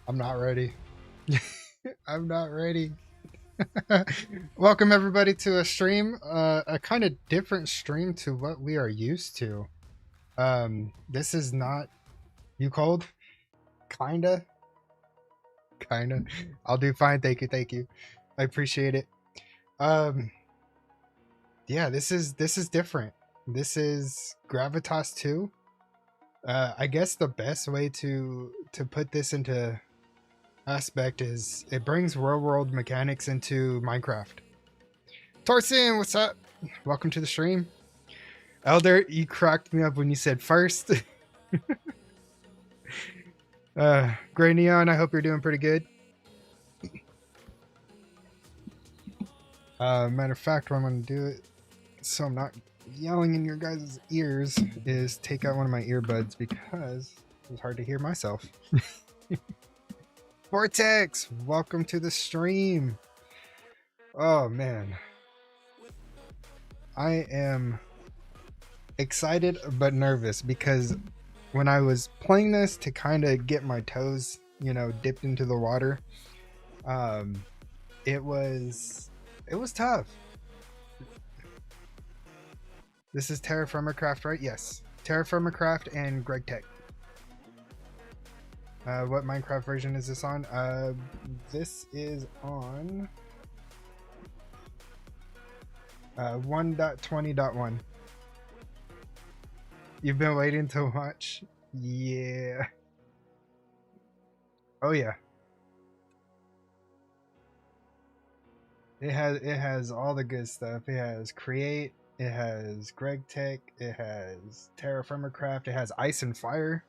I'm not ready. I'm not ready. Welcome everybody to a stream, a kind of different stream to what we are used to. This is not you cold, kinda, kinda. I'll do fine. Thank you, thank you. I appreciate it. Um, yeah, this is different. This is Gravitas 2. I guess the best way to put this into aspect is it brings real world mechanics into Minecraft. Torsin, what's up? Welcome to the stream. Elder, you cracked me up when you said first. Gray Neon, I hope you're doing pretty good. Matter of fact, what I'm gonna do it so I'm not yelling in your guys' ears is take out one of my earbuds because it was hard to hear myself. Vortex, welcome to the stream. Oh man, I am excited but nervous because when I was playing this to kind of get my toes, dipped into the water, it was tough. This is Terraformercraft, right? Yes, Terraformercraft and Greg Tech. What Minecraft version is this on? This is on 1.20.1. You've been waiting to watch? Yeah. Oh yeah. It has all the good stuff. It has Create, it has Greg Tech, it has Terraformercraft, it has Ice and Fire.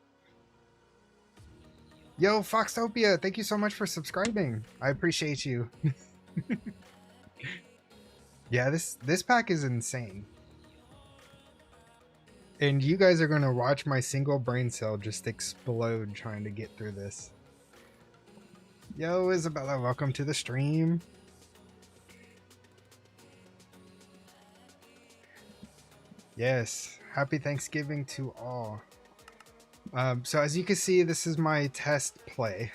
Yo, Foxtopia, thank you so much for subscribing. I appreciate you. Yeah, this pack is insane. And you guys are gonna watch my single brain cell just explode trying to get through this. Yo, Isabella, welcome to the stream. Yes, happy Thanksgiving to all. So as you can see, this is my test play.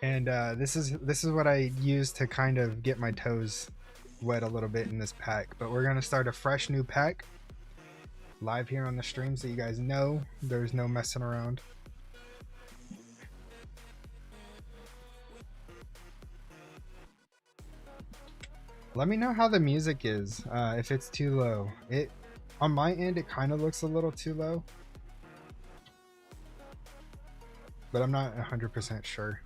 And this is what I use to kind of get my toes wet a little bit in this pack. But we're gonna start a fresh new pack live here on the stream so you guys know there's no messing around. Let me know how the music is, if it's too low. On my end, it kind of looks a little too low, but I'm not 100% sure.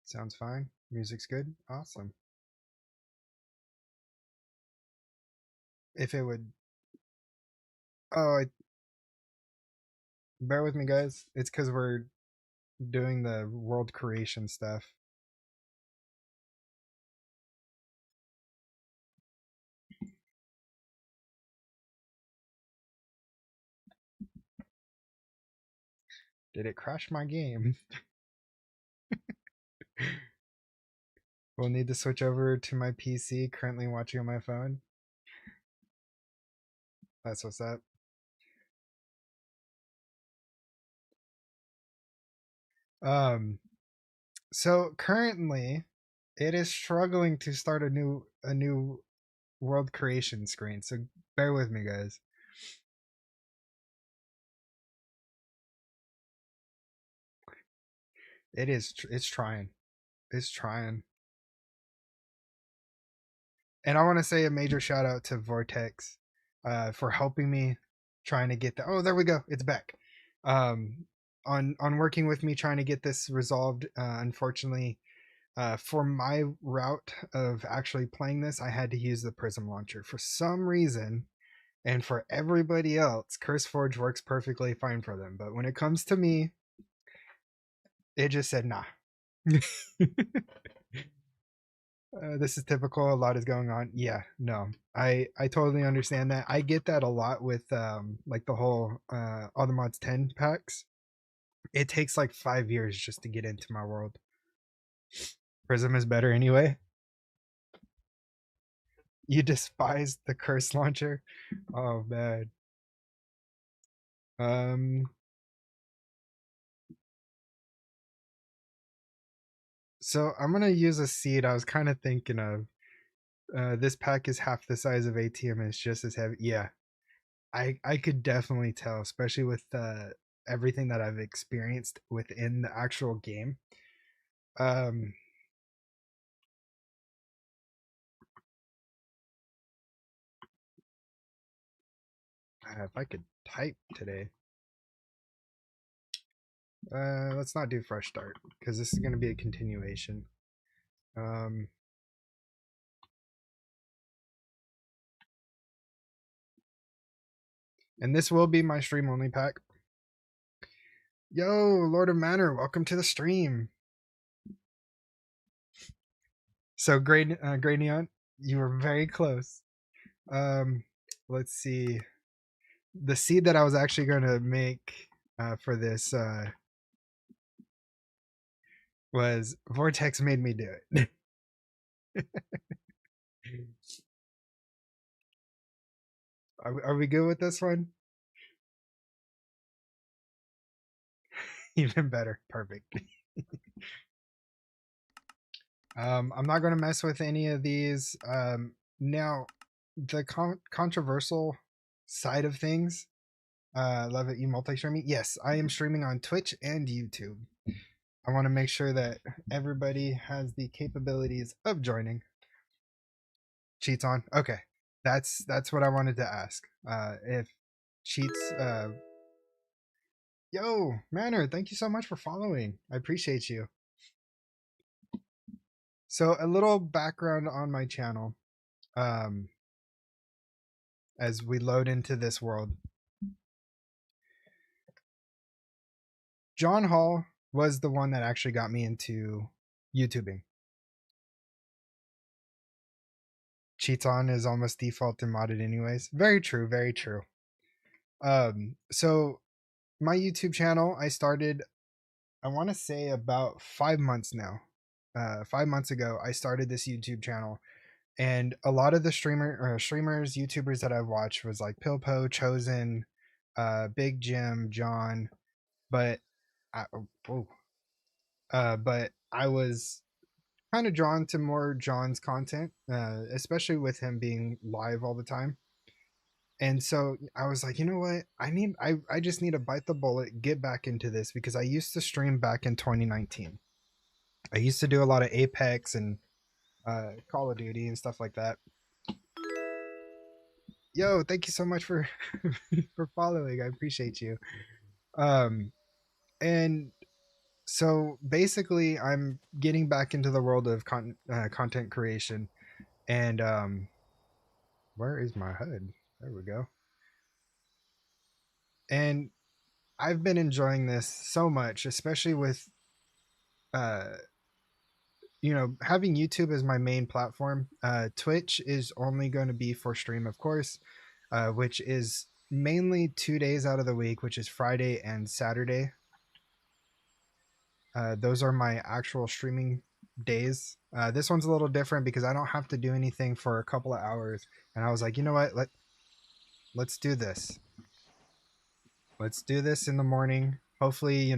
Sounds fine. Music's good. Awesome. If it would... Oh, bear with me, guys. It's because we're doing the world creation stuff. Did it crash my game? We'll need to switch over to my PC, currently watching on my phone. That's what's up. So currently it is struggling to start a new world creation screen. So bear with me, guys. It's trying. It's trying. And I want to say a major shout out to Vortex for helping me trying to get oh, there we go. It's back. On working with me trying to get this resolved. Unfortunately, for my route of actually playing this, I had to use the Prism launcher for some reason. And for everybody else, CurseForge works perfectly fine for them. But when it comes to me, it just said nah. This is typical. A lot is going on. Yeah, no, I totally understand that. I get that a lot with like the whole all the mods 10 packs. It takes like 5 years just to get into my world. Prism is better anyway. You despise the curse launcher? Oh man. Um so I'm gonna use a seed I was kind of thinking of. This pack is half the size of ATM and it's just as heavy. Yeah, I could definitely tell, especially with everything that I've experienced within the actual game. Um, if I could type today, let's not do fresh start because this is going to be a continuation. Um, and this will be my stream only pack. Yo, Lord of Manor, welcome to the stream. So great, Great Neon, you were very close. Um, let's see. The seed that I was actually going to make for this was Vortex made me do it. Are we good with this one? Even better. Perfect. I'm not going to mess with any of these. Now, the controversial side of things. Love it. You multi-streaming? Yes, I am streaming on Twitch and YouTube. I want to make sure that everybody has the capabilities of joining. Cheats on? Okay. That's what I wanted to ask. If cheats yo, Manor, thank you so much for following. I appreciate you. So a little background on my channel. Um as we load into this world. John Hall was the one that actually got me into YouTubing. Cheats on is almost default and modded anyways. Very true, very true. So my YouTube channel, I started, I want to say about 5 months now. 5 months ago, I started this YouTube channel, and a lot of the streamers, YouTubers that I've watched was like Pilpo, Chosen, Big Jim, John, but I, oh, but I was kind of drawn to more John's content, especially with him being live all the time. And so I was like, you know what? I just need to bite the bullet, get back into this because I used to stream back in 2019. I used to do a lot of Apex and Call of Duty and stuff like that. Yo, thank you so much for for following. I appreciate you. Um, and so basically, I'm getting back into the world of content creation. And where is my HUD? There we go. And I've been enjoying this so much, especially with uh having YouTube as my main platform. Twitch is only going to be for stream, of course, which is mainly 2 days out of the week, which is Friday and Saturday. Those are my actual streaming days. This one's a little different because I don't have to do anything for a couple of hours. And I was like, you know what? Let's do this. Let's do this in the morning. Hopefully,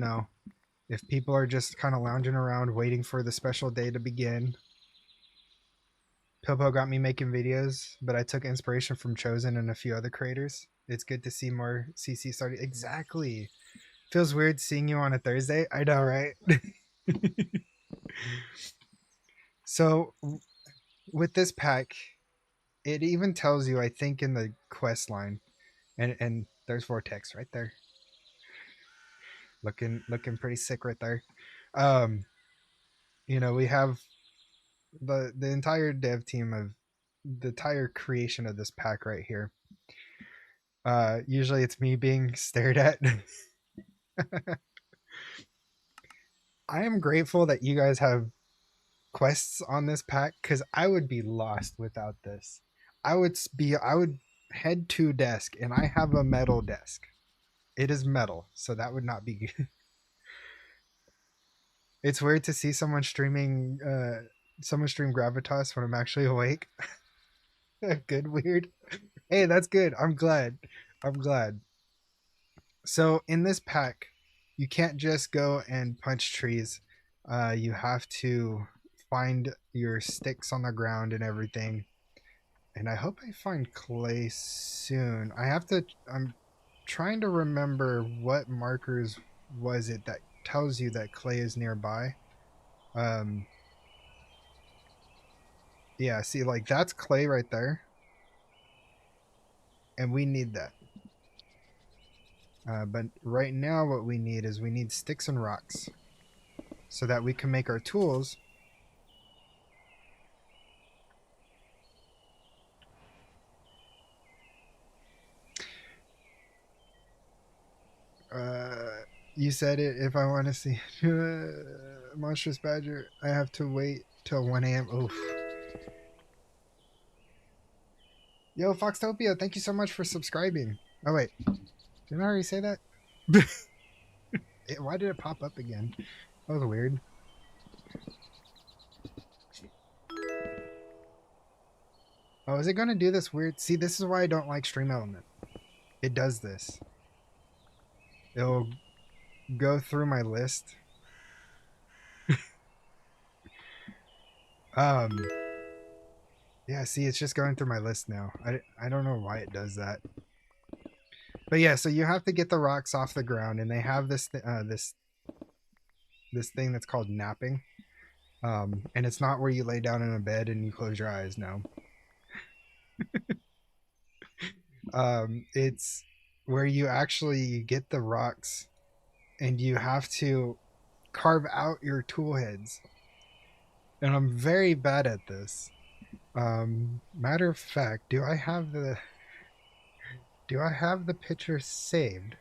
if people are just kind of lounging around waiting for the special day to begin. Popo got me making videos, but I took inspiration from Chosen and a few other creators. It's good to see more CC starting. Exactly. Feels weird seeing you on a Thursday. I know, right? So with this pack, it even tells you, I think, in the quest line, and there's Vortex right there, looking pretty sick right there. We have the entire dev team of the entire creation of this pack right here. Usually it's me being stared at. I am grateful that you guys have quests on this pack because I would be lost without this. I would head to desk and I have a metal desk. It is metal, so that would not be good. It's weird to see someone stream Gravitas when I'm actually awake. Good, weird. Hey, that's good. I'm glad. I'm glad. So in this pack, you can't just go and punch trees. You have to find your sticks on the ground and everything. And I hope I find clay soon. I'm trying to remember what markers was it that tells you that clay is nearby. Um, yeah, see, like that's clay right there. And we need that. But right now what we need is we need sticks and rocks so that we can make our tools. You said it. If I want to see monstrous badger, I have to wait till 1 a.m. Oof. Yo, Foxtopia, thank you so much for subscribing. Oh wait, didn't I already say that? Why did it pop up again? That was weird. Oh, is it gonna do this weird? See, this is why I don't like Stream Element. It does this. It'll go through my list. um Yeah, see, it's just going through my list now. I don't know why it does that. But yeah, so you have to get the rocks off the ground, and they have this this thing that's called napping. And it's not where you lay down in a bed and you close your eyes. No. It's where you actually get the rocks, and you have to carve out your tool heads. And I'm very bad at this. Matter of fact, do I have the picture saved?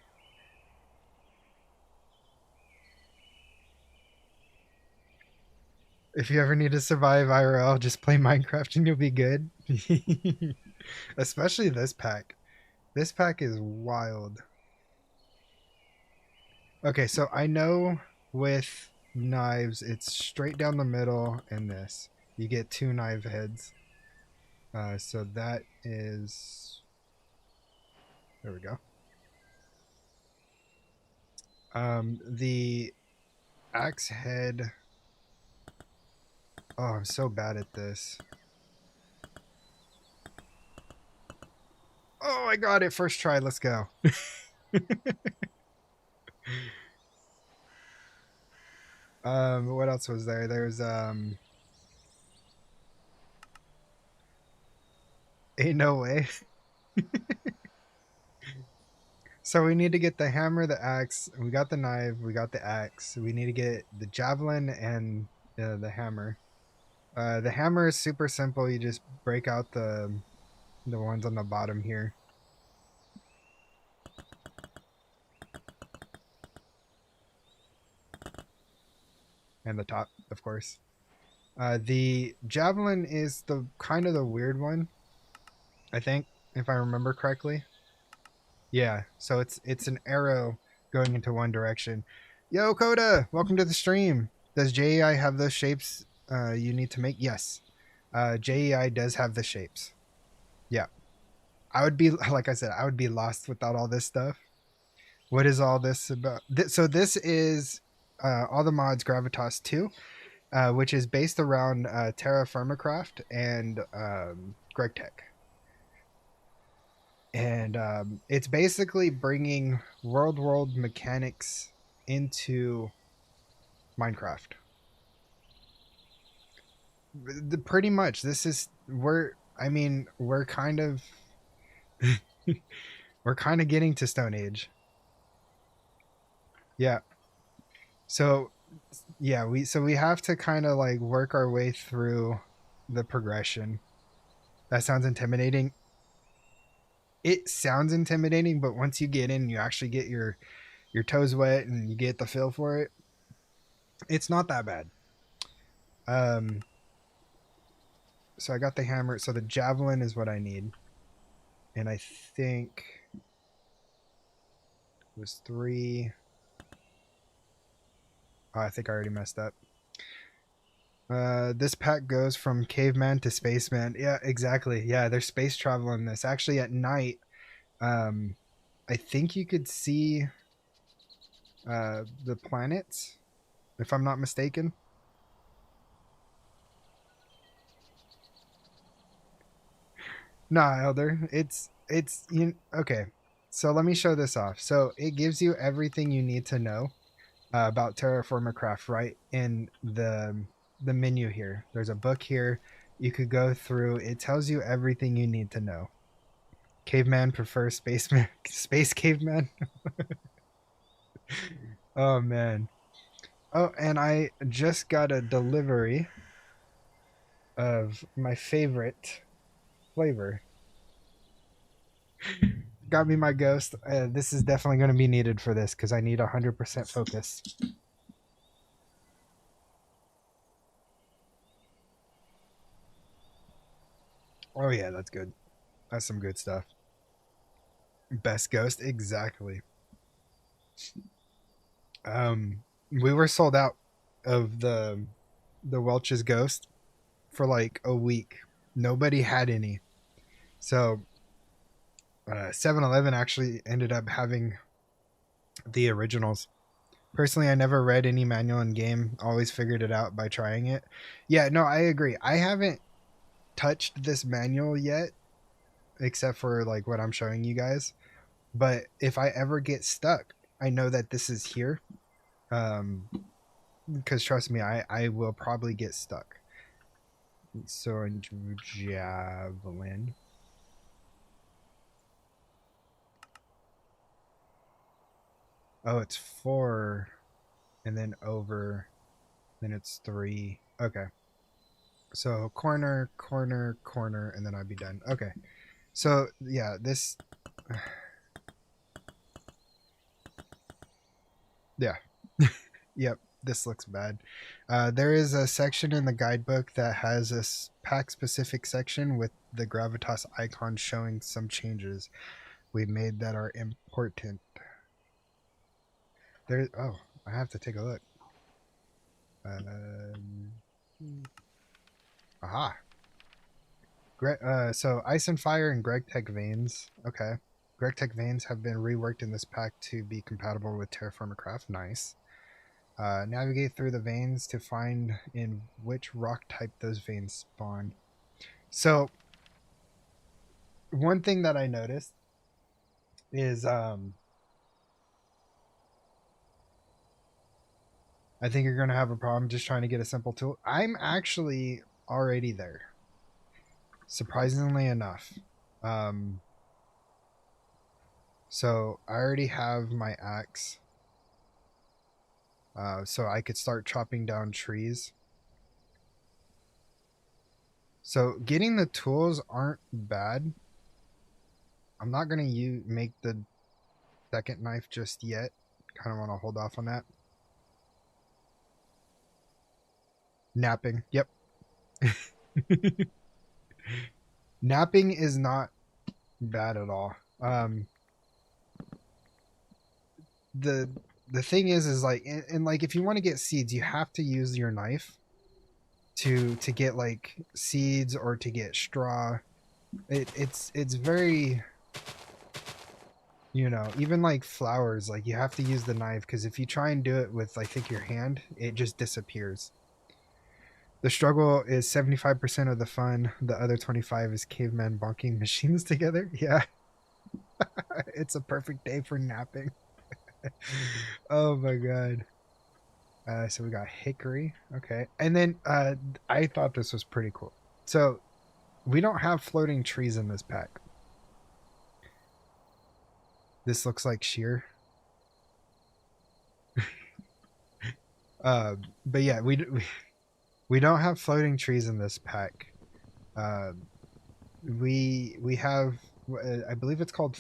If you ever need to survive IRL, just play Minecraft and you'll be good. Especially this pack. This pack is wild. Okay, so I know with knives, it's straight down the middle and this. You get 2 knife heads. So that is... There we go. The axe head... Oh, I'm so bad at this. Oh, I got it. First try. Let's go. What else was there? There's, ain't no way. So we need to get the hammer, the axe. We got the knife. We got the axe. We need to get the javelin and the hammer. The hammer is super simple. You just break out the ones on the bottom here. And the top, of course. The javelin is the kind of the weird one, I think, if I remember correctly. Yeah, so it's an arrow going into one direction. Yo, Coda, welcome to the stream. Does JEI have those shapes you need to make? Yes. JEI does have the shapes. Yeah. I would be, like I said, I would be lost without all this stuff. What is all this about? So this is all the mods Gravitas 2, which is based around Terra Firmacraft and GregTech. And it's basically bringing world mechanics into Minecraft. Pretty much, this is we're kind of we're kind of getting to Stone Age. Yeah. So yeah, we have to kind of like work our way through the progression. That sounds intimidating. It sounds intimidating, but once you get in, you actually get your toes wet and you get the feel for it. It's not that bad. So I got the hammer. So the javelin is what I need, and I think it was 3. Oh, I think I already messed up. This pack goes from caveman to spaceman. Yeah, exactly. Yeah, there's space travel in this. Actually, at night, um, I think you could see the planets, if I'm not mistaken. Nah, Elder. It's you okay. So let me show this off. So it gives you everything you need to know about Terraformacraft right in the menu here. There's a book here. You could go through. It tells you everything you need to know. Caveman prefers spaceman, space caveman. Oh man. Oh, and I just got a delivery of my favorite flavor. Got me my ghost. This is definitely going to be needed for this because I need 100% focus. Oh yeah, that's good. That's some good stuff. Best ghost, exactly. We were sold out of the Welch's ghost for like a week. Nobody had any. So 7-Eleven actually ended up having the originals. Personally, I never read any manual in game. Always figured it out by trying it. Yeah, no, I agree. I haven't touched this manual yet, except for like what I'm showing you guys. But if I ever get stuck, I know that this is here. Because trust me, I will probably get stuck. So javelin. Oh, it's 4, and then over, then it's 3. Okay. So corner, corner, corner, and then I'd be done. Okay. So yeah, this. Yeah. Yep. This looks bad. There is a section in the guidebook that has a pack specific section with the Gravitas icon showing some changes we made that are important. There. Oh, I have to take a look. Aha. So Ice and Fire and GregTech Veins. Okay. GregTech Veins have been reworked in this pack to be compatible with Terraformacraft. Nice. Navigate through the veins to find in which rock type those veins spawn. So one thing that I noticed is I think you're gonna have a problem just trying to get a simple tool. I'm actually already there. Surprisingly enough. Um so I already have my axe. So I could start chopping down trees. So getting the tools aren't bad. I'm not gonna make the second knife just yet. Kind of want to hold off on that. Napping. Yep. Napping is not bad at all. The the thing is like and like if you want to get seeds, you have to use your knife to get like seeds or to get straw. It's very, you know, even like flowers, like you have to use the knife because if you try and do it with I think your hand, it just disappears. The struggle is 75% of the fun. The other 25 is cavemen bonking machines together. Yeah, it's a perfect day for napping. Oh my god. So we got hickory. Okay. And then I thought this was pretty cool. So we don't have floating trees in this pack. This looks like sheer. But yeah, we don't have floating trees in this pack. Uh, we have I believe it's called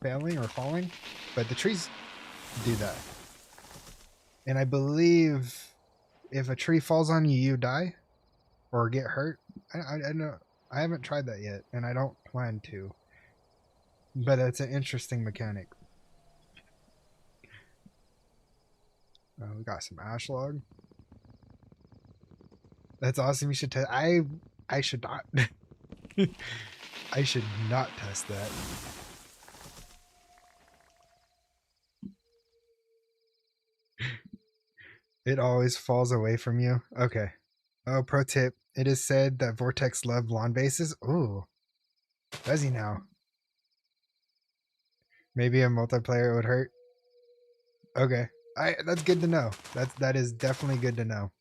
failing or falling, but the trees do that. And I believe if a tree falls on you, you die or get hurt. I know I haven't tried that yet, and I don't plan to. But it's an interesting mechanic. We got some ash log. That's awesome. You should test. I should not. I should not test that. It always falls away from you. Okay. Oh, pro tip. It is said that Vortex loved lawn bases. Ooh. Does he now? Maybe a multiplayer would hurt. Okay. That's good to know. That is definitely good to know.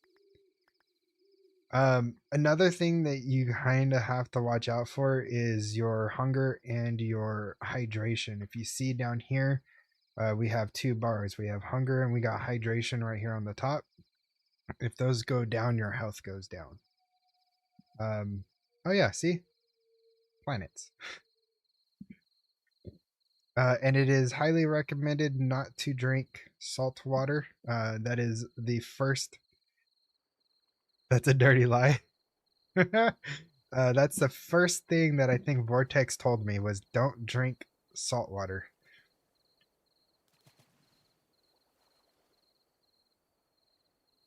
Another thing that you kind of have to watch out for is your hunger and your hydration. If you see down here, we have two bars. We have hunger and we got hydration right here on the top. If those go down, your health goes down. Oh yeah, see? Planets. And it is highly recommended not to drink salt water. That is the first. That's a dirty lie. That's the first thing that I think Vortex told me was don't drink salt water.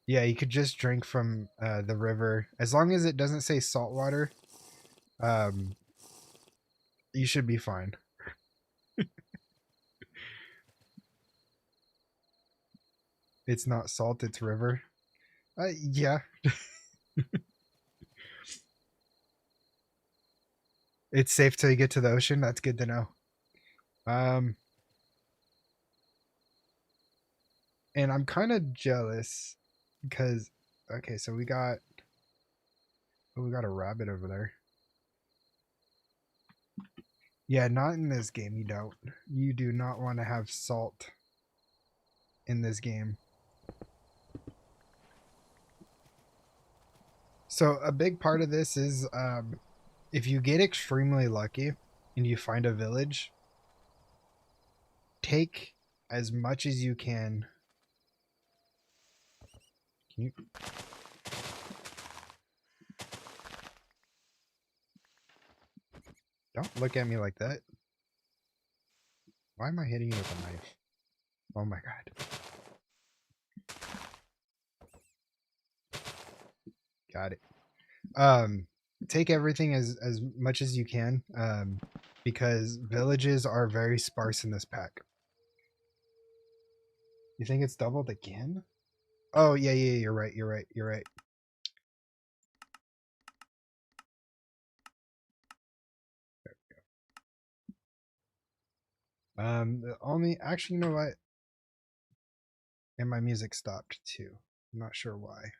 Yeah, you could just drink from the river. As long as it doesn't say salt water, you should be fine. It's not salt, it's river. Yeah. It's safe till you get to the ocean. That's good to know. And I'm kind of jealous because, okay, so we got a rabbit over there. Yeah, not in this game. You don't. You do not want to have salt in this game. So a big part of this is if you get extremely lucky and you find a village, take as much as you can. Can you? Don't look at me like that. Why am I hitting you with a knife? Oh my god. Got it. Take everything as much as you can, because villages are very sparse in this pack. You think it's doubled again? Oh yeah, you're right. The only actually, you know what? And my music stopped too. I'm not sure why.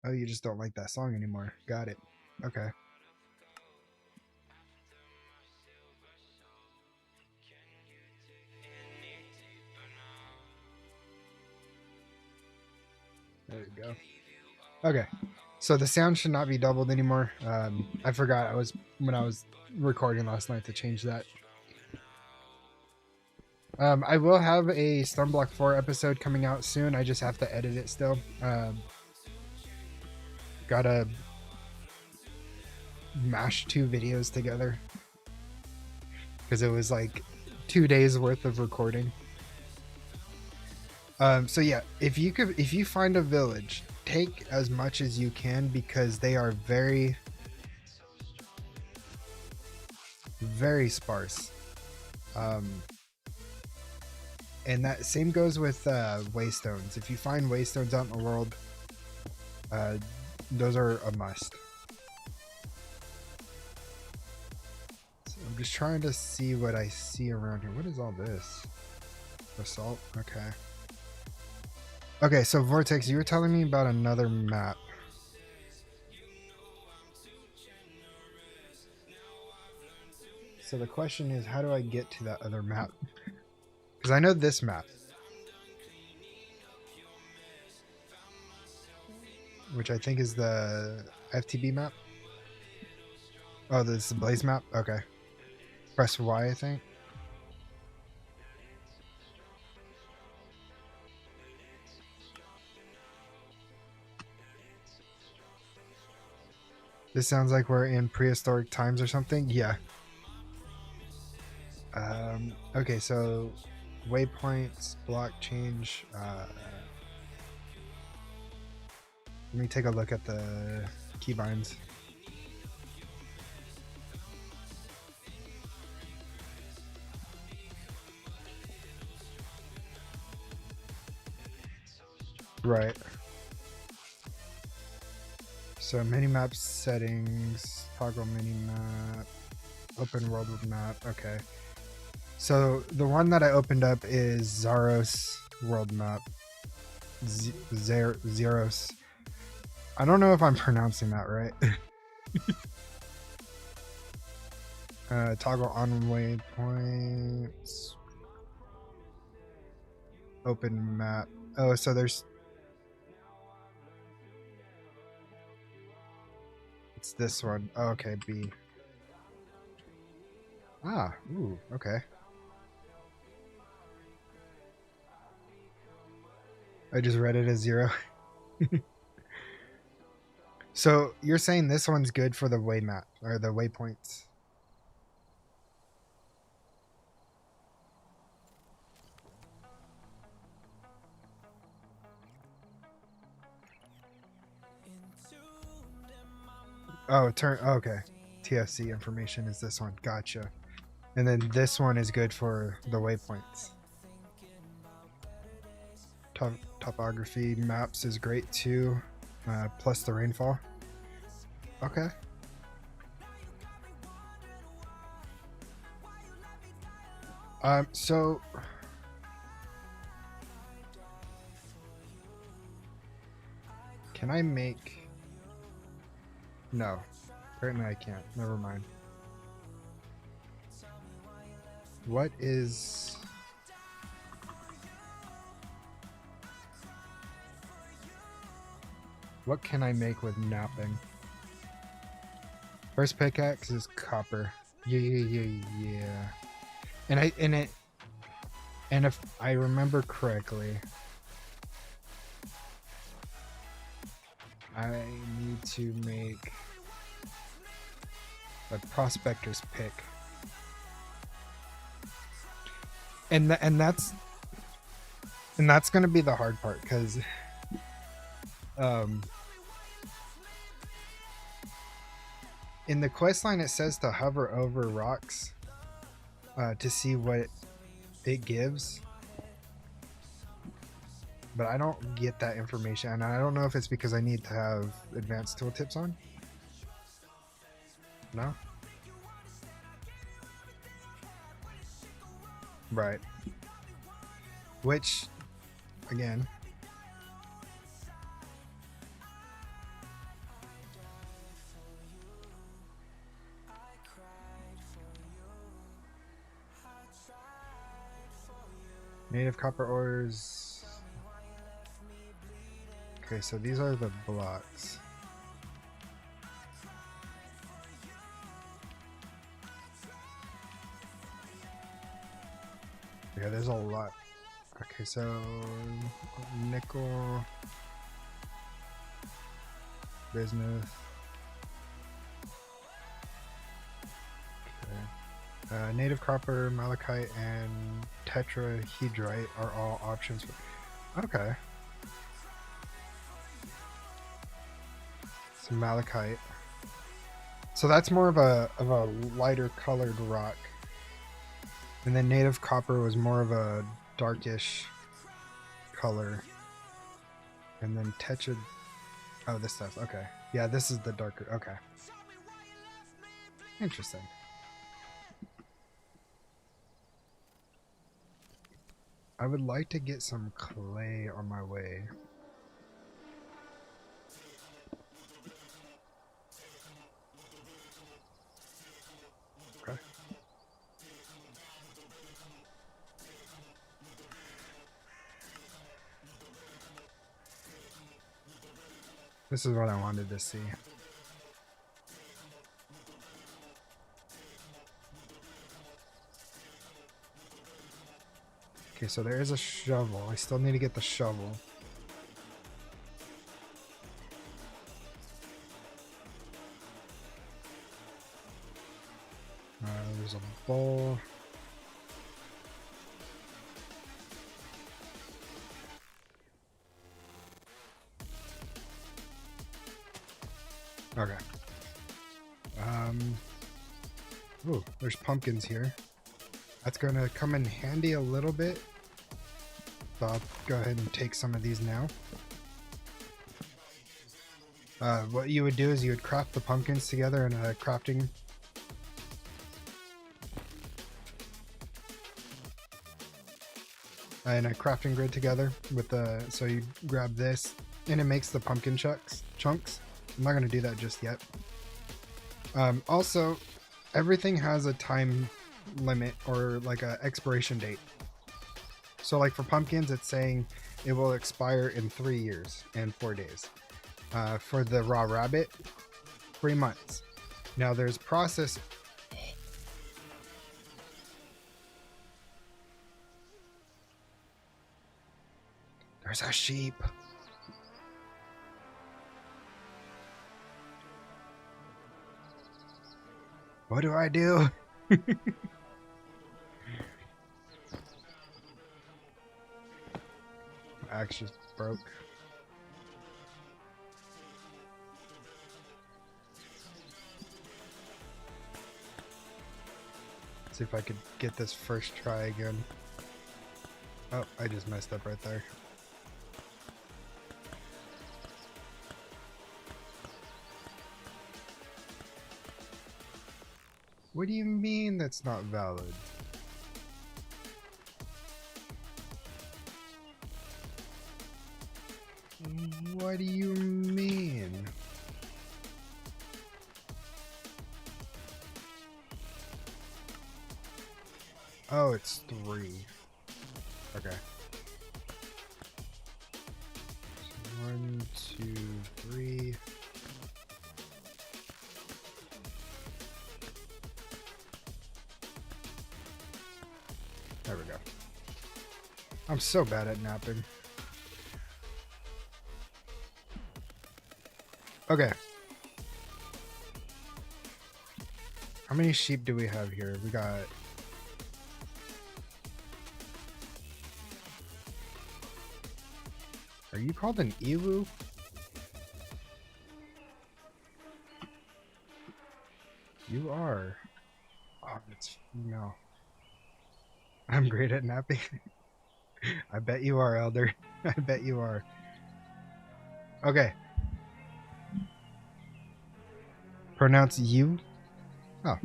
Oh, you just don't like that song anymore. Got it. Okay. There we go. Okay. So the sound should not be doubled anymore. I forgot when I was recording last night to change that. I will have a Stormblock 4 episode coming out soon. I just have to edit it still. Gotta mash 2 videos together because it was like 2 days worth of recording. So yeah, if you find a village, take as much as you can because they are very, very sparse. And that same goes with waystones. If you find waystones out in the world, those are a must. So I'm just trying to see what I see around here. What is all this? Basalt? Okay. Okay, so Vortex, you were telling me about another map. So the question is, how do I get to that other map? Because I know this map, which I think is the FTB map. Oh, this is the Blaze map? Okay. Press Y, I think. This sounds like we're in prehistoric times or something. Yeah. Okay, so waypoints, block change. Let me take a look at the keybinds. Right. So minimap settings, toggle minimap, open world map. Okay. So the one that I opened up is Zaros world map. Zaros. I don't know if I'm pronouncing that right. Toggle on waypoints. Open map. Oh, so there's... It's this one. Oh, okay, B. Ah, ooh, okay. I just read it as 0. So you're saying this one's good for the way map or the waypoints? Oh, turn. Oh, okay. TFC information is this one. Gotcha. And then this one is good for the waypoints. Topography maps is great too. Plus the rainfall. Okay. So can I make... No, apparently I can't. Never mind. What is... What can I make with napping? First pickaxe is copper. Yeah. And if I remember correctly, I need to make a prospector's pick. And that's going to be the hard part, because in the quest line it says to hover over rocks to see what it gives, but I don't get that information, and I don't know if it's because I need to have advanced tooltips on. No? Right. Which, again, native copper ores. Okay, so these are the blocks. Yeah, there's a lot. Okay, so nickel, bismuth. Okay. Native copper, malachite, and tetrahedrite are all options. Okay. So malachite. So that's more of a lighter colored rock. And then native copper was more of a darkish color. And then tetra... Oh, this stuff. Okay. Yeah, this is the darker... Okay. Interesting. I would like to get some clay on my way. Okay. This is what I wanted to see. Okay, so there is a shovel. I still need to get the shovel. There's a bowl. Okay. Ooh, there's pumpkins here. That's gonna come in handy a little bit. So I'll go ahead and take some of these now. What you would do is you would craft the pumpkins together in a crafting grid together with the, so you grab this and it makes the pumpkin chunks. I'm not gonna do that just yet. Also, everything has a time limit or like a expiration date. So like for pumpkins, it's saying it will expire in 3 years and 4 days. For the raw rabbit, 3 months. Now there's process. There's a sheep. What do I do? Axe just broke. See if I could get this first try again. Oh, I just messed up right there. What do you mean that's not valid? What do you mean? Oh, it's 3. Okay. So 1, 2, 3. There we go. I'm so bad at napping. Okay. How many sheep do we have here? We got... Are you called an ewu? You are. Oh, it's female. I'm great at napping. I bet you are, Elder. I bet you are. Okay. Pronounce you? Oh.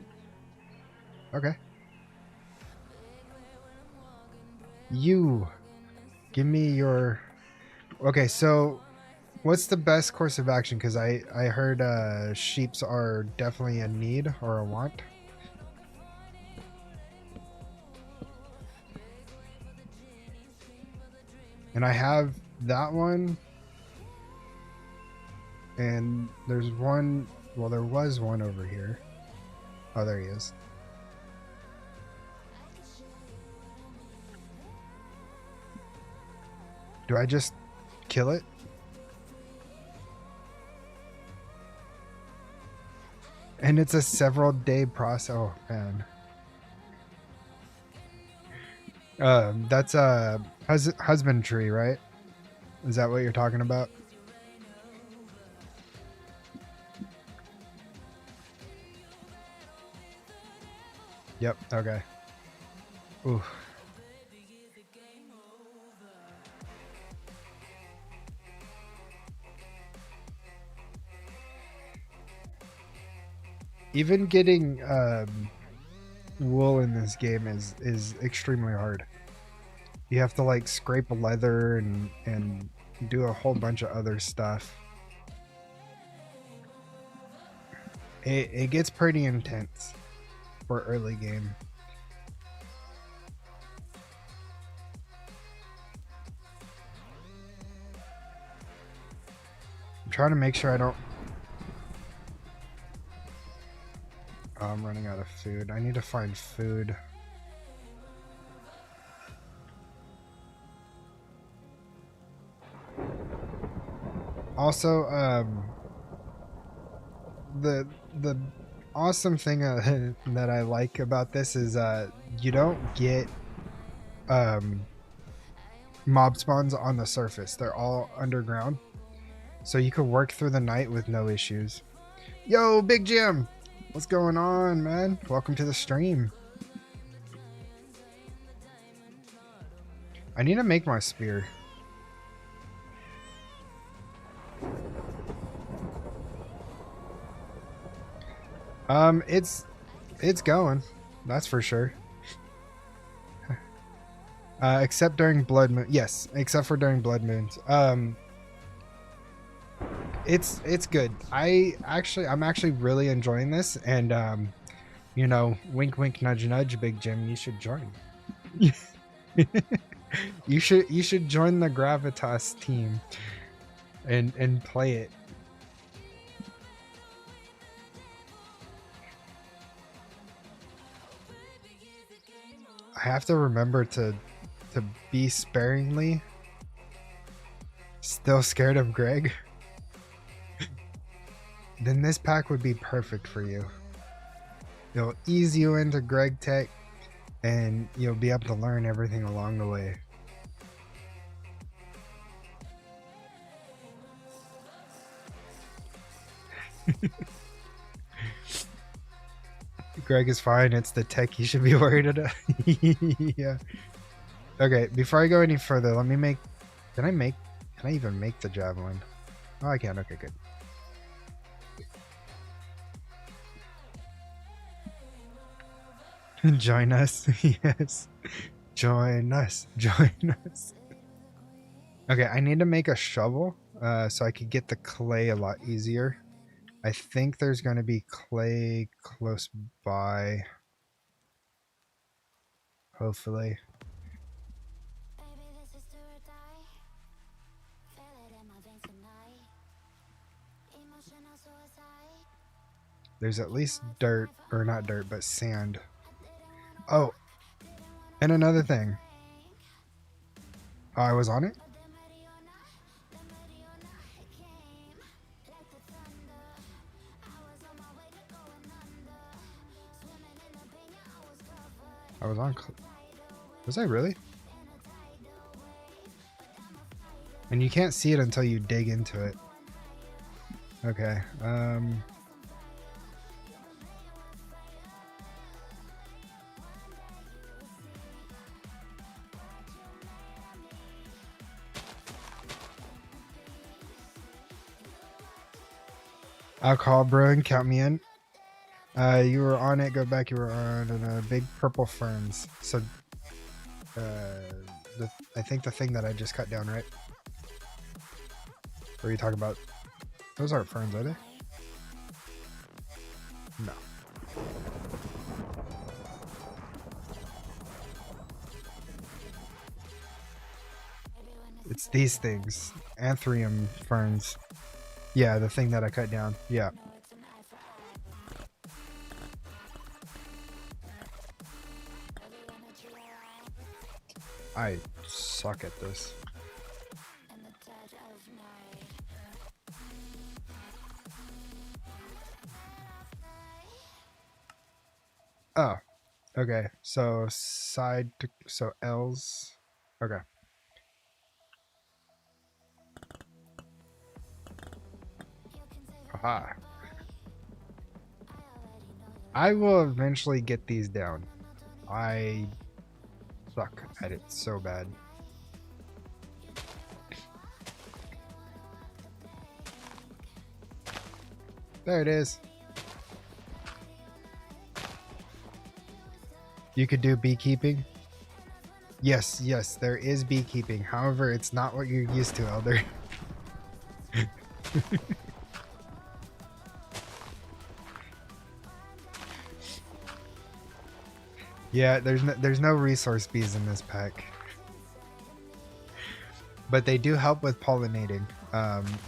Okay. You. Give me your... Okay, so what's the best course of action? Because I heard sheeps are definitely a need or a want. And I have that one. And there's one... Well, there was one over here. Oh, there he is. Do I just kill it? And it's a several day process. Oh, man. That's husbandry, right? Is that what you're talking about? Yep, okay. Ooh. Even getting wool in this game is extremely hard. You have to like scrape leather and do a whole bunch of other stuff. It gets pretty intense for early game. I'm trying to make sure I don't... Oh, I'm running out of food. I need to find food. Also, the awesome thing that I like about this is you don't get um, mob spawns on the surface. They're all underground. So you could work through the night with no issues. Yo, Big Jim! What's going on, man? Welcome to the stream. I need to make my spear. It's going. That's for sure. Except during blood moon. Yes, except for during blood moons. It's good. I'm actually really enjoying this, and you know, wink wink nudge nudge, Big Jim, you should join. you should join the Gravitas team and play it. I have to remember to be sparingly. Still scared of Greg? Then this pack would be perfect for you. It'll ease you into Greg Tech, and you'll be able to learn everything along the way. Greg is fine. It's the tech you should be worried about. Yeah. Okay, before I go any further, let me make... Can I even make the javelin? Oh, I can. Okay, good. Join us. Yes. Join us. Join us. Okay, I need to make a shovel so I could get the clay a lot easier. I think there's going to be clay close by. Hopefully. There's at least dirt, or not dirt, but sand. Oh, and another thing. Oh, I was on it? I was on. Was I really? And you can't see it until you dig into it. Okay. Alcohol brewing, count me in. You were on it, go back, you were on big purple ferns. So, I think the thing that I just cut down, right? What are you talking about? Those aren't ferns, are they? No. It's these things. Anthurium ferns. Yeah, the thing that I cut down. Yeah. I suck at this. Oh, okay. So so L's. Okay. Aha. I will eventually get these down. I suck at it so bad. There it is. You could do beekeeping. Yes, yes, there is beekeeping. However, it's not what you're used to, Elder. Yeah, there's no resource bees in this pack. But they do help with pollinating.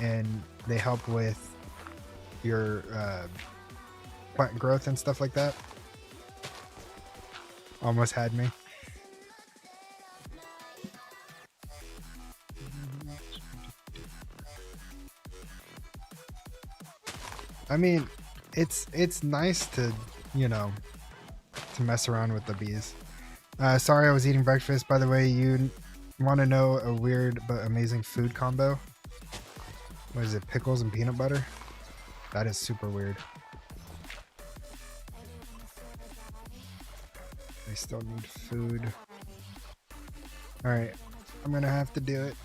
And they help with your plant growth and stuff like that. Almost had me. I mean, it's nice to, you know, to mess around with the bees. Sorry, I was eating breakfast. By the way, you want to know a weird but amazing food combo? What is it? Pickles and peanut butter? That is super weird. I still need food. Alright, I'm gonna have to do it.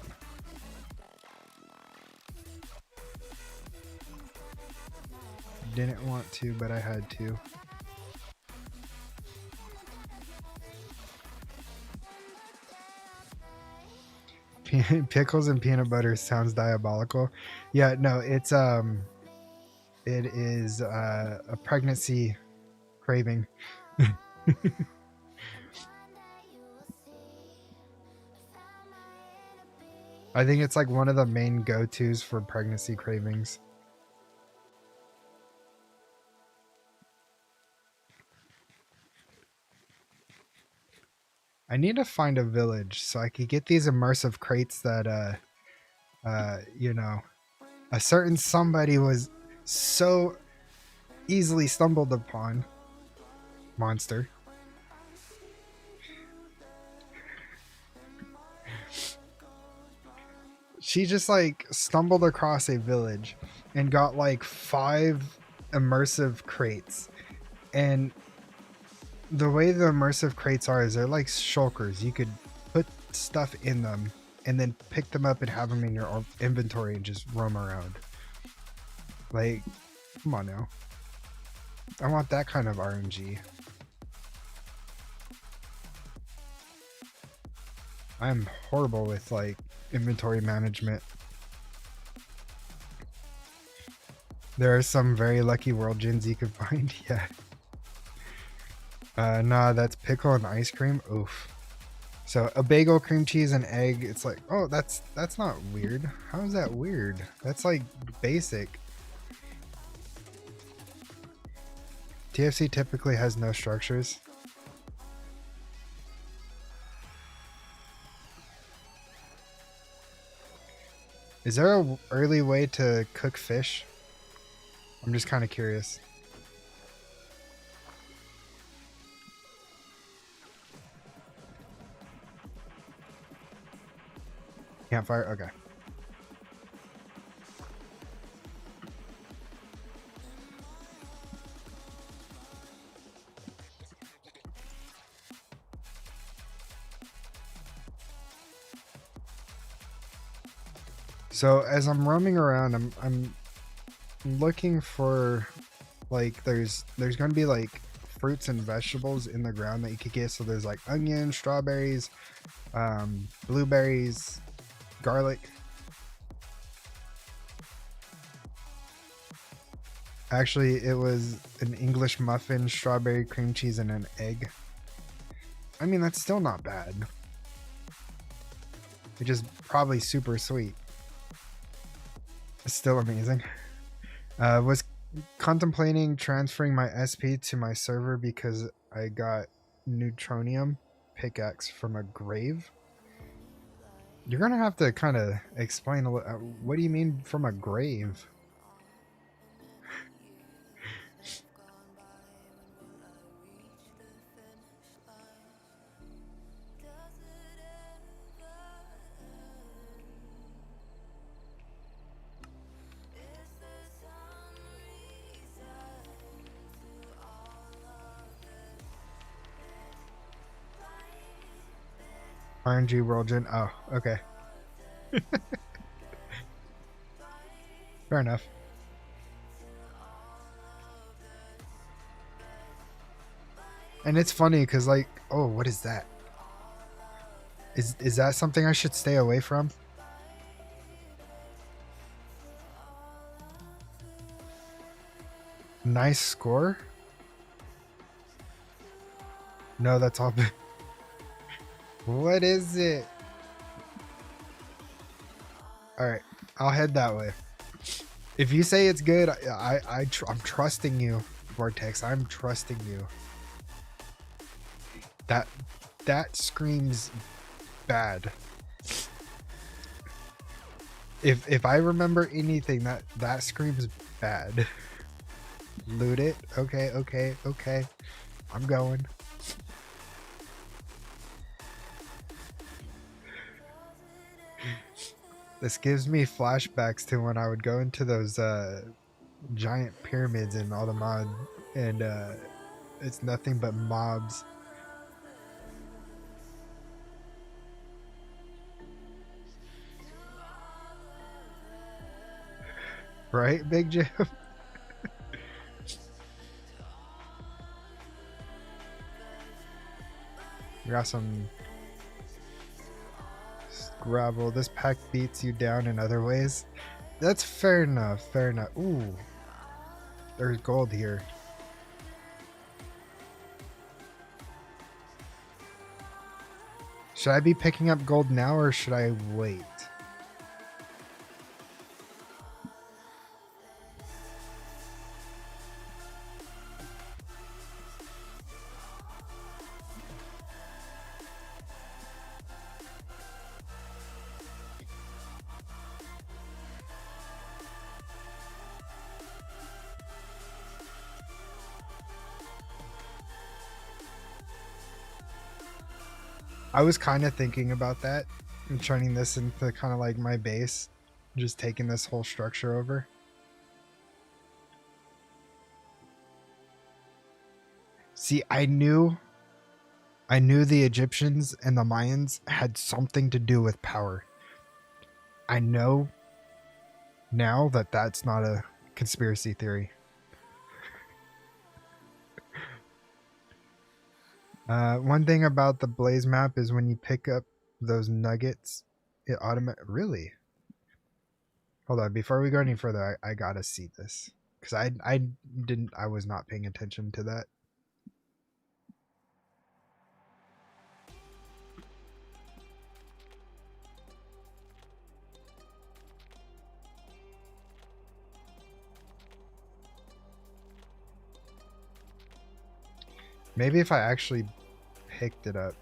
Didn't want to, but I had to. Pickles and peanut butter sounds diabolical. Yeah, no, it is a pregnancy craving. I think it's like one of the main go-tos for pregnancy cravings. I need to find a village so I could get these immersive crates that you know, a certain somebody was so easily stumbled upon. Monster. She just like stumbled across a village and got like 5 immersive crates. And the way the immersive crates are is they're like shulkers. You could put stuff in them and then pick them up and have them in your inventory and just roam around. Like, come on now. I want that kind of RNG. I'm horrible with like inventory management. There are some very lucky world gens you could find. Yeah. Nah, that's pickle and ice cream. Oof. So a bagel, cream cheese, and egg. It's like, oh, that's not weird. How is that weird? That's like basic. TFC typically has no structures. Is there a early way to cook fish? I'm just kind of curious. Campfire? Okay. So as I'm roaming around, I'm looking for like there's going to be like fruits and vegetables in the ground that you could get. So there's like onions, strawberries, blueberries, garlic. Actually, it was an English muffin, strawberry cream cheese, and an egg. I mean, that's still not bad. It's just probably super sweet. It's still amazing. Was contemplating transferring my SP to my server because I got neutronium pickaxe from a grave. You're gonna have to kind of explain a little. What do you mean from a grave? RNG World Gen. Oh, okay. Fair enough. And it's funny because, like, oh, what is that? Is that something I should stay away from? Nice score? No, that's all. What is it? Alright, I'll head that way. If you say it's good, I'm trusting you, Vortex. I'm trusting you. That screams bad. If I remember anything, that screams bad. Loot it. Okay, okay, okay. I'm going. This gives me flashbacks to when I would go into those giant pyramids in all the mod, and it's nothing but mobs. Right, Big Jim? We got some gravel. This pack beats you down in other ways. That's fair enough, fair enough. Ooh, there's gold here. Should I be picking up gold now or should I wait? I was kind of thinking about that and turning this into kind of like my base, just taking this whole structure over. See, I knew the Egyptians and the Mayans had something to do with power. I know now that that's not a conspiracy theory. One thing about the Blaze map is when you pick up those nuggets, it really? Hold on, before we go any further, I gotta see this. Because I was not paying attention to that. Maybe if I actually picked it up.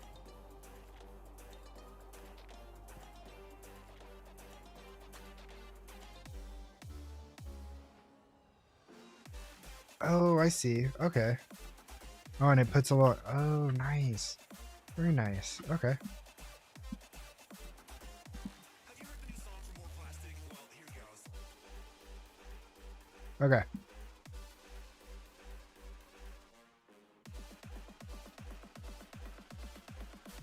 Oh, I see. Okay. Oh, and it puts a lot. Oh, nice. Very nice. Okay. Okay.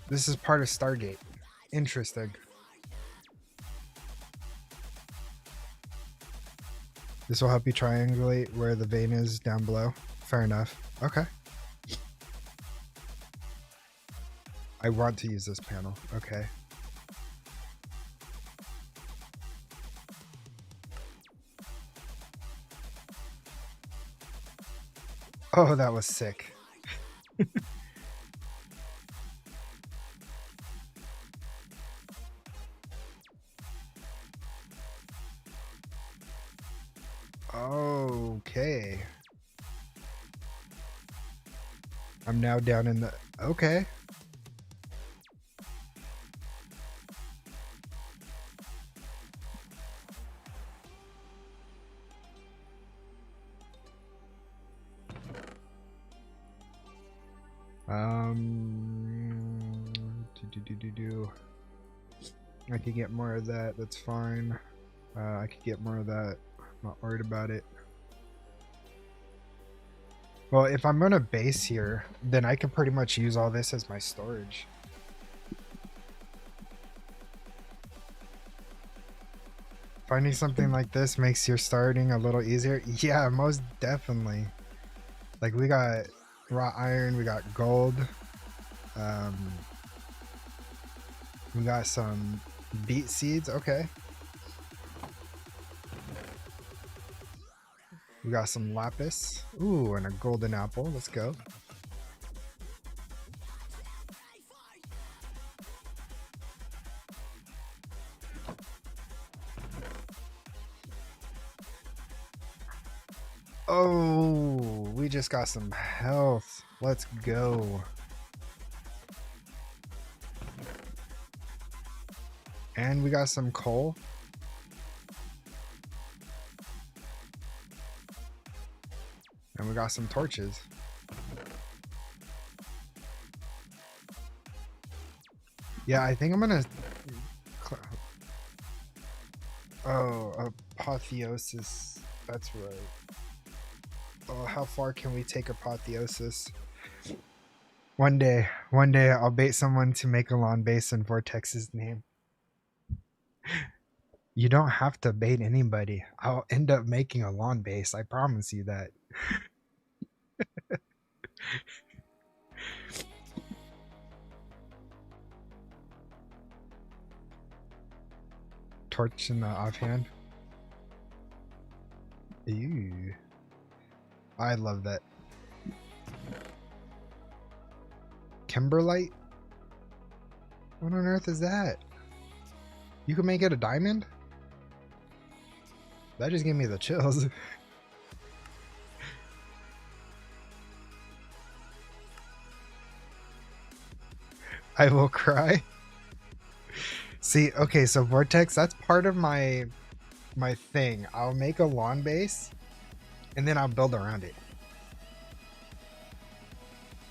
This is part of Stargate. Interesting. This will help you triangulate where the vein is down below. Fair enough. Okay. I want to use this panel. Okay. Oh, that was sick. Okay. I'm now down in the... Okay. I could get more of that. That's fine. I could get more of that. Not worried about it. Well, if I'm gonna base here, then I can pretty much use all this as my storage. Finding something like this makes your starting a little easier. Yeah, most definitely. Like, we got raw iron, we got gold. We got some beet seeds. Okay. We got some lapis. Ooh, and a golden apple. Let's go. Oh, we just got some health. Let's go. And we got some coal. got some torches. Yeah, I think I'm gonna... Oh, apotheosis. That's right. Oh, how far can we take apotheosis? One day I'll bait someone to make a lawn base in Vortex's name. You don't have to bait anybody. I'll end up making a lawn base. I promise you that. Torch in the offhand. Ew. I love that. Kimberlite? What on earth is that? You can make it a diamond? That just gave me the chills. I will cry. See, okay, so Vortex, that's part of my thing. I'll make a lawn base and then I'll build around it.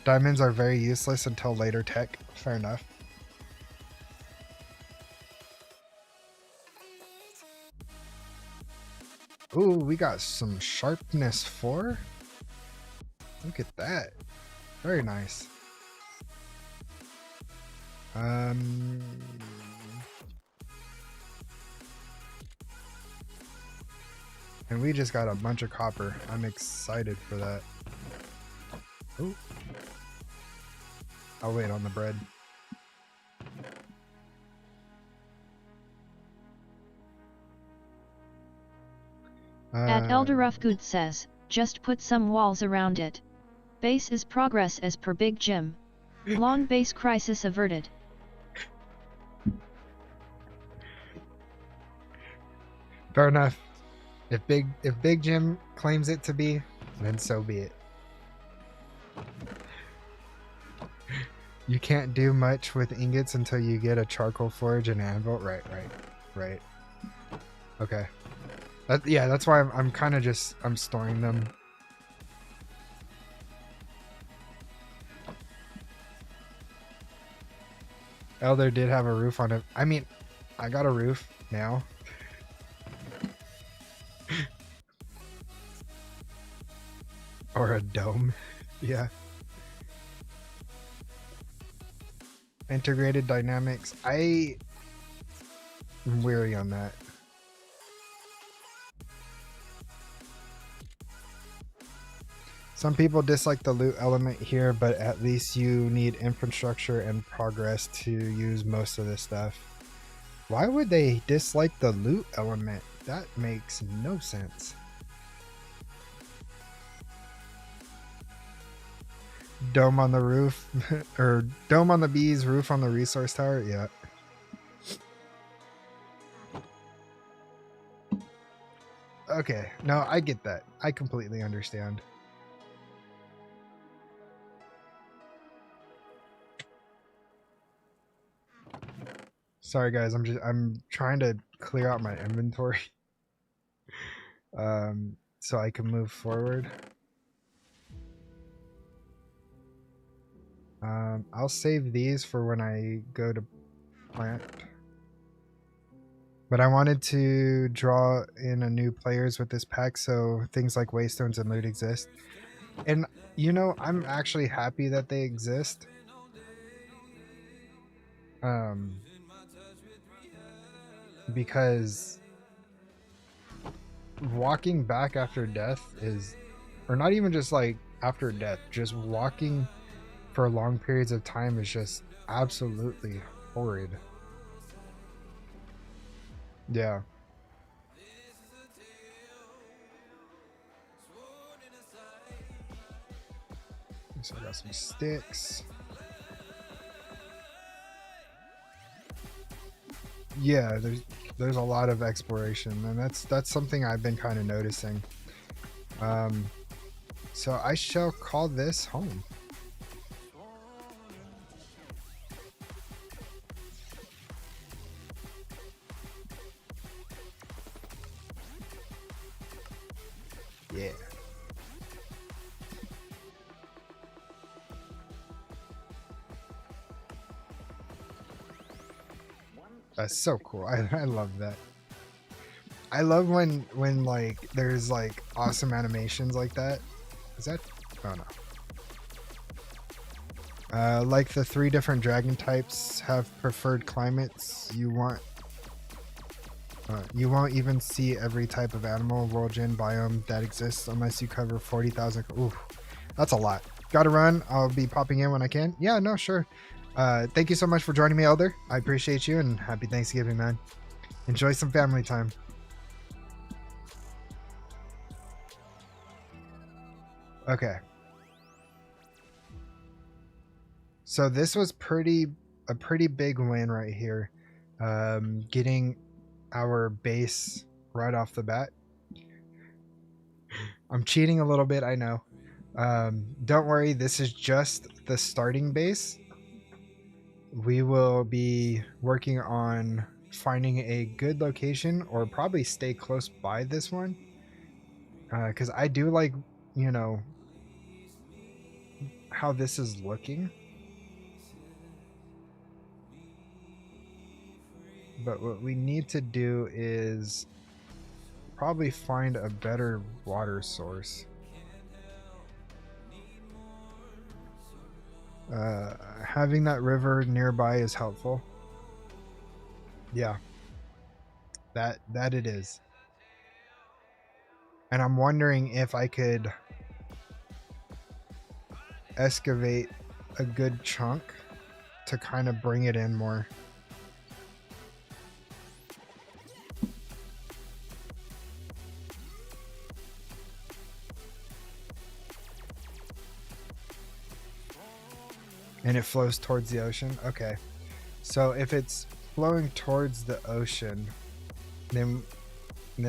Diamonds are very useless until later tech. Fair enough. Ooh, we got some sharpness 4. Look at that. Very nice. And we just got a bunch of copper. I'm excited for that. Ooh. I'll wait on the bread. At Elderufgood says, just put some walls around it. Base is progress as per Big Jim. Long base crisis averted. Fair enough. If Big Jim claims it to be, then so be it. You can't do much with ingots until you get a charcoal forge and anvil. Right. Okay. Yeah, that's why I'm kind of just, I'm storing them. Elder did have a roof on it. I mean, I got a roof now. Or a dome. Yeah. Integrated dynamics. I'm weary on that. Some people dislike the loot element here, but at least you need infrastructure and progress to use most of this stuff. Why would they dislike the loot element? That makes no sense. Dome on the roof, or dome on the bees, roof on the resource tower. Yeah. Okay, no, I get that. I completely understand. Sorry guys, I'm trying to clear out my inventory so I can move forward. I'll save these for when I go to plant. But I wanted to draw in a new players with this pack so things like waystones and loot exist. And you know, I'm actually happy that they exist. Because walking back after death is, or not even just like after death, just walking for long periods of time is just absolutely horrid. Yeah. So I got some sticks. Yeah, there's a lot of exploration, and that's something I've been kind of noticing. So I shall call this home. Yeah. That's so cool. I love that. I love when like there's like awesome animations like that. Is that? Oh no. Like the 3 different dragon types have preferred climates. You won't even see every type of animal world gen biome that exists unless you cover 40,000. Ooh, that's a lot. Gotta run. I'll be popping in when I can. Yeah, no, sure. Thank you so much for joining me, Elder. I appreciate you, and happy Thanksgiving, man. Enjoy some family time. Okay. So this was a pretty big win right here. Getting our base right off the bat. I'm cheating a little bit, I know. Don't worry, this is just the starting base. We will be working on finding a good location, or probably stay close by this one. Because I do like, you know, how this is looking. But what we need to do is probably find a better water source. Having that river nearby is helpful. Yeah, that it is. And I'm wondering if I could excavate a good chunk to kind of bring it in more. And it flows towards the ocean. Okay. So if it's flowing towards the ocean, then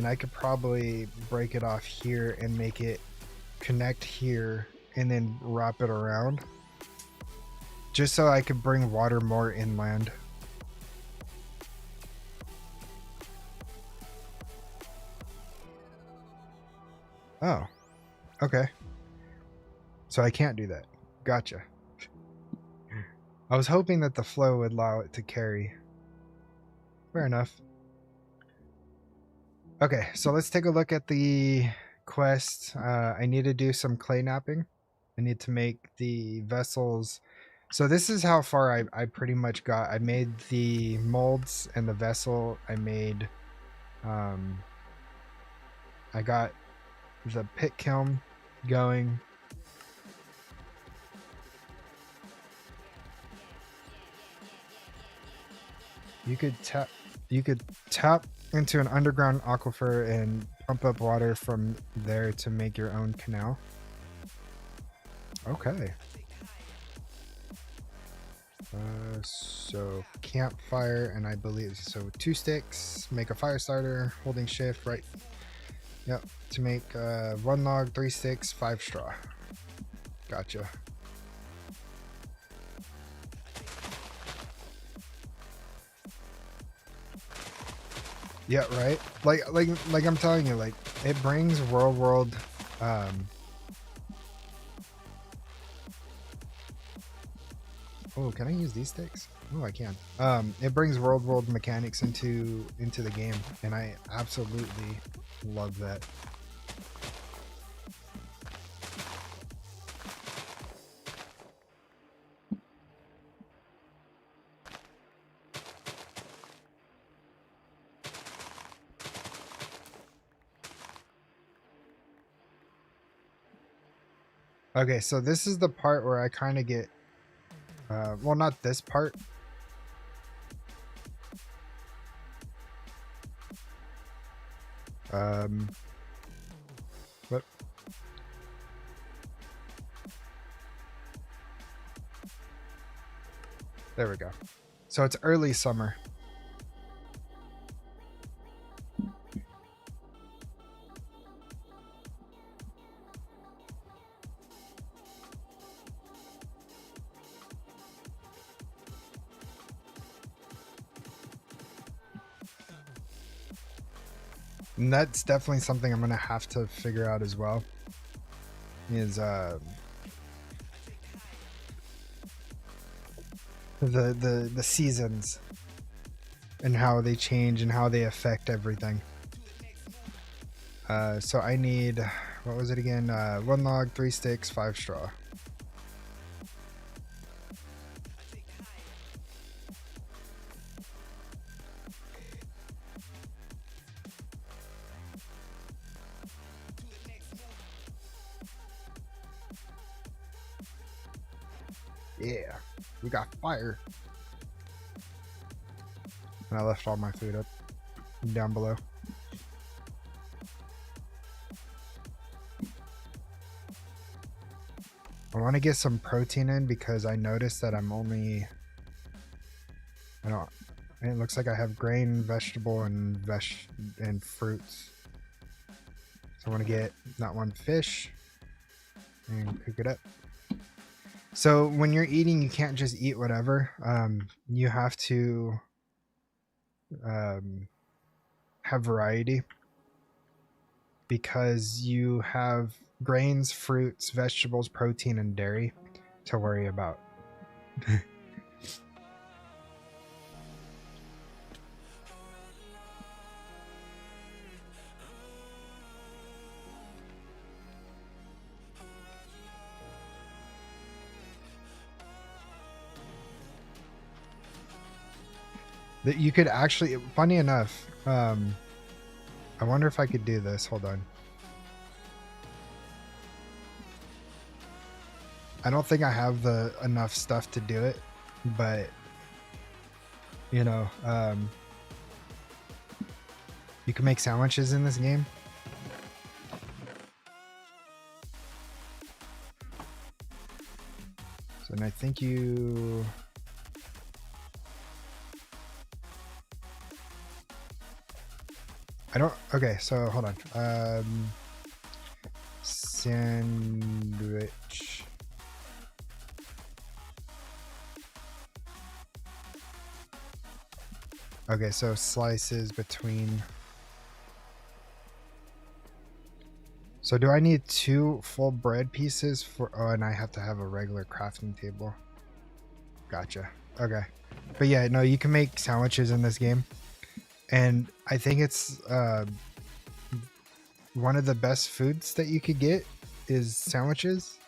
I could probably break it off here and make it connect here and then wrap it around. Just so I could bring water more inland. Oh. Okay. So I can't do that. Gotcha. I was hoping that the flow would allow it to carry. Fair enough. Okay, so let's take a look at the quest. I need to do some clay napping. I need to make the vessels. So this is how far I pretty much got. I made the molds and the vessel. I made... I got the pit kiln going. You could tap into an underground aquifer and pump up water from there to make your own canal. Okay. So campfire, and I believe so 2 sticks, make a fire starter, holding shift, right? Yep, to make 1 log, 3 sticks, 5 straw. Gotcha. Yeah, right. Like I'm telling you, like it brings world. Oh, can I use these sticks? Oh, I can. It brings world mechanics into the game, and I absolutely love that. Okay, so this is the part where I kind of get, well, not this part. But there we go. So it's early summer. And that's definitely something I'm gonna have to figure out as well. Is the seasons and how they change and how they affect everything. So I need, what was it again? 1 log, 3 sticks, 5 straw. Yeah, we got fire. And I left all my food up down below. I want to get some protein in because I noticed that I'm only, it looks like I have grain, vegetable, and fruits. So I want to get that one fish and cook it up. So when you're eating, you can't just eat whatever. You have to have variety because you have grains, fruits, vegetables, protein, and dairy to worry about. That you could actually, funny enough, I wonder if I could do this. Hold on. I don't think I have the enough stuff to do it, but you know, you can make sandwiches in this game. So, and I think you, okay, so hold on. Sandwich. Okay, so slices between. So do I need 2 full bread pieces for, oh, and I have to have a regular crafting table. Gotcha. Okay. But yeah, no, you can make sandwiches in this game. And I think it's one of the best foods that you could get is sandwiches.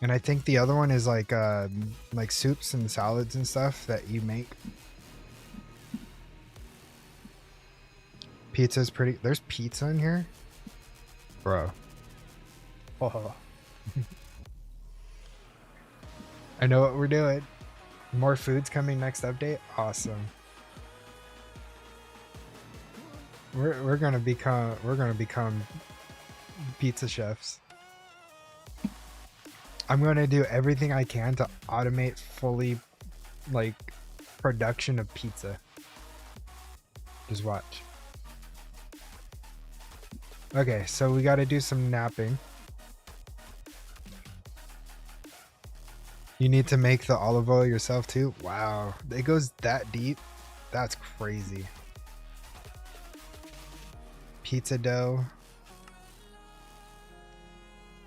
And I think the other one is like soups and salads and stuff that you make. Pizza's pretty, there's pizza in here? Bro. Oh. I know what we're doing. More food's coming next update. Awesome. We're gonna become pizza chefs. I'm gonna do everything I can to automate fully like production of pizza. Just watch. Okay, so we gotta do some napping. You need to make the olive oil yourself too? Wow, it goes that deep? That's crazy. Pizza dough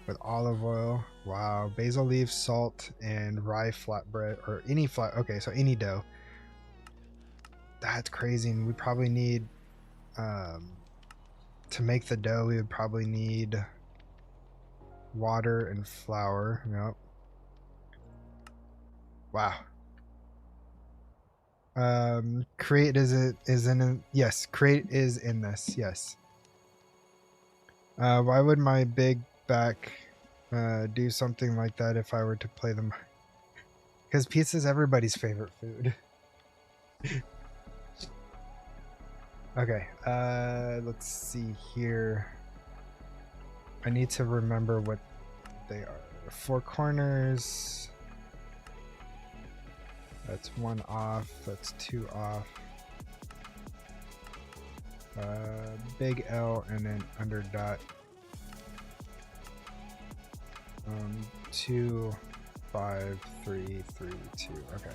with olive oil. Wow, basil leaves, salt, and rye flatbread, or any flat, okay, so any dough. That's crazy, and we probably need, to make the dough, we would probably need water and flour. Nope. Wow. Create is in yes, create is in this, yes. Why would my big back do something like that if I were to play them? Because pizza is everybody's favorite food. Okay, let's see here. I need to remember what they are. 4 corners. That's 1 off. That's 2 off. Big L and then under dot. 2, 5, 3, 3, 2. Okay.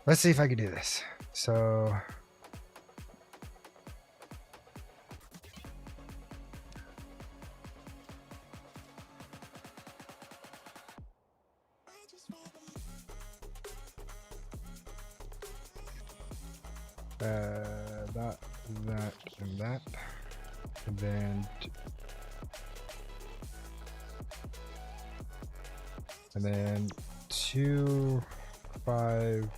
Let's see if I can do this. So. That, and that. And then... And then 2, 5...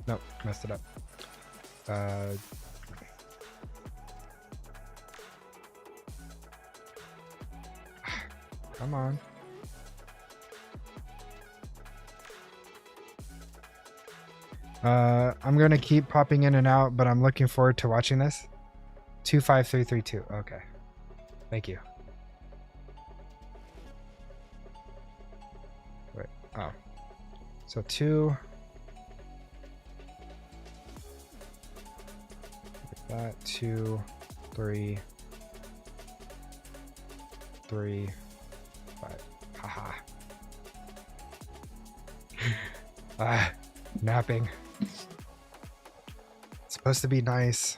Nope, messed it up. Come on. I'm gonna keep popping in and out, but I'm looking forward to watching this. 25332. Okay. Thank you. Wait. Oh. So 2. That 2, 3, 3, 5. Haha. Napping. It's supposed to be nice.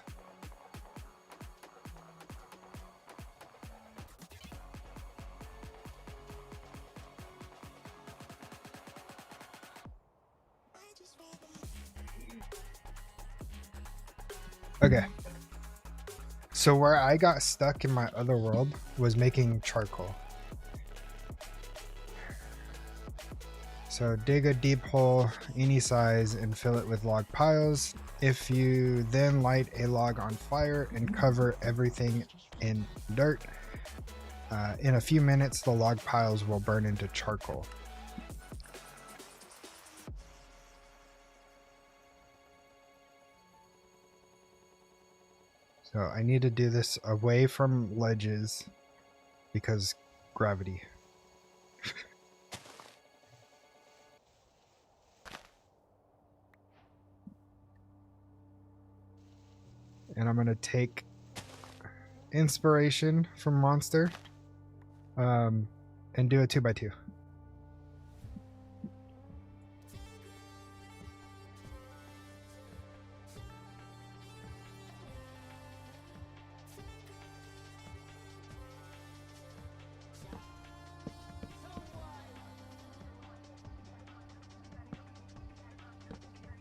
Okay. So where I got stuck in my other world was making charcoal. So dig a deep hole any size and fill it with log piles. If you then light a log on fire and cover everything in dirt, in a few minutes the log piles will burn into charcoal. So I need to do this away from ledges because gravity. And I'm going to take inspiration from Monster and do a 2x2.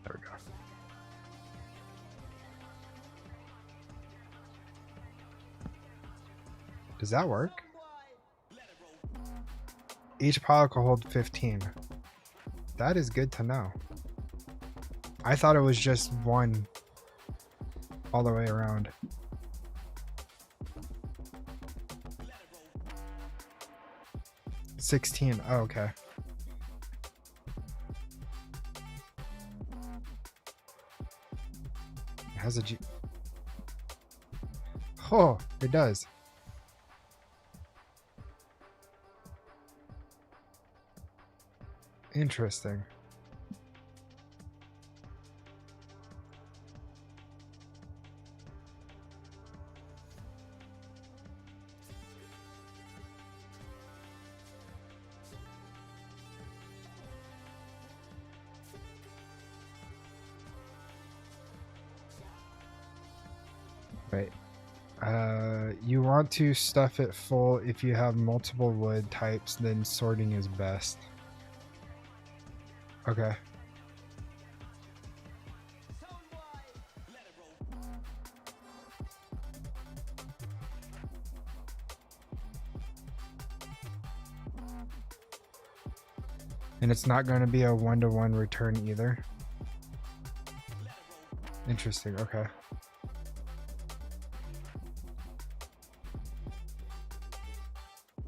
There we go. Does that work? Each pile can hold 15. That is good to know. I thought it was just one all the way around. $16. Oh, okay. It has a G. Oh, it does. Interesting. Right. You want to stuff it full if you have multiple wood types, then sorting is best. Okay. And it's not going to be a 1-to-1 return either. Interesting. Okay.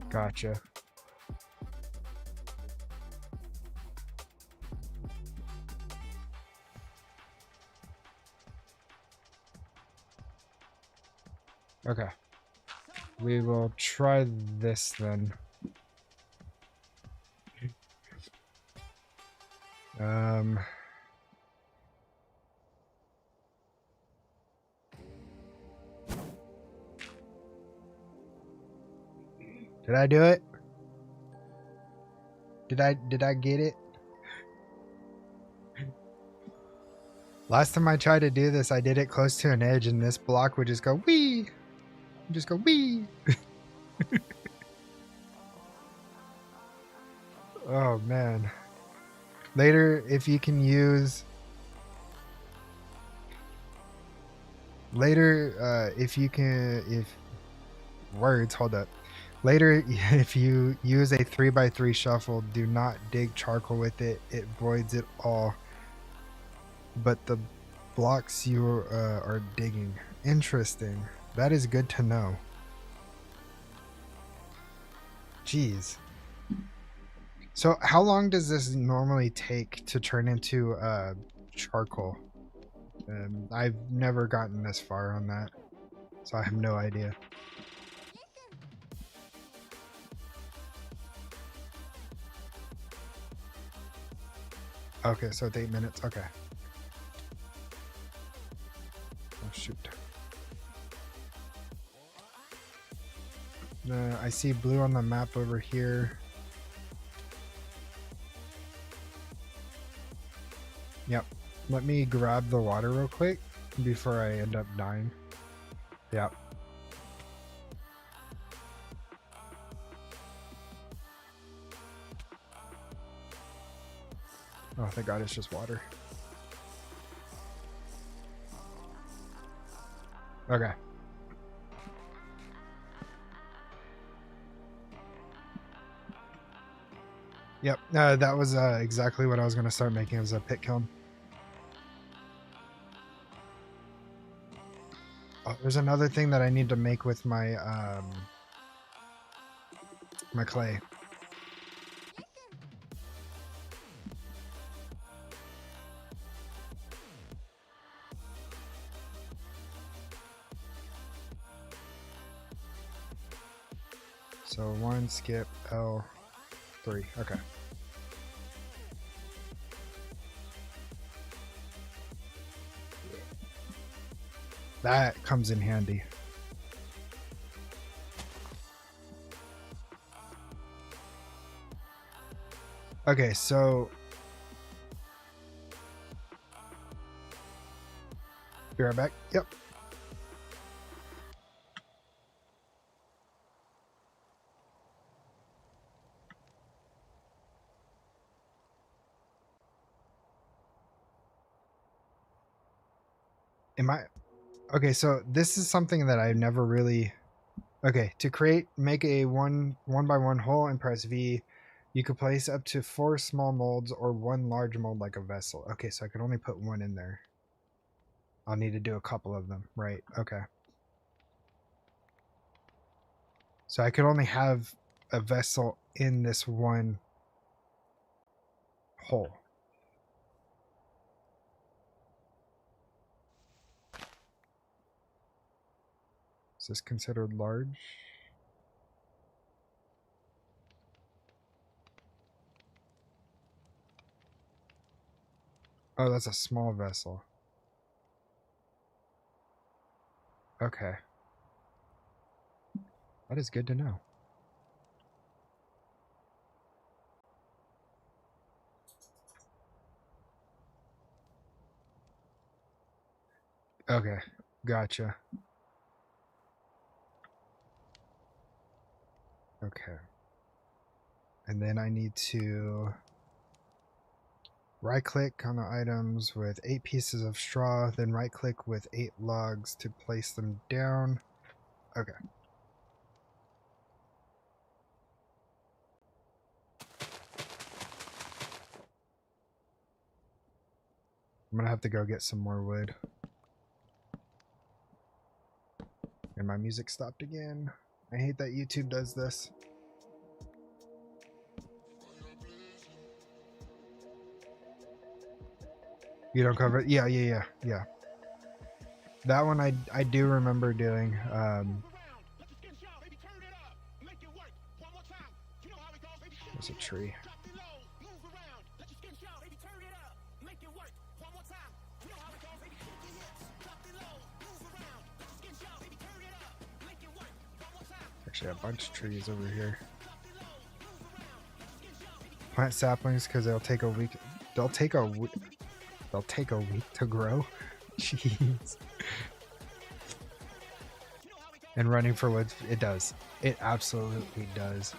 Gotcha. Okay. We will try this then. Did I do it? Did I get it? Last time I tried to do this, I did it close to an edge and this block would just go wee. Just go wee. Oh man. Later, if you can use... Later, if you can... If... Words, hold up. Later, if you use a 3x3 shuffle, do not dig charcoal with it. It voids it all. But the blocks you are digging. Interesting. That is good to know. Jeez. So how long does this normally take to turn into charcoal? I've never gotten this far on that, so I have no idea. Okay, so it's 8 minutes. Okay. Oh shoot. I see blue on the map over here. Yep. Let me grab the water real quick before I end up dying. Yep. Oh, thank God it's just water. Okay. Yep, that was exactly what I was going to start making as a pit kiln. Oh, there's another thing that I need to make with my my clay. So 1 skip L3. Okay. That comes in handy. Okay, so be right back. Yep. Am I okay? So this is something that I've never really. Okay, to make a one by one hole and press V. You could place up to 4 small molds or 1 large mold like a vessel. Okay, so I can only put 1 in there. I'll need to do a couple of them. Right, okay. So I could only have a vessel in this one hole. Is this considered large? Oh, that's a small vessel. Okay. That is good to know. Okay, gotcha. Okay. And then I need to right click on the items with 8 pieces of straw, then right click with 8 logs to place them down. Okay. I'm gonna have to go get some more wood. And my music stopped again. I hate that YouTube does this. You don't cover it? Yeah. That one I do remember doing. There's a tree. Actually, a bunch of trees over here. Plant saplings because they'll take a week. They'll take a week to grow. Jeez. And running for wood, it does. It absolutely does.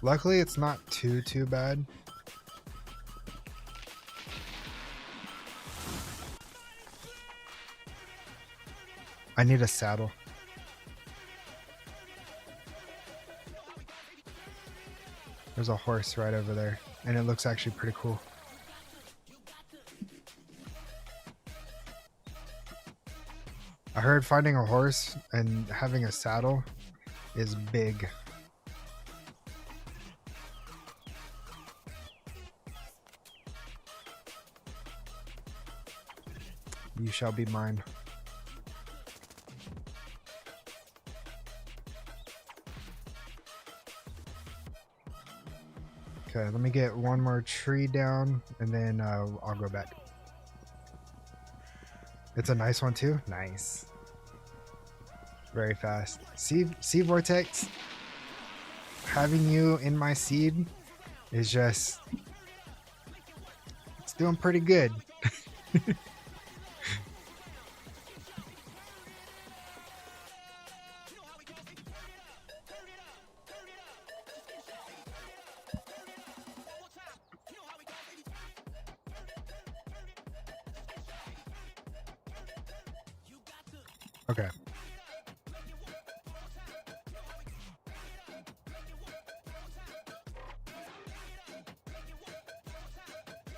Luckily, it's not too bad. I need a saddle. There's a horse right over there, and it looks actually pretty cool. I heard finding a horse and having a saddle is big. You shall be mine. Okay, let me get one more tree down, and then I'll go back. It's a nice one too. Nice. Very fast. See, Vortex? Having you in my seed is just... it's doing pretty good. Okay.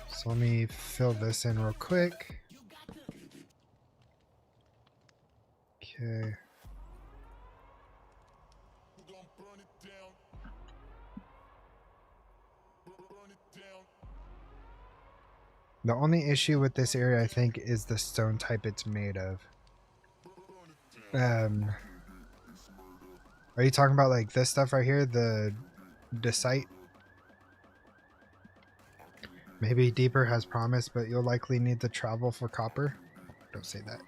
So let me fill this in real quick. Okay. The only issue with this area, I think, is the stone type it's made of. Are you talking about like this stuff right here, the site? Maybe deeper has promise, but you'll likely need to travel for copper. Don't say that.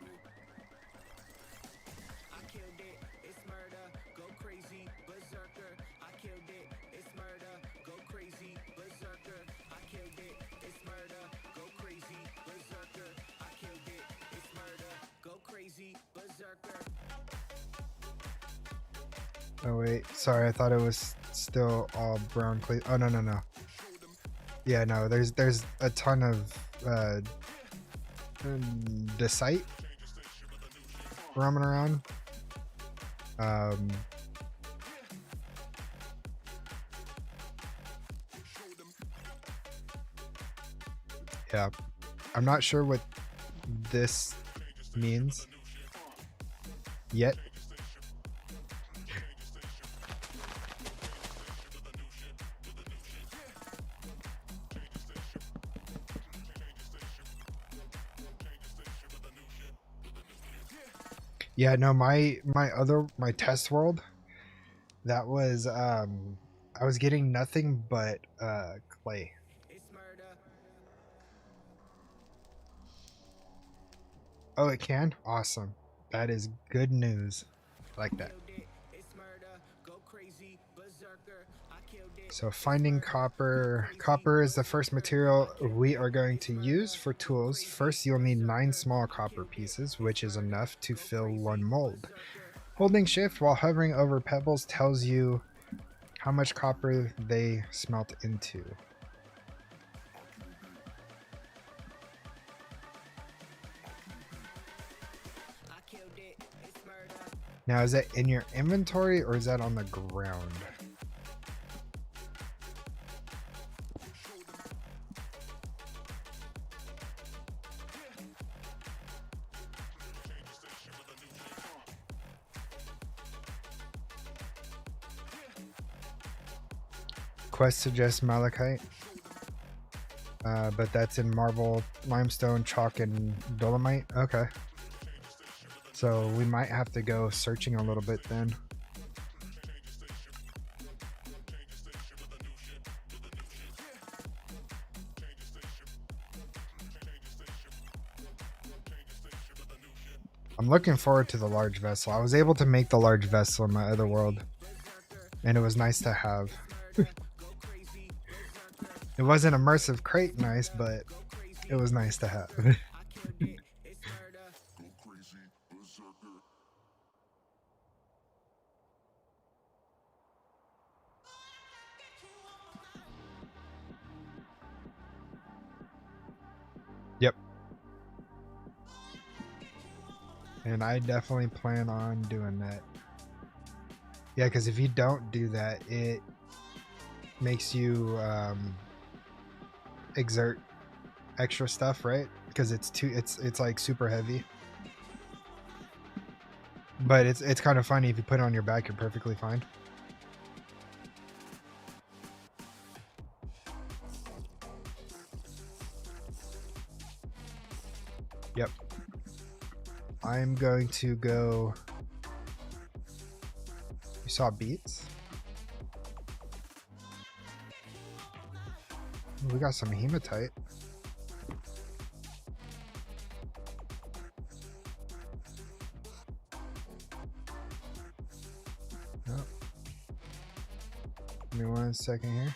Oh wait, sorry, I thought it was still all brown clay. Oh no. Yeah, no, there's a ton of decite roaming around. Yeah, I'm not sure what this means yet. Yeah, no, my test world, that was I was getting nothing but clay. Oh, it can? Awesome. That is good news. I like that. So finding copper. Copper is the first material we are going to use for tools. First, you'll need 9 small copper pieces, which is enough to fill 1 mold. Holding shift while hovering over pebbles tells you how much copper they smelt into. Now, is that in your inventory or is that on the ground? Quest suggests malachite, but that's in marble, limestone, chalk, and dolomite. Okay. So we might have to go searching a little bit then. I'm looking forward to the large vessel. I was able to make the large vessel in my other world, and it was nice to have. It wasn't immersive crate nice, but it was nice to have. And I definitely plan on doing that. Yeah, because if you don't do that, it makes you exert extra stuff, right? Because it's like super heavy. But it's kind of funny if you put it on your back, you're perfectly fine. Yep. I'm going to go. You saw beets? We got some hematite. Oh. Give me 1 second here.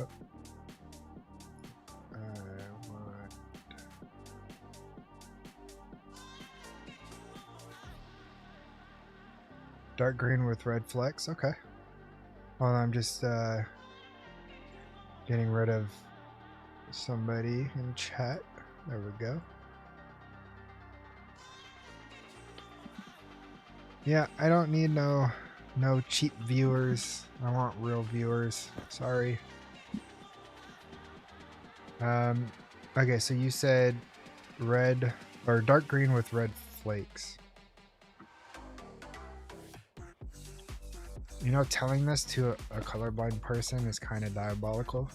Oh. Dark green with red flecks. Okay. Well, I'm just getting rid of somebody in chat. There we go. Yeah, I don't need no cheap viewers. I want real viewers. Sorry. Okay, so you said red or dark green with red flakes. You know, telling this to a colorblind person is kind of diabolical.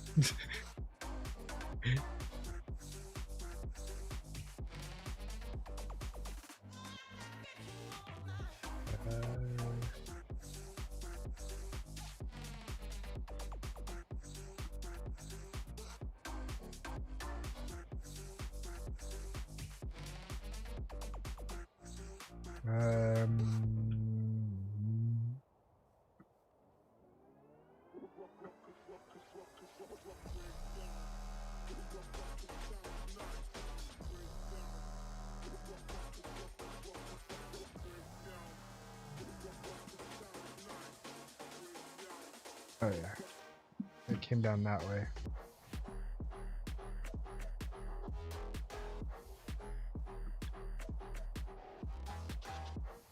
Oh yeah, it came down that way.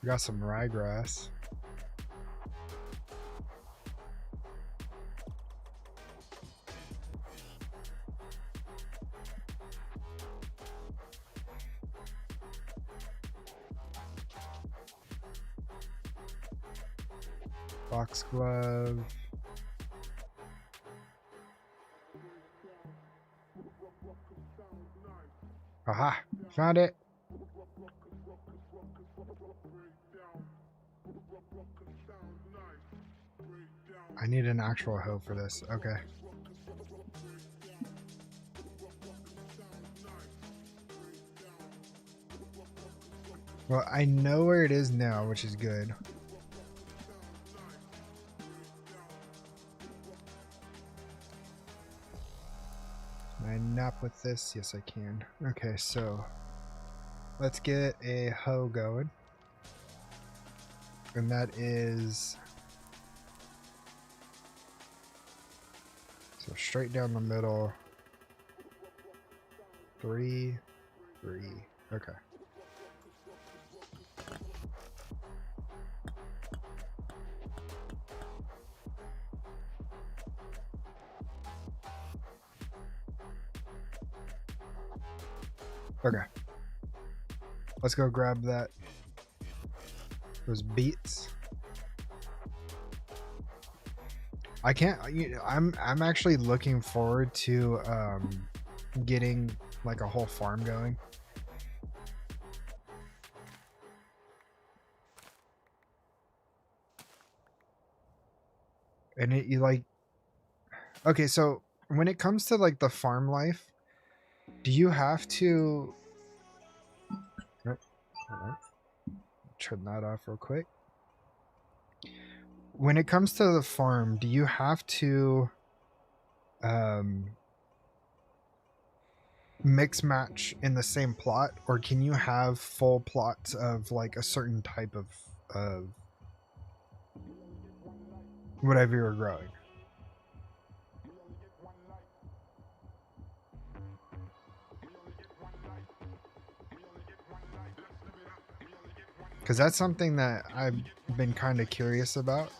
We got some ryegrass. Foxglove. Aha! Found it! I need an actual hoe for this. Okay. Well, I know where it is now, which is good. Can I nap with this? Yes, I can. Okay, so let's get a hoe going. And that is... So straight down the middle. 3, 3. Okay. Okay. Let's go grab those beets. I can't. I'm actually looking forward to getting like a whole farm going. And you like. Okay, so when it comes to like the farm life, do you have to? Oh, turn that off real quick. When it comes to the farm, do you have to mix match in the same plot, or can you have full plots of like a certain type of whatever you're growing? because that's something that I've been kind of curious about.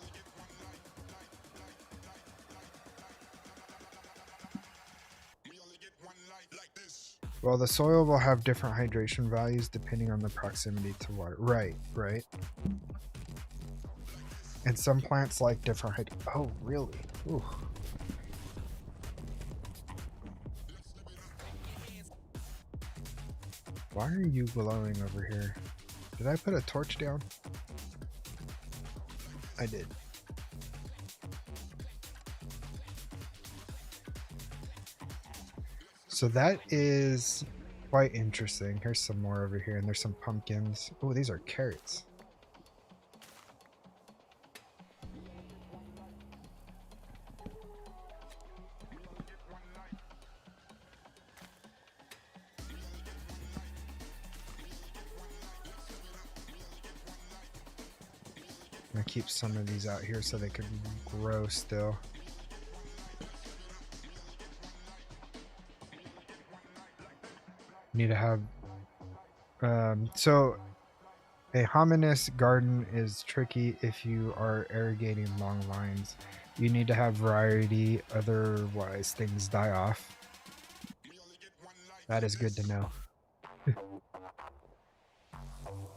Well, the soil will have different hydration values depending on the proximity to water. Right, right. And some plants like different oh, really? Ooh. Why are you glowing over here? Did I put a torch down? I did. So that is quite interesting. Here's some more over here, and there's some pumpkins. Oh, these are carrots. I'm gonna keep some of these out here so they can grow still. Need to have so a homogeneous garden is tricky if you are irrigating long lines. You need to have variety, otherwise things die off. That is good to know.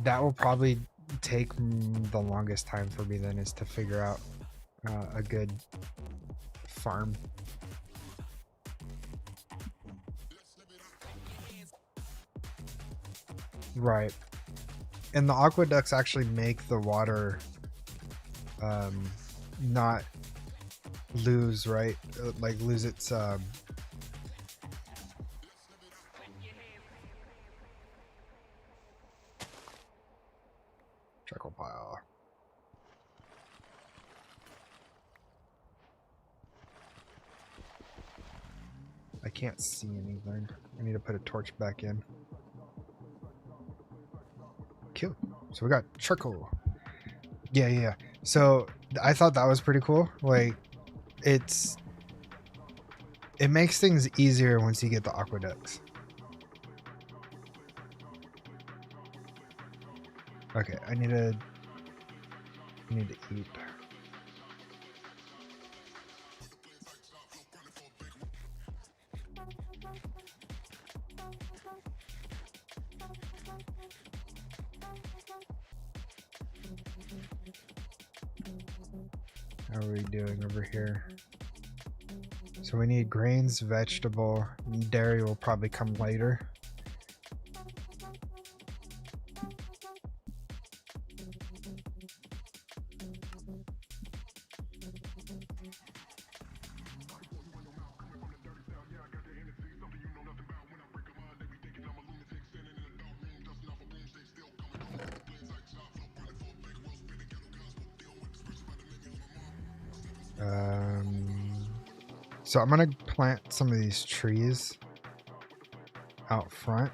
That will probably take the longest time for me then, is to figure out a good farm. Right. And the aqueducts actually make the water not lose, right? Like lose its charcoal pile. I can't see anything. I need to put a torch back in. Cool. So we got charcoal. Yeah. So I thought that was pretty cool. Like, it makes things easier once you get the aqueducts. Okay, I need to eat. How are we doing over here? So we need grains, vegetable, dairy will probably come later. So I'm gonna plant some of these trees out front.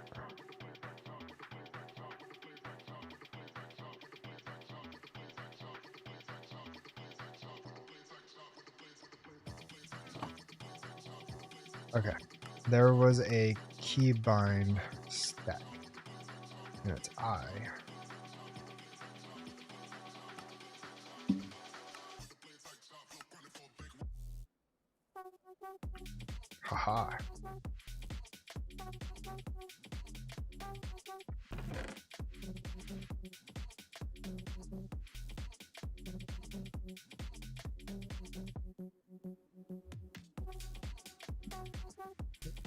Okay, there was a keybind stack, and it's I. Haha.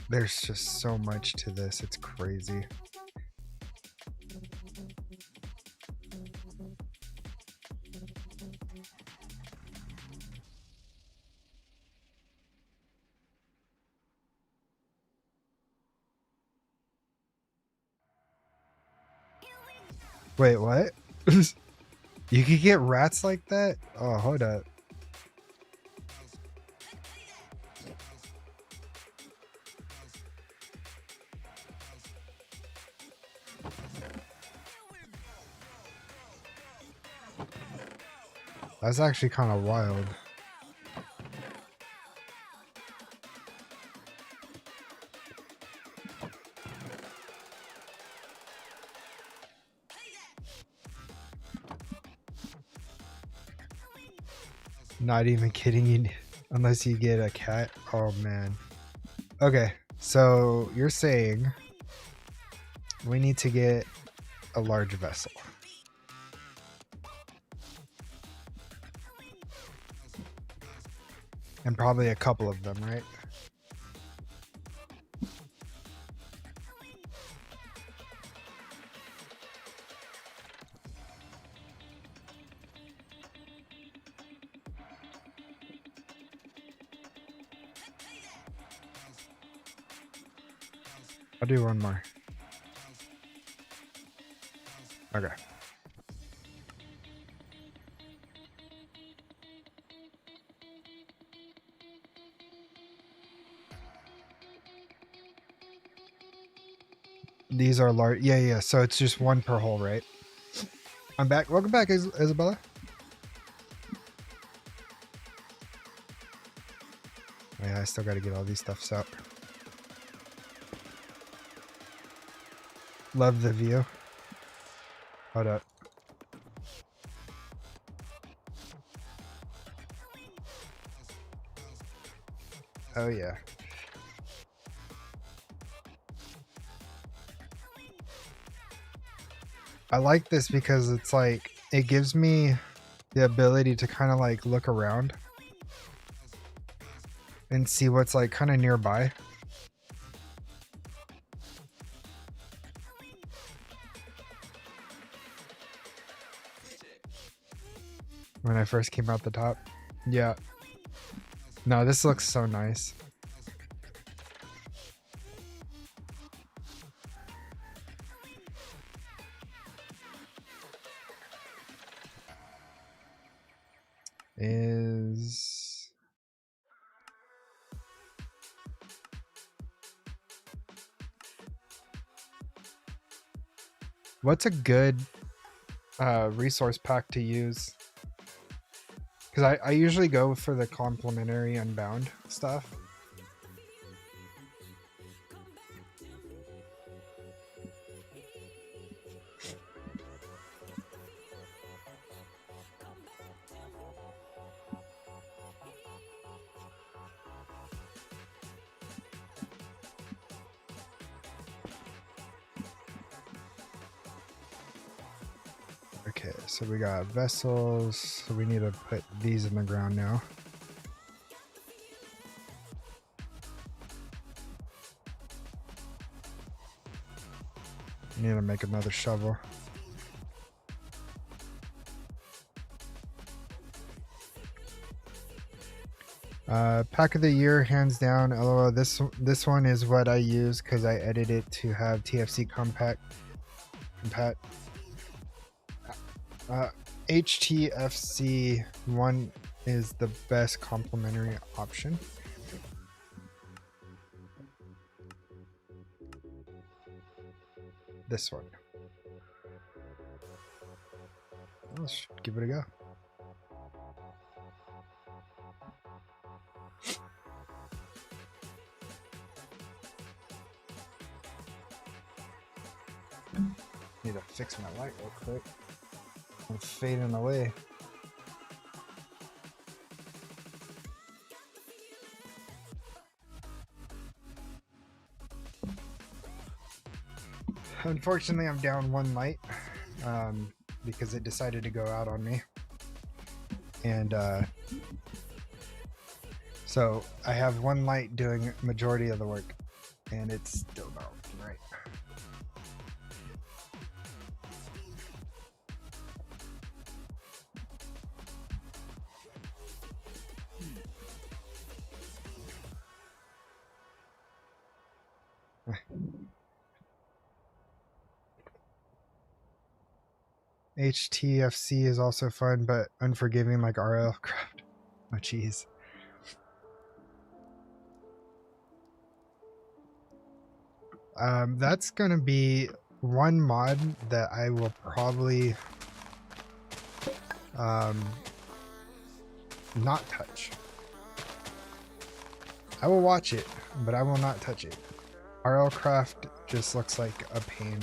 There's just so much to this, it's crazy. Wait, what? You could get rats like that? Oh, hold up. That's actually kind of wild. Not even kidding you, unless you get a cat. Oh man. Okay, so you're saying we need to get a large vessel. And probably a couple of them, right? I'll do one more. Okay. These are large. Yeah. So it's just one per hole, right? I'm back. Welcome back, Isabella. Oh, yeah, I still got to get all these stuffs out. Love the view. Hold up. Oh yeah. I like this because it's like, it gives me the ability to kind of like look around and see what's like kind of nearby. When I first came out the top. Yeah. No, this looks so nice. What's a good resource pack to use? Because I usually go for the complimentary Unbound stuff. Okay, so we got vessels, so we need to put these in the ground now. Need to make another shovel. Pack of the year, hands down. LOL. This one is what I use because I edit it to have TFC compact. HTFC 1 is the best complementary option. This one. Let's give it a go. Need to fix my light real quick. I'm fading away. Unfortunately, I'm down one light because it decided to go out on me. And so I have one light doing majority of the work, and it's still not working right. HTFC is also fun, but unforgiving like RL craft. Oh, jeez. That's gonna be one mod that I will probably not touch. I will watch it, but I will not touch it. RL craft just looks like a pain.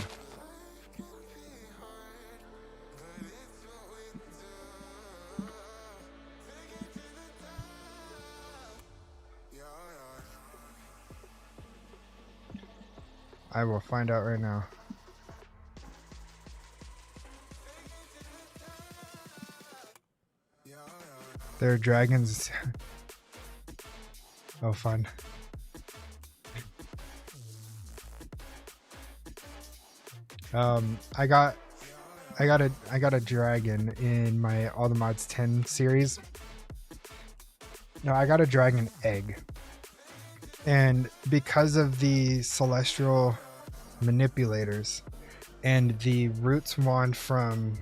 I will find out right now. There are dragons. Oh, fun. I got a dragon in my All the Mods 10 series. No, I got a dragon egg. And because of the celestial manipulators and the roots wand from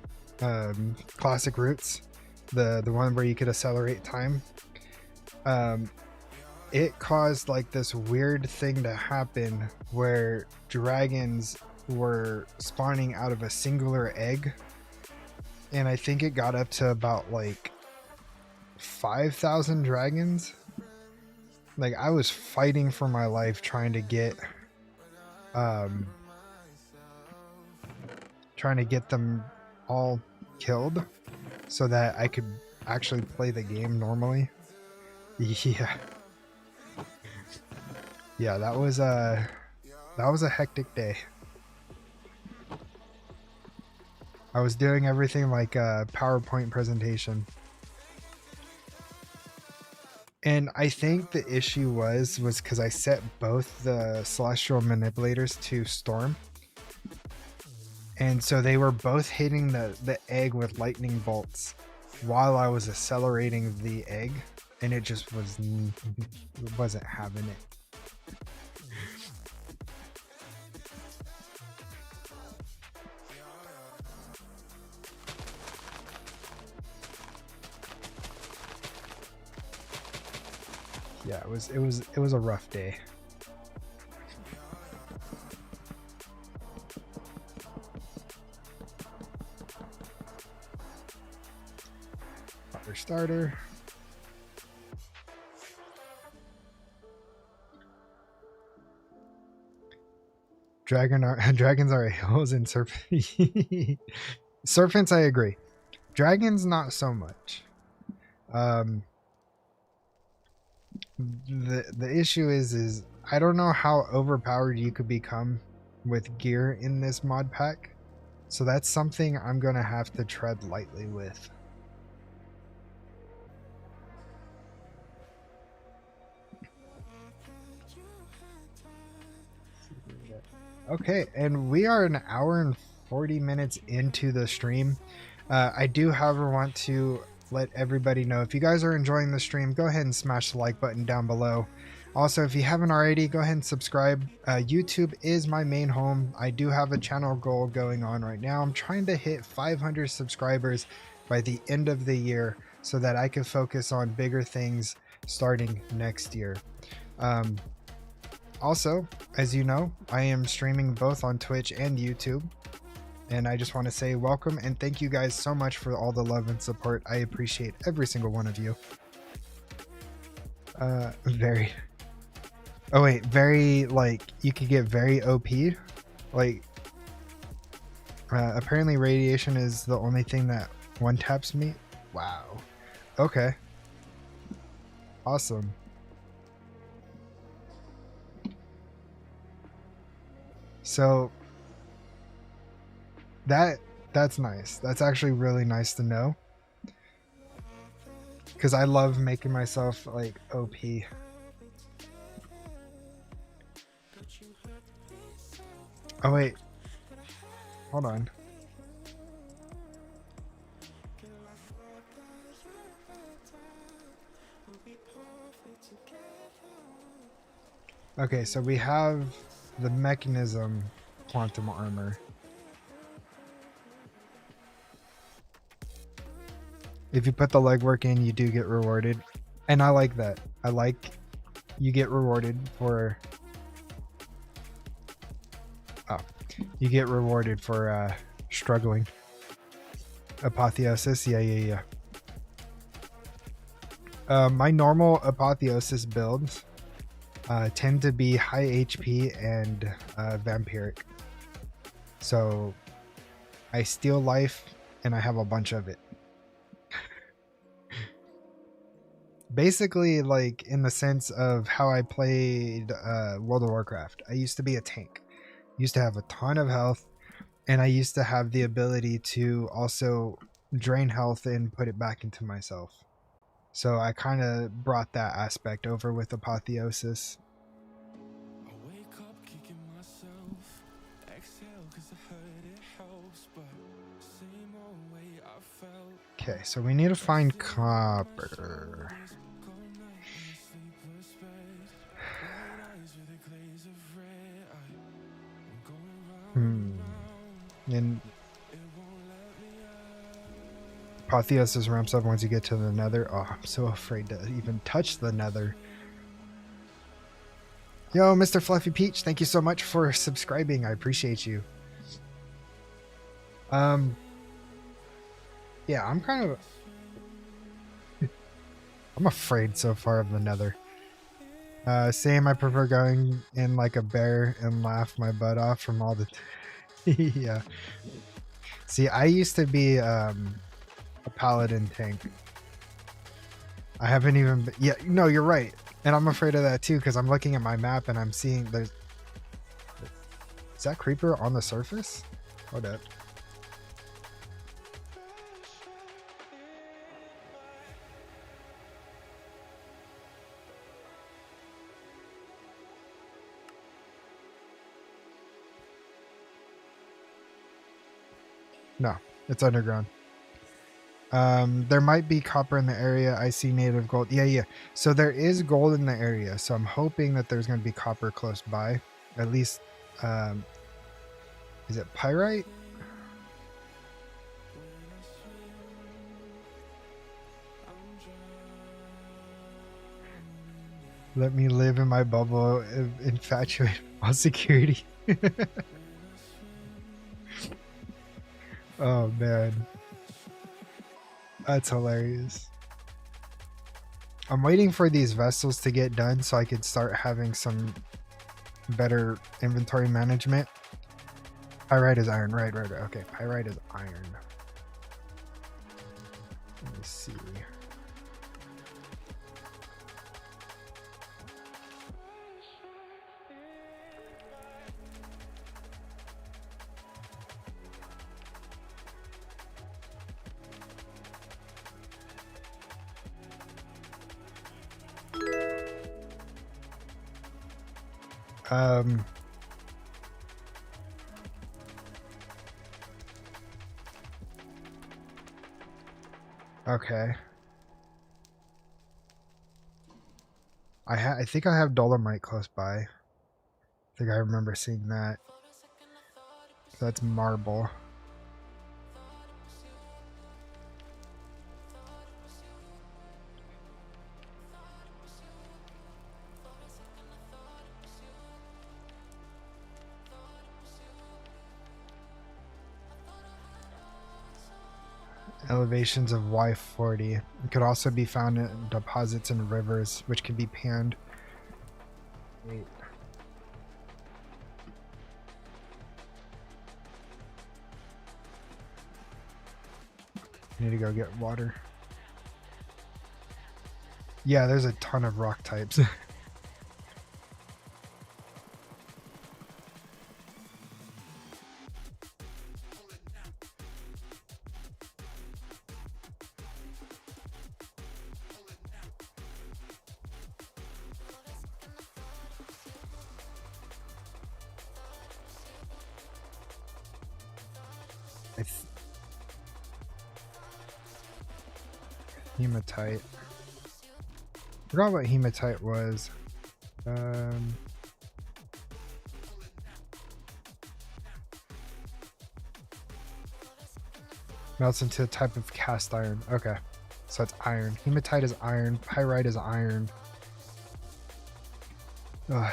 classic roots, the one where you could accelerate time, it caused like this weird thing to happen where dragons were spawning out of a singular egg, and I think it got up to about like 5,000 dragons. Like, I was fighting for my life trying to get them all killed so that I could actually play the game normally. Yeah, that was a hectic day. I was doing everything like a PowerPoint presentation. And I think the issue was because I set both the celestial manipulators to storm. And so they were both hitting the egg with lightning bolts while I was accelerating the egg, and it just wasn't having it. Yeah, it was a rough day. Fire starter. Dragons are hills and serpents. Serpents, I agree. Dragons, not so much. The issue is I don't know how overpowered you could become with gear in this mod pack, so that's something I'm gonna have to tread lightly with. Okay, and we are an hour and 40 minutes into the stream. I do, however, want to let everybody know, if you guys are enjoying the stream, go ahead and smash the like button down below. Also, if you haven't already, go ahead and subscribe. YouTube is my main home. I do have a channel goal going on right now. I'm trying to hit 500 subscribers by the end of the year so that I can focus on bigger things starting next year. Also, as you know, I am streaming both on Twitch and YouTube. And I just want to say welcome and thank you guys so much for all the love and support. I appreciate every single one of you. Very... Oh wait, very, like, you could get very OP? Like, apparently radiation is the only thing that one taps me? Wow. Okay. Awesome. So... That's nice. That's actually really nice to know. Because I love making myself, like, OP. Oh, wait. Hold on. Okay, so we have the mechanism quantum armor. If you put the legwork in, you do get rewarded. And I like that. I like you get rewarded for... Oh. You get rewarded for struggling. Apotheosis, yeah. My normal apotheosis builds tend to be high HP and vampiric. So I steal life and I have a bunch of it. Basically, like, in the sense of how I played World of Warcraft. I used to be a tank. used to have a ton of health, and I used to have the ability to also drain health and put it back into myself. So I kind of brought that aspect over with Apotheosis. Okay, so we need to find copper. And Apotheosis ramps up once you get to the nether. Oh, I'm so afraid to even touch the nether. Yo, Mr. Fluffy Peach, thank you so much for subscribing. I appreciate you. Yeah, I'm kind of... I'm afraid so far of the nether. Same, I prefer going in like a bear and laugh my butt off from all the... Yeah. See, I used to be a paladin tank. I haven't even... Yeah, no, you're right. And I'm afraid of that too, because I'm looking at my map and I'm seeing there's... Is that creeper on the surface? Hold up. No, it's underground. There might be copper in the area. I see native gold. Yeah. So there is gold in the area. So I'm hoping that there's going to be copper close by. At least, is it pyrite? Let me live in my bubble, infatuated on security. Oh man, that's hilarious. I'm waiting for these vessels to get done so I could start having some better inventory management. Pyrite is iron, right. Okay, pyrite is iron. Let me see. Okay. I think I have dolomite close by. I think I remember seeing that. That's marble. Elevations of Y40. It could also be found in deposits in rivers, which can be panned. Wait. I need to go get water. Yeah, there's a ton of rock types. Hematite. Forgot what hematite was. Melts into a type of cast iron. Okay, so it's iron. Hematite is iron. Pyrite is iron. Ugh.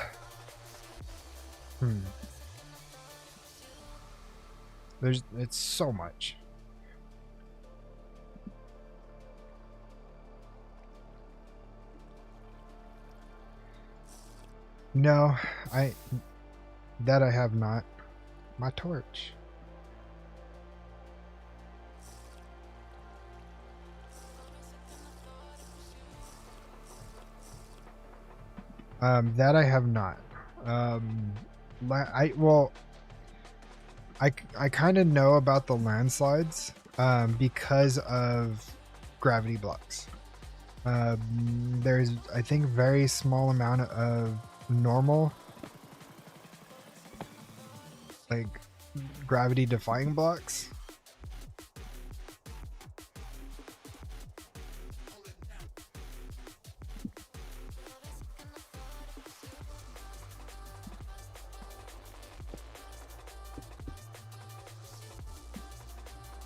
It's so much. No, I have not. My torch. That I have not. Well, I kind of know about the landslides because of gravity blocks. There's, I think, very small amount of normal, like, gravity defying blocks.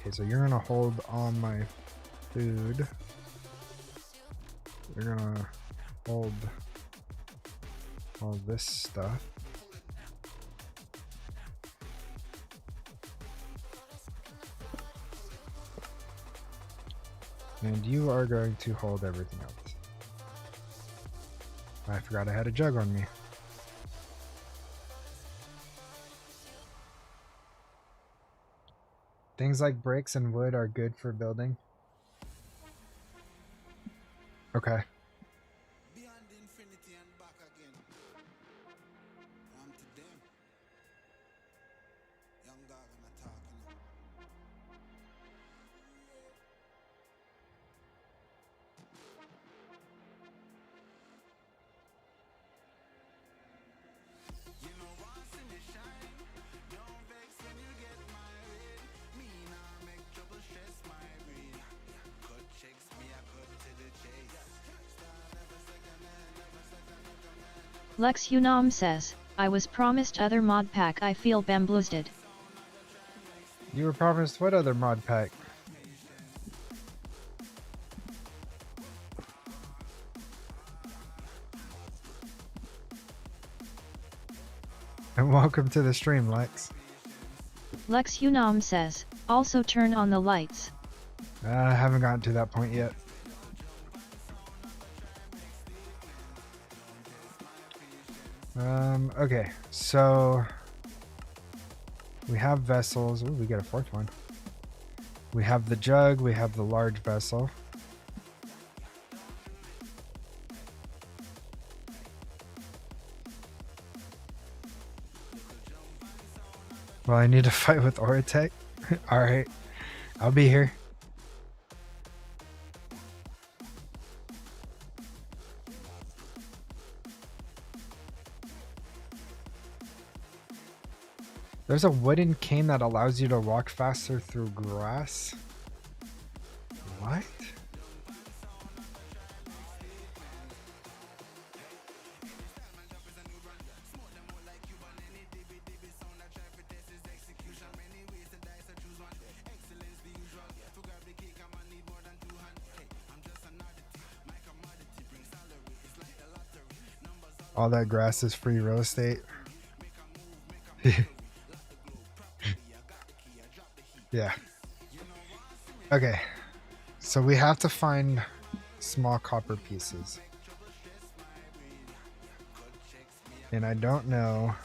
Okay, so you're gonna hold on my food. You're gonna hold all this stuff. And you are going to hold everything else. I forgot I had a jug on me. Things like bricks and wood are good for building. Okay. Beyond infinity and back again. To them. Young dog and a talking. You know once in the shine, don't vex when you get married. Me nah make trouble stress my brain. Cut checks me, I cut to the chase. Lex Unam says, I was promised other mod pack. I feel bamboozled. You were promised what other mod pack? And welcome to the stream, Lex. Lex Unam says, also turn on the lights. I haven't gotten to that point yet. Okay, so we have vessels. Ooh, we got a fourth one. We have the jug, we have the large vessel. Well, I need to fight with Oratech. Alright, I'll be here. There's a wooden cane that allows you to walk faster through grass. What? All that grass is free real estate. Yeah. Okay. So we have to find small copper pieces. And I don't know.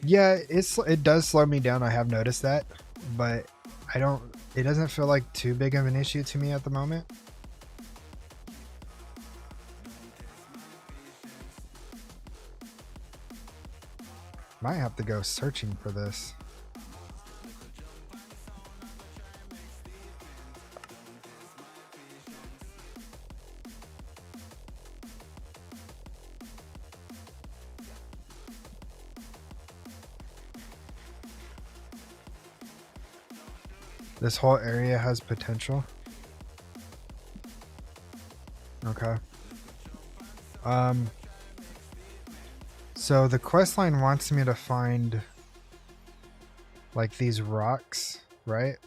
Yeah, it does slow me down. I have noticed that, but it doesn't feel like too big of an issue to me at the moment. Might have to go searching for this. This whole area has potential. Okay. So the quest line wants me to find like these rocks, right?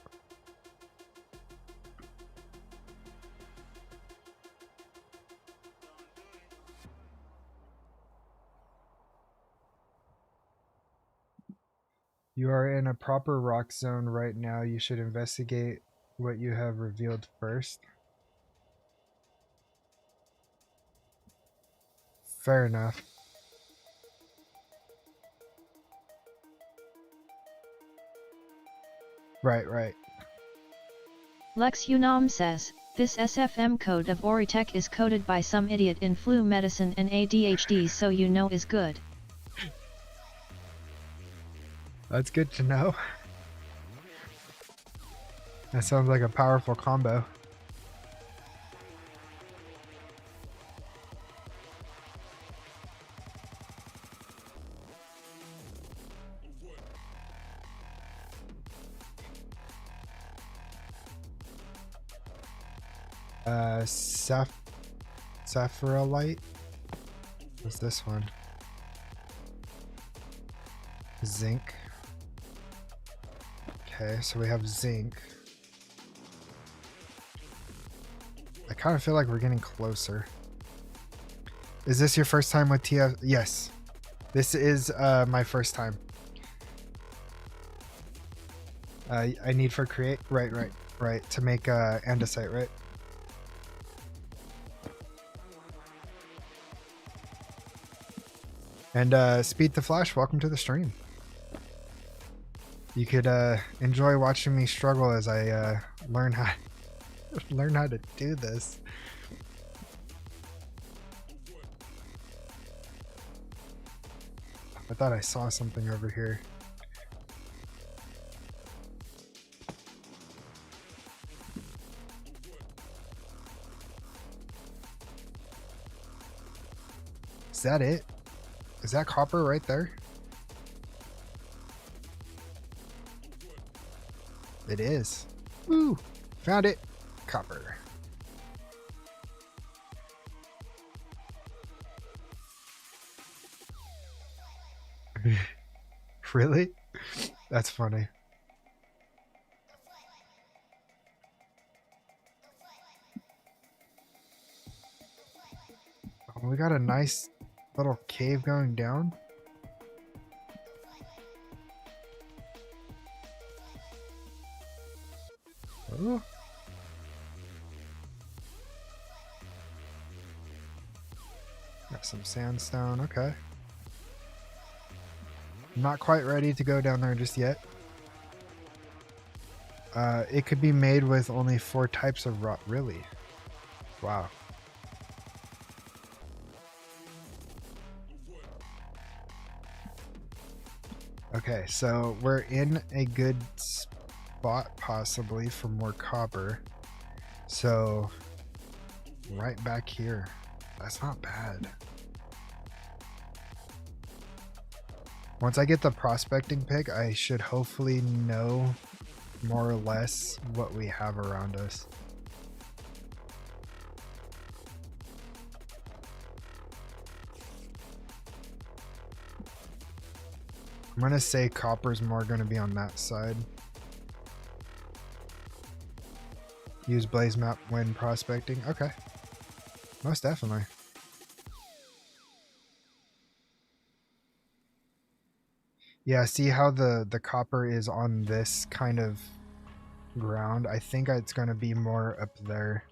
You are in a proper rock zone right now. You should investigate what you have revealed first. Fair enough. Right, right. Lex Unam says, this SFM code of Oritech is coded by some idiot in flu medicine and ADHD, so you know is good. That's good to know. That sounds like a powerful combo. Sapphirolite. What's this one? Zinc. Okay, so we have zinc. I kind of feel like we're getting closer. Is this your first time with TF? Yes. This is my first time. I need for create. Right. To make andesite, right? And Speed to Flash, welcome to the stream. You could enjoy watching me struggle as I learn how to do this. I thought I saw something over here. Is that it? Is that copper right there? It is. Woo! Found it. Copper. Really? That's funny. Oh, we got a nice little cave going down. Oh. Got some sandstone. Okay. Not quite ready to go down there just yet. It could be made with only 4 types of rock. Really? Wow. Okay, so we're in a good spot possibly for more copper. So right back here. That's not bad. Once I get the prospecting pick, I should hopefully know more or less what we have around us. I'm gonna say copper's more gonna be on that side. Use blaze map when prospecting. Okay. Most definitely. Yeah, see how the copper is on this kind of ground? I think it's going to be more up there.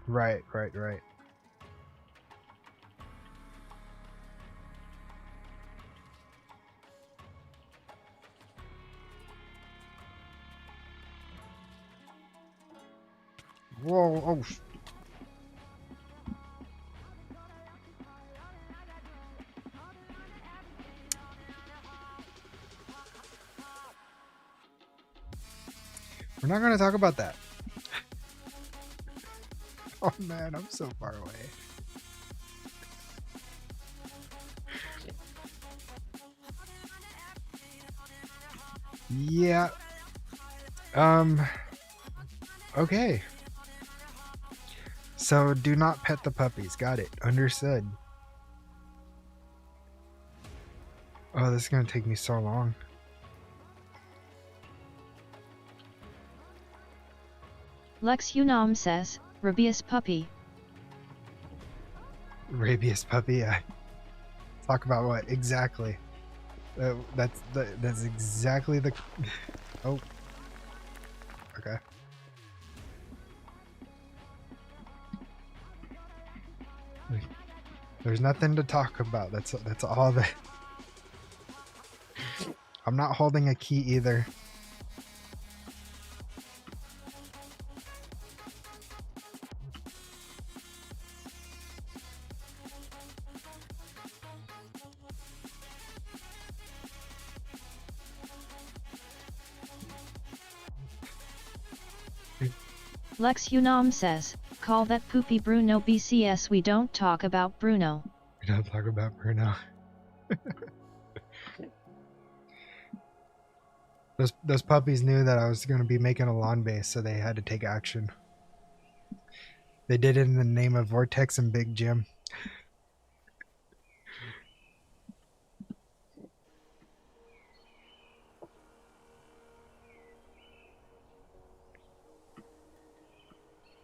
Right. Whoa, oh. We're not going to talk about that. Oh man, I'm so far away. Yeah. Okay. So do not pet the puppies. Got it. Understood. Oh, this is going to take me so long. Lex Unam says, rabies puppy. Rabies puppy, yeah. Talk about what? Exactly. That's exactly the... Oh. Okay. There's nothing to talk about. That's all that... I'm not holding a key either. Lex Unam says, call that poopy Bruno BCS, we don't talk about Bruno. We don't talk about Bruno. Those puppies knew that I was going to be making a lawn base, so they had to take action. They did it in the name of Vortex and Big Jim.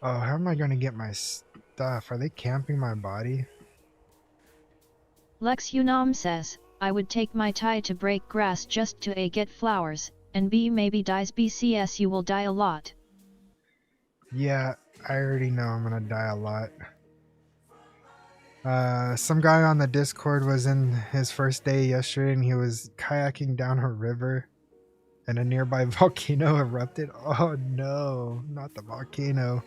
Oh, how am I going to get my stuff? Are they camping my body? Lex Unam says, I would take my tie to break grass just to A, get flowers, and B, maybe dies BCS, you will die a lot. Yeah, I already know I'm going to die a lot. Some guy on the Discord was in his first day yesterday and he was kayaking down a river and a nearby volcano erupted. Oh no, not the volcano.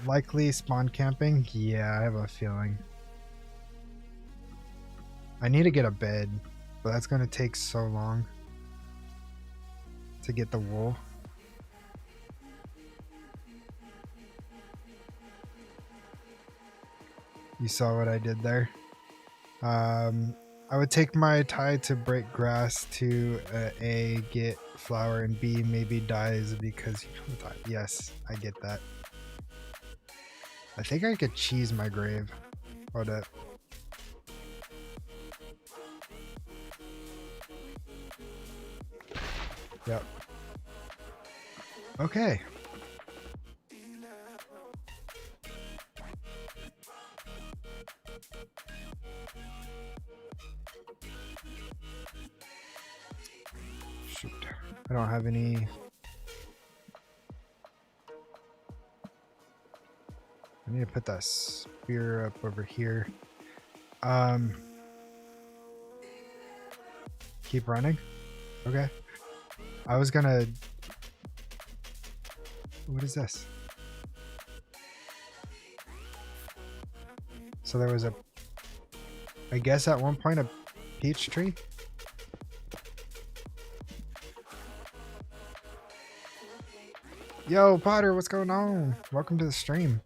Likely spawn camping? Yeah, I have a feeling. I need to get a bed, but that's gonna take so long to get the wool. You saw what I did there. I would take my tie to break grass to A, get flower, and B, maybe dies because you don't die. Yes, I get that. I think I could cheese my grave. Hold up. Yep. Okay. Shoot. I don't have any. I need to put that spear up over here. Keep running. Okay. I was gonna. What is this? So there was I guess at one point a peach tree. Yo, Potter, what's going on? Welcome to the stream.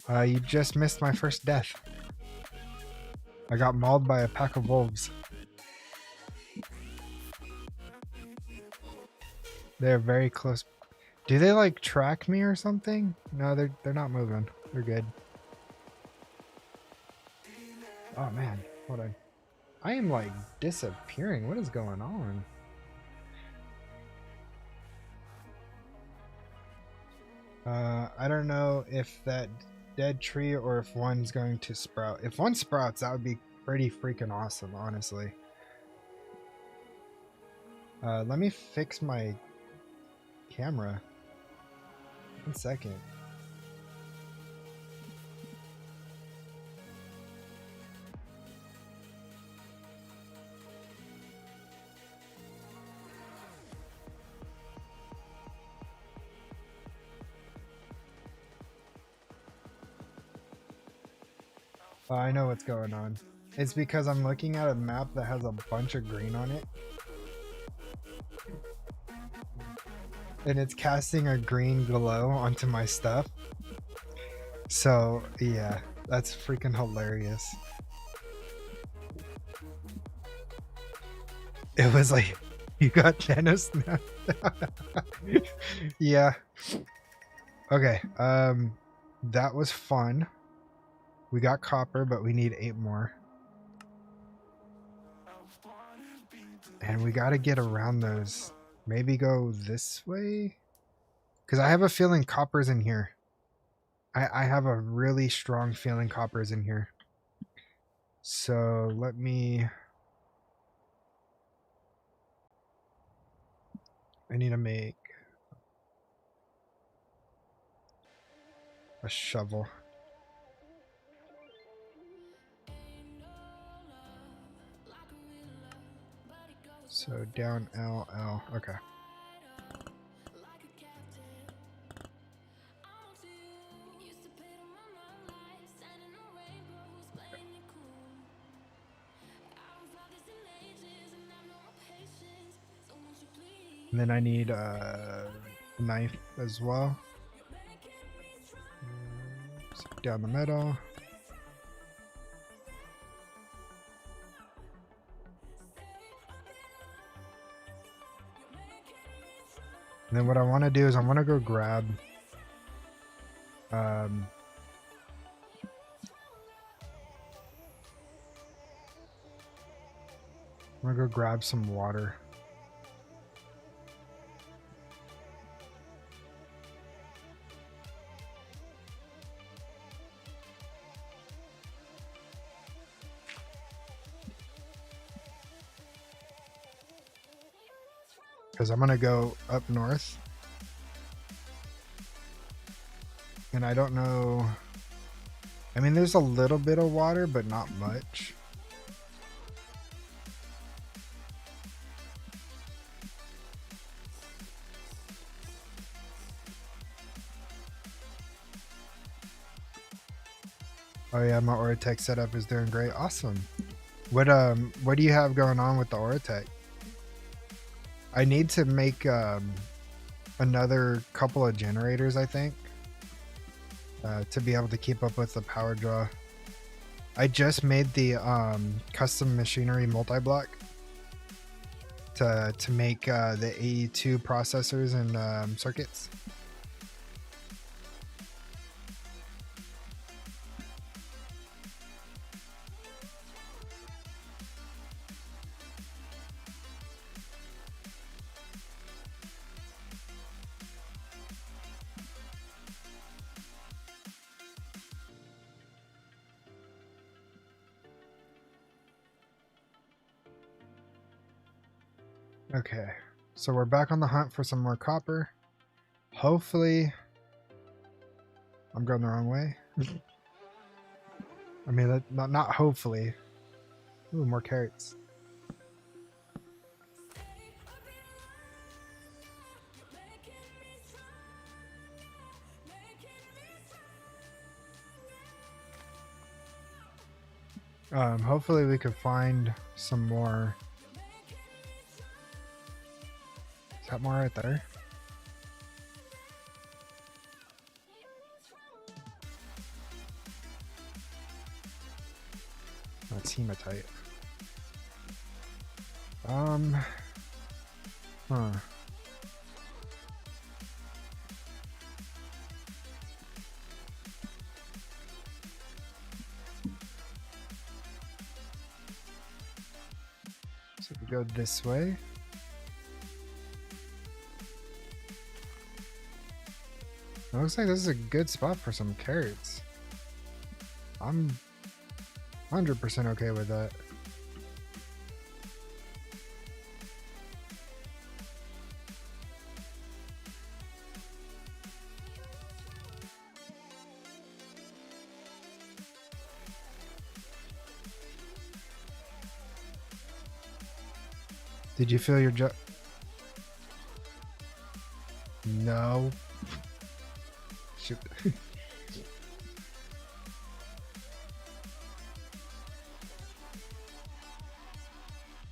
You just missed my first death. I got mauled by a pack of wolves. They're very close. Do they like track me or something? No, they're not moving. They're good. Oh man, hold on. I am like disappearing. What is going on? I don't know if that dead tree or if one's going to sprout. If one sprouts, that would be pretty freaking awesome, honestly. Let me fix my camera. 1 second. Oh, I know what's going on. It's because I'm looking at a map that has a bunch of green on it. And it's casting a green glow onto my stuff. So, yeah, that's freaking hilarious. It was like, you got Thanos now. Yeah. Okay, that was fun. We got copper, but we need 8 more. And we got to get around those. Maybe go this way? Because I have a feeling copper's in here. I have a really strong feeling copper's in here. So let me... I need to make a shovel. So down L, L. Okay. And then I need a knife as well. Down the middle. And then what I want to do is I want to go grab I'm gonna go grab some water. Because I'm gonna go up north. And I don't know. I mean, there's a little bit of water, but not much. Oh yeah, my Oratech setup is doing great. Awesome. What do you have going on with the Oratech? I need to make another couple of generators, I think, to be able to keep up with the power draw. I just made the custom machinery multi-block to make the AE2 processors and circuits. Okay, so we're back on the hunt for some more copper. Hopefully, I'm going the wrong way. I mean, not hopefully. Ooh, more carrots. Hopefully we could find some more. Is that more right there? That's hematite. Huh. So we go this way. It looks like this is a good spot for some carrots. I'm 100% okay with that. Did you feel your No. Shoot.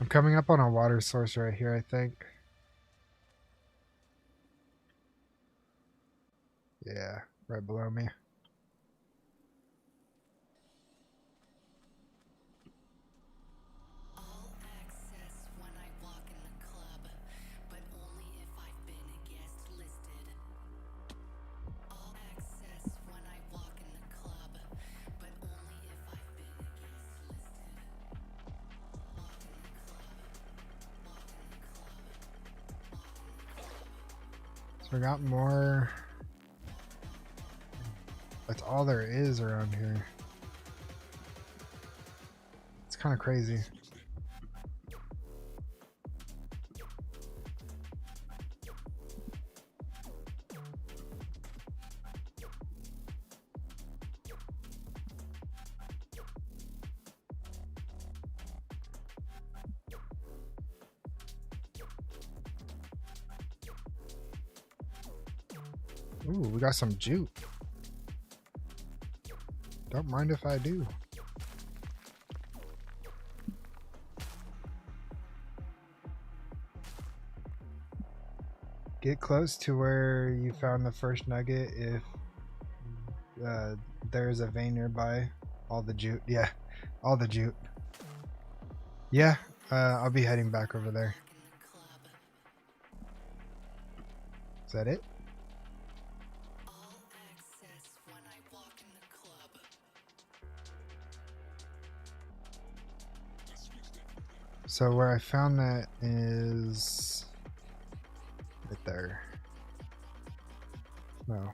I'm coming up on a water source right here, I think. Yeah, right below me. We got more. That's all there is around here. It's kind of crazy. Ooh, we got some jute. Don't mind if I do. Get close to where you found the first nugget if there's a vein nearby. All the jute. Yeah, all the jute. Yeah, I'll be heading back over there. Is that it? So where I found that is right there. No.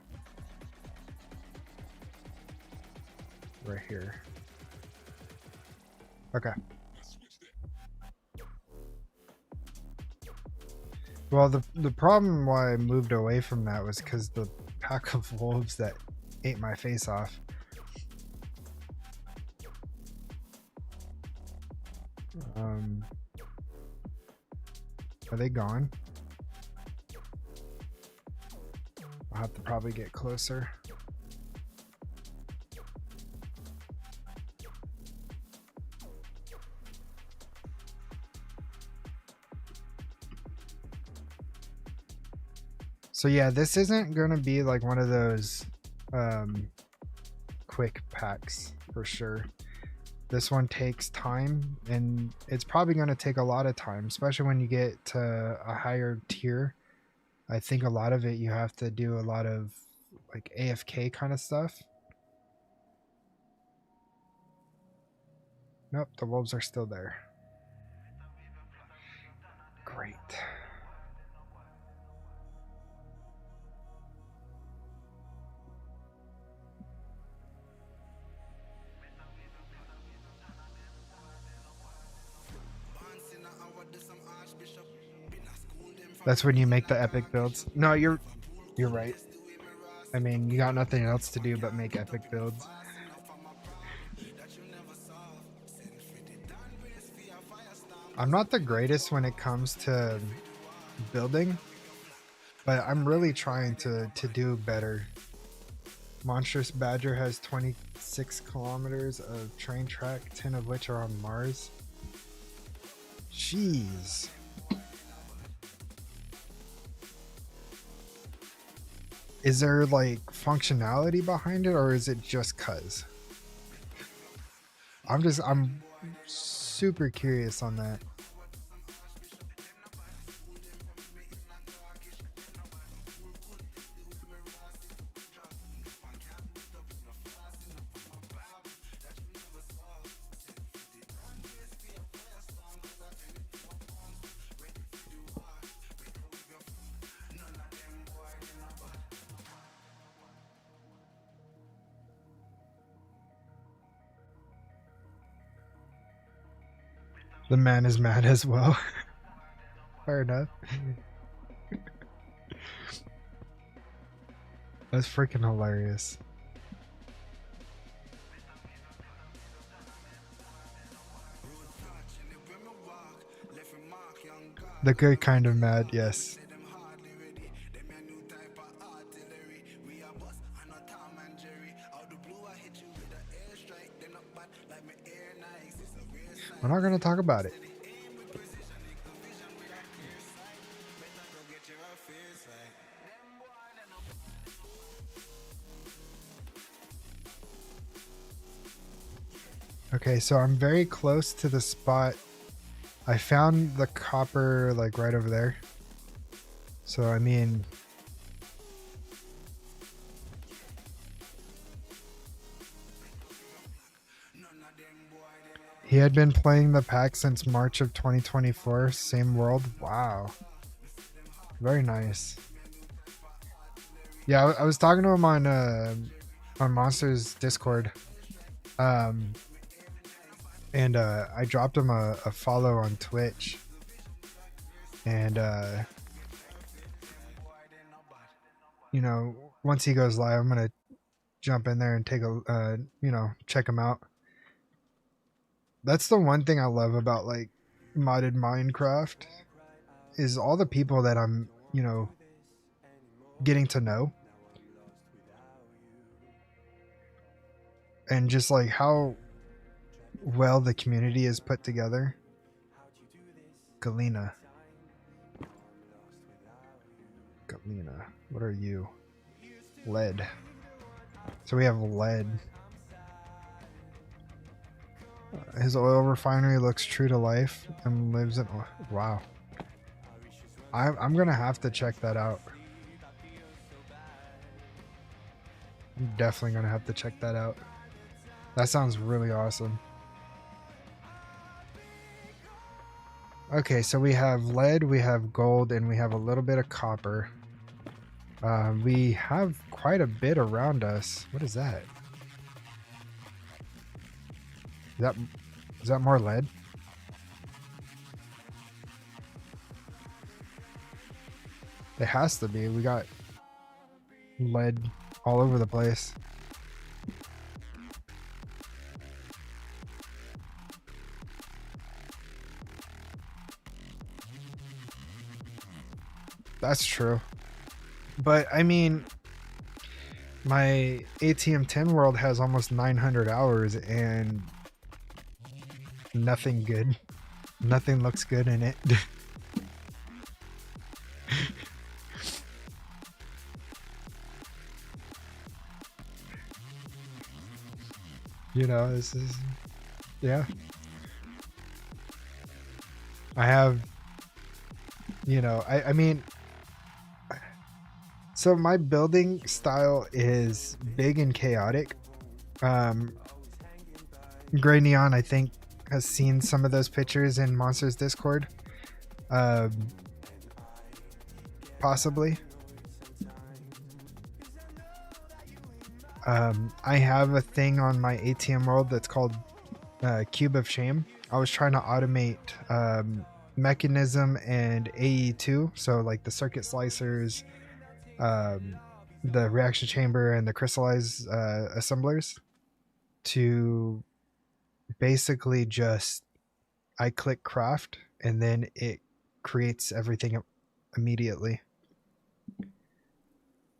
Right here. Okay. Well, the problem why I moved away from that was because the pack of wolves that ate my face off. Are they gone? I'll have to probably get closer. So yeah, this isn't gonna be like one of those quick packs for sure. This one takes time, and it's probably going to take a lot of time, especially when you get to a higher tier. I think a lot of it you have to do a lot of like AFK kind of stuff. Nope, the wolves are still there. Great. That's when you make the epic builds. No, you're right. I mean, you got nothing else to do but make epic builds. I'm not the greatest when it comes to building, but I'm really trying to do better. Monstrous Badger has 26 kilometers of train track, 10 of which are on Mars. Jeez. Is there like functionality behind it, or is it just cuz? I'm super curious on that. The man is mad as well. Fair enough. That's freaking hilarious. The good kind of mad, yes. We're not going to talk about it. Okay, so I'm very close to the spot. I found the copper like right over there. So I mean, he had been playing the pack since March of 2024. Same world. Wow. Very nice. Yeah, I was talking to him on Monster's Discord. And I dropped him a follow on Twitch. And you know, once he goes live, I'm gonna jump in there and take a you know, check him out. That's the one thing I love about like modded Minecraft is all the people that I'm, you know, getting to know. And just like how well the community is put together. Galena. Galena. What are you? Lead. So we have lead. His oil refinery looks true to life and lives in... Wow. I'm gonna have to check that out. I'm definitely gonna have to check that out. That sounds really awesome. Okay, so we have lead, we have gold, and we have a little bit of copper. We have quite a bit around us. What is that? Is that more lead? It has to be. We got lead all over the place. That's true. But I mean, my ATM 10 world has almost 900 hours and nothing good. Nothing looks good in it. You know, this is, yeah. I have, you know, I mean, so my building style is big and chaotic. Gray Neon, I think, has seen some of those pictures in Monsters Discord. Possibly. I have a thing on my ATM world that's called Cube of Shame. I was trying to automate mechanism and AE2, so like the circuit slicers, the reaction chamber, and the crystallize assemblers, to basically just I click craft and then it creates everything immediately.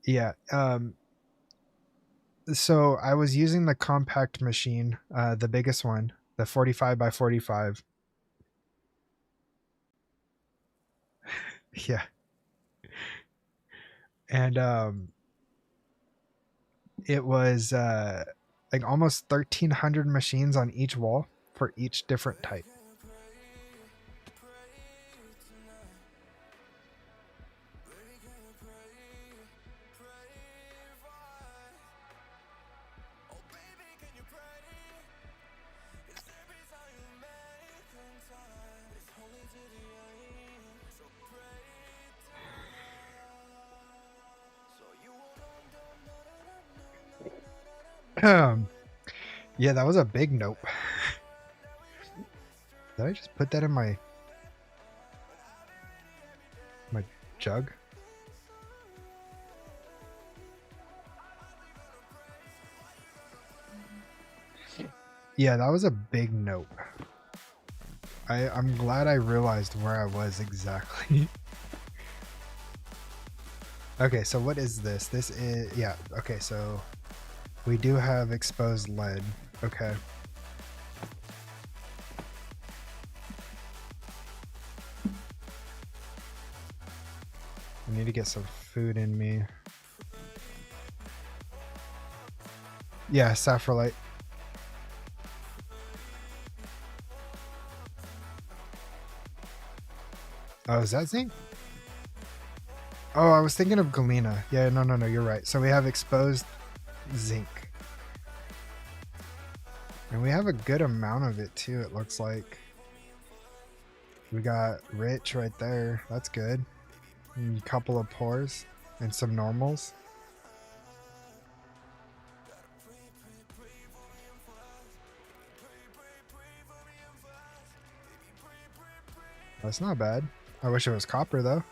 Yeah. So I was using the compact machine, the biggest one, the 45 by 45. Yeah. And it was like almost 1,300 machines on each wall for each different type. Yeah, that was a big nope. Did I just put that in my jug? Yeah, that was a big nope. I'm glad I realized where I was exactly. Okay, so what is this? This is, yeah, okay, so we do have exposed lead. Okay. I need to get some food in me. Yeah, saffrolite. Oh, is that zinc? Oh, I was thinking of galena. Yeah, no, you're right. So we have exposed zinc. And we have a good amount of it too, it looks like. We got rich right there. That's good. And a couple of pours and some normals. That's not bad. I wish it was copper though.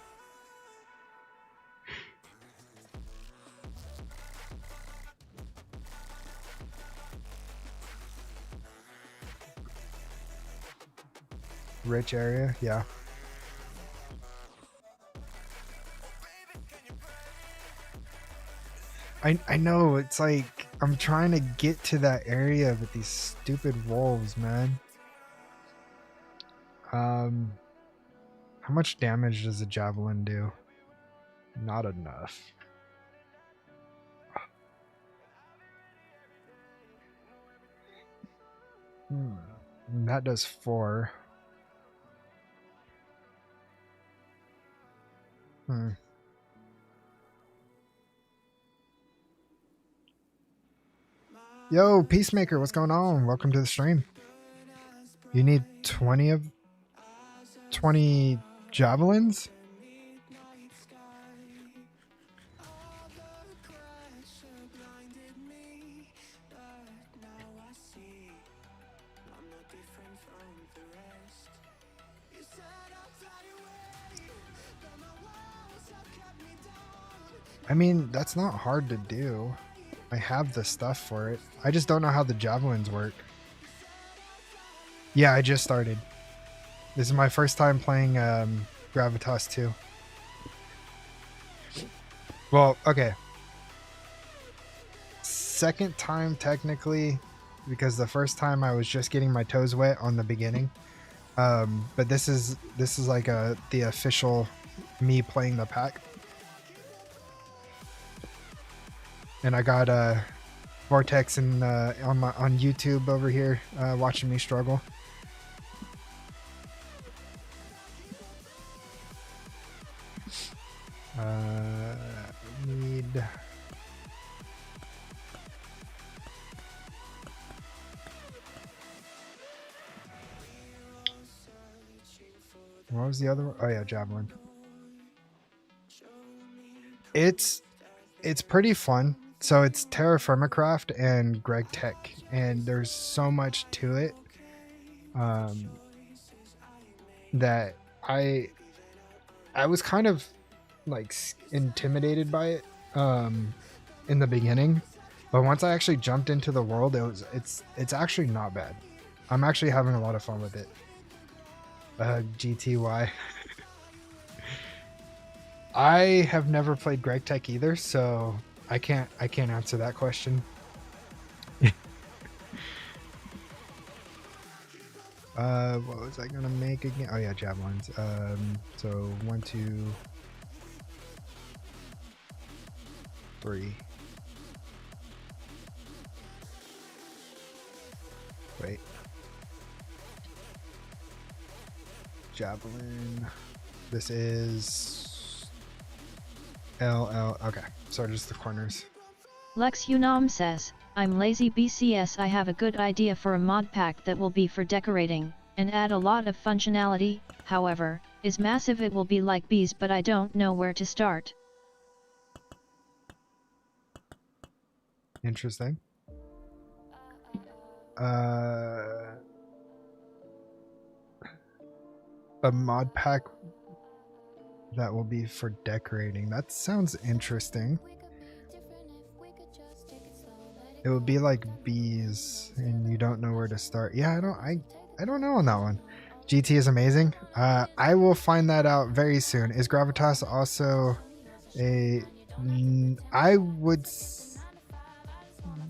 Rich area, yeah. I know, it's like I'm trying to get to that area with these stupid wolves, man. How much damage does a javelin do? Not enough. That does 4. Yo, Peacemaker, what's going on? Welcome to the stream. You need 20 javelins? I mean, that's not hard to do. I have the stuff for it. I just don't know how the javelins work. Yeah, I just started. This is my first time playing Gravitas 2. Well, okay. Second time technically, because the first time I was just getting my toes wet on the beginning. But this is like the official me playing the pack. And I got Vortex and on YouTube over here watching me struggle. Need what was the other one? Oh yeah, javelin. It's pretty fun. So it's Terra Firmacraft and Greg Tech, and there's so much to it that I was kind of like intimidated by it in the beginning, but once I actually jumped into the world, it's actually not bad. I'm actually having a lot of fun with it. GTY. I have never played Greg Tech either, so I can't answer that question. What was I gonna make again? Oh yeah, javelins. So 1, 2, 3. Wait. Javelin. This is LL. Okay, so just the corners. Lex Unam says, I'm lazy BCS. I have a good idea for a mod pack that will be for decorating, and add a lot of functionality, however, is massive. It will be like bees, but I don't know where to start. Interesting. A mod pack that will be for decorating. That sounds interesting. It would be like bees and you don't know where to start. Yeah, I don't know on that one. GT is amazing. I will find that out very soon. Is Gravitas also a I would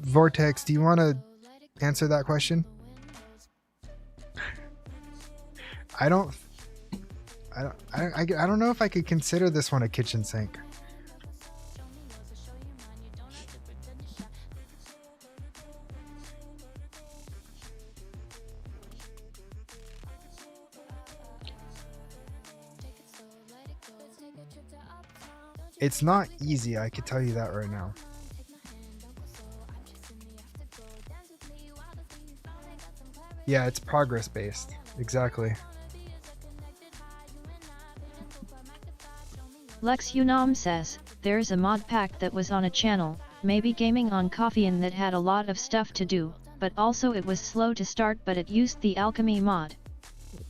Vortex, do you want to answer that question? I don't know if I could consider this one a kitchen sink. It's not easy, I could tell you that right now. Yeah, it's progress based. Exactly. Lex Unam says, there's a mod pack that was on a channel, maybe Gaming on Coffee, and that had a lot of stuff to do, but also it was slow to start, but it used the alchemy mod.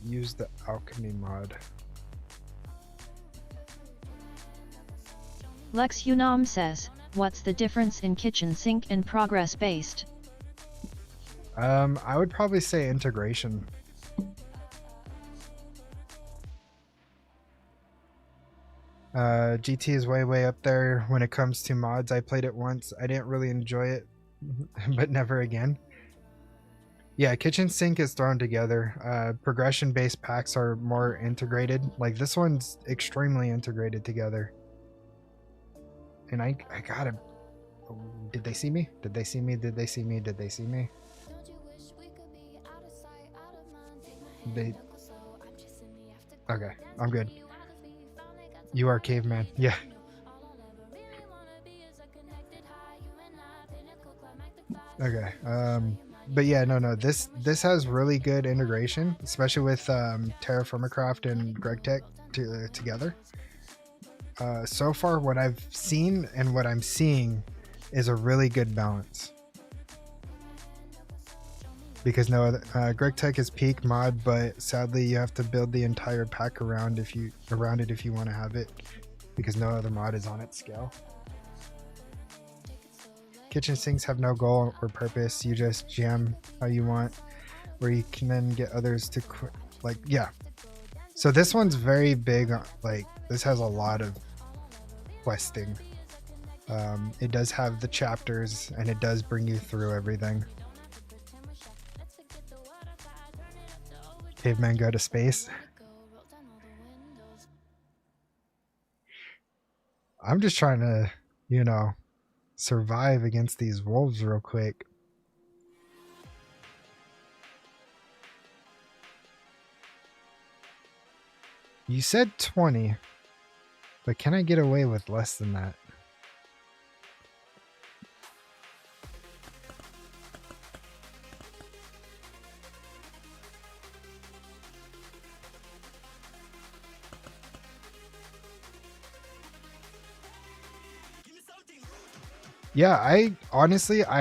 Use the alchemy mod. Lex Unam says, what's the difference in kitchen sink and progress based? I would probably say integration. GT is way up there when it comes to mods. I played it once. I didn't really enjoy it, but never again. Yeah, kitchen sink is thrown together. Progression based packs are more integrated. Like this one's extremely integrated together. And I gotta. Did they see me? Did they see me? Did they see me? Did they see me? They. Okay, I'm good. You are caveman. Yeah. Okay. But yeah, no. This has really good integration, especially with Terraformacraft and GregTech together. So far, what I've seen and what I'm seeing is a really good balance. Because no other GregTech is peak mod, but sadly you have to build the entire pack around it if you want to have it, because no other mod is on its scale. Kitchen sinks have no goal or purpose. You just jam how you want, where you can then get others to yeah. So this one's very big. Like, this has a lot of questing. It does have the chapters, and it does bring you through everything. Caveman go to space. I'm just trying to, survive against these wolves real quick. You said 20, but can I get away with less than that? Yeah, I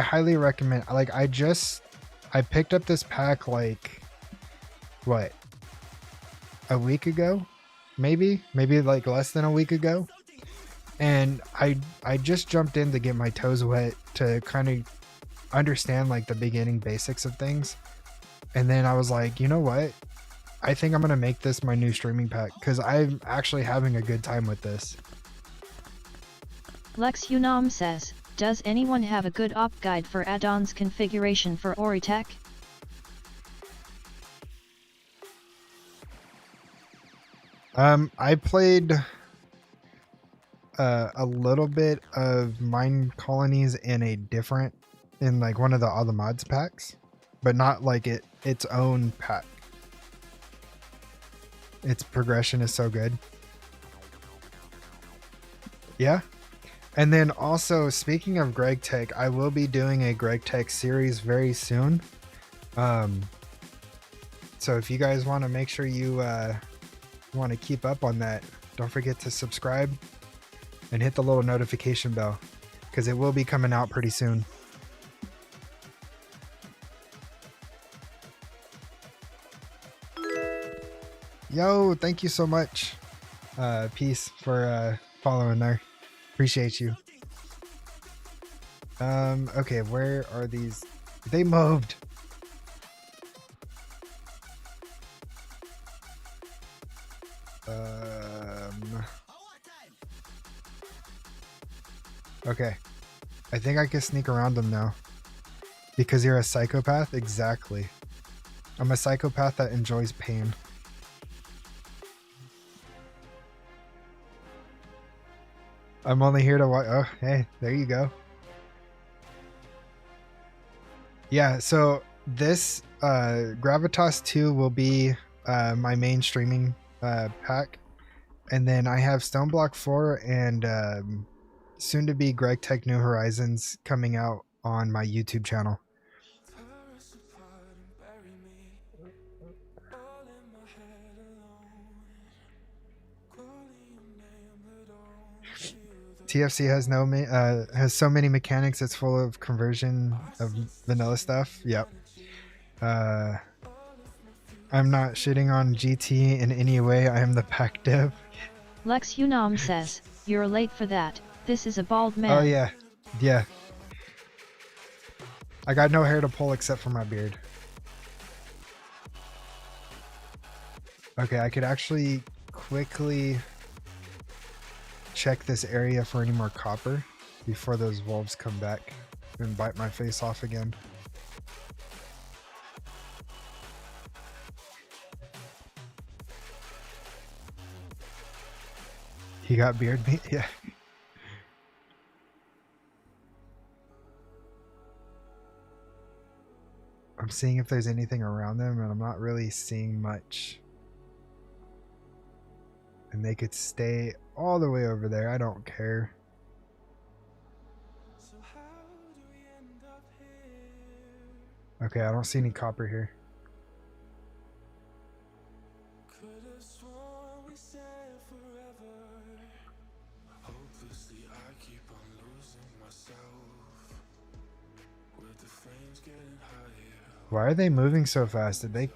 highly recommend. Like, I picked up this pack like what, a week ago, maybe like less than a week ago, and I just jumped in to get my toes wet to kind of understand like the beginning basics of things, and then I was like, you know what, I think I'm gonna make this my new streaming pack because I'm actually having a good time with this. Lex Unam says, does anyone have a good op guide for add-ons configuration for Oritech? I played a little bit of Mine Colonies in like one of the other mods packs, but not like its own pack. Its progression is so good. Yeah. And then also, speaking of GregTech, I will be doing a GregTech series very soon. So if you guys want to make sure you want to keep up on that, don't forget to subscribe and hit the little notification bell, because it will be coming out pretty soon. Yo, thank you so much, Peace, for following there. Appreciate you. Okay, where are these? They moved. Okay. I think I can sneak around them now. Because you're a psychopath? Exactly. I'm a psychopath that enjoys pain. I'm only here to watch. Oh, hey, there you go. Yeah, so this Gravitas 2 will be my main streaming pack. And then I have Stoneblock 4 and soon to be GregTech New Horizons coming out on my YouTube channel. TFC has so many mechanics. It's full of conversion of vanilla stuff. Yep. I'm not shitting on GT in any way. I am the pack dev. Lex Unam says, you're late for that. This is a bald man. Oh yeah. Yeah. I got no hair to pull except for my beard. Okay, I could actually quickly check this area for any more copper before those wolves come back and bite my face off again. He got beard meat? Yeah. I'm seeing if there's anything around them, and I'm not really seeing much. And they could stay all the way over there. I don't care. Okay, I don't see any copper here. Why are they moving so fast? Did they...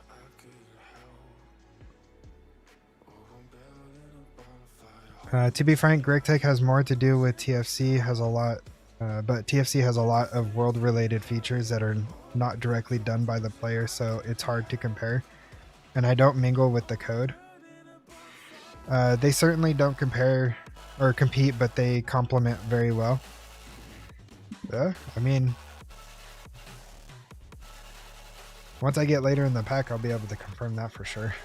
to be frank, KryptxPlayz has more to do with TFC, has a lot, but TFC has a lot of world-related features that are not directly done by the player, so it's hard to compare. And I don't mingle with the code. They certainly don't compare or compete, but they complement very well. I mean, once I get later in the pack, I'll be able to confirm that for sure.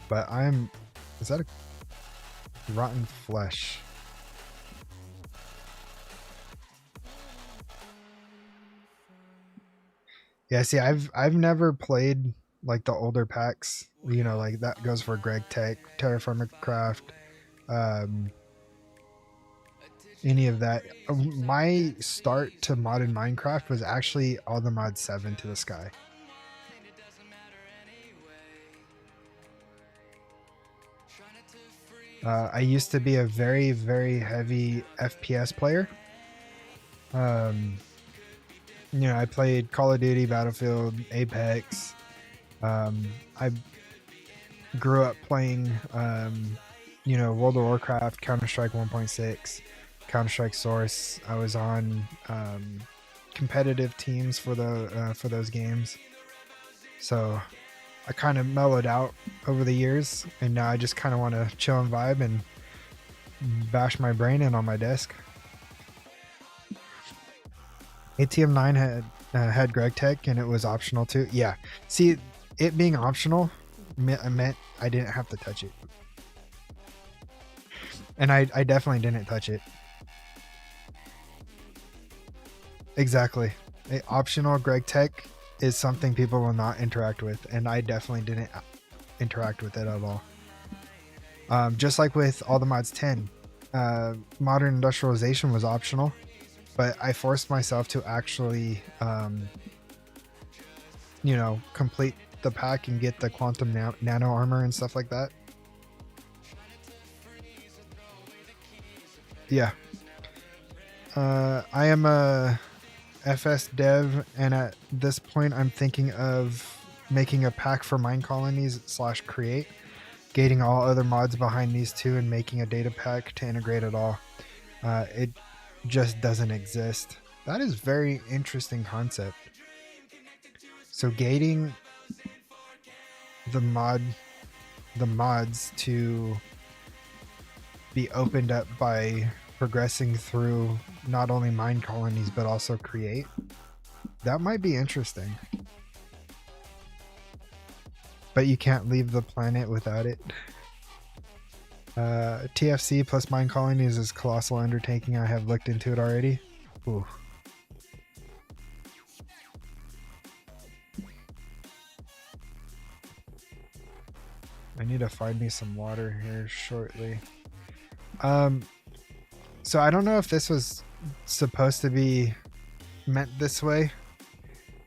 But is that a rotten flesh? Yeah, see, I've never played like the older packs, you know, like that goes for KryptxPlayz, Terraformer Craft, any of that. My start to modded Minecraft was actually all the mod 7 to the sky. I used to be a very, very heavy FPS player. You know, I played Call of Duty, Battlefield, Apex. I grew up playing, you know, World of Warcraft, Counter-Strike 1.6, Counter-Strike Source. I was on competitive teams for those games. So I kind of mellowed out over the years, and now I just kind of want to chill and vibe and bash my brain in on my desk. ATM 9 had KryptxPlayz, and it was optional too. Yeah, see, it being optional meant I didn't have to touch it, and I definitely didn't touch it. Exactly, optional KryptxPlayz is something people will not interact with, and I definitely didn't interact with it at all. Just like with all the mods 10, modern industrialization was optional, but I forced myself to actually, you know, complete the pack and get the quantum nano armor and stuff like that. Yeah. I am a FS dev, and at this point I'm thinking of making a pack for mine colonies / create, gating all other mods behind these two and making a data pack to integrate it all. It just doesn't exist. That is very interesting concept. So gating the mods to be opened up by progressing through not only mine colonies but also create. That might be interesting. But you can't leave the planet without it. TFC plus mine colonies is colossal undertaking. I have looked into it already. Ooh. I need to find me some water here shortly. So I don't know if this was supposed to be meant this way,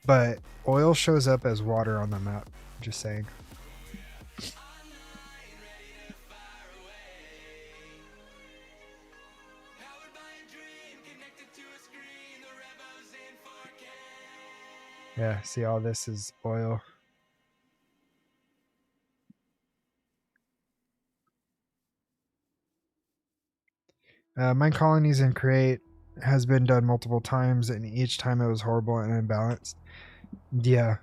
but oil shows up as water on the map. Just saying. Yeah, see, all this is oil. Mine colonies and create has been done multiple times, and each time it was horrible and imbalanced. Yeah.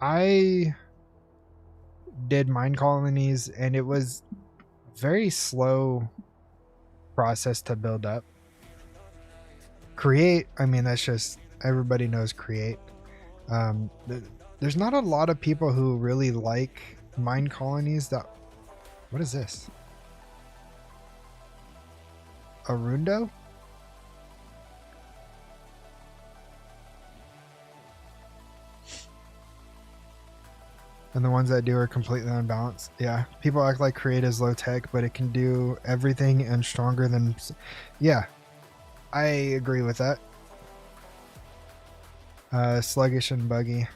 I did mine colonies, and it was very slow process to build up. Create, I mean, that's just, everybody knows create. There's not a lot of people who really like mine colonies. What is this? Arundo? And the ones that do are completely unbalanced. Yeah, people act like Create is low tech, but it can do everything and stronger than... Yeah, I agree with that. Sluggish and buggy.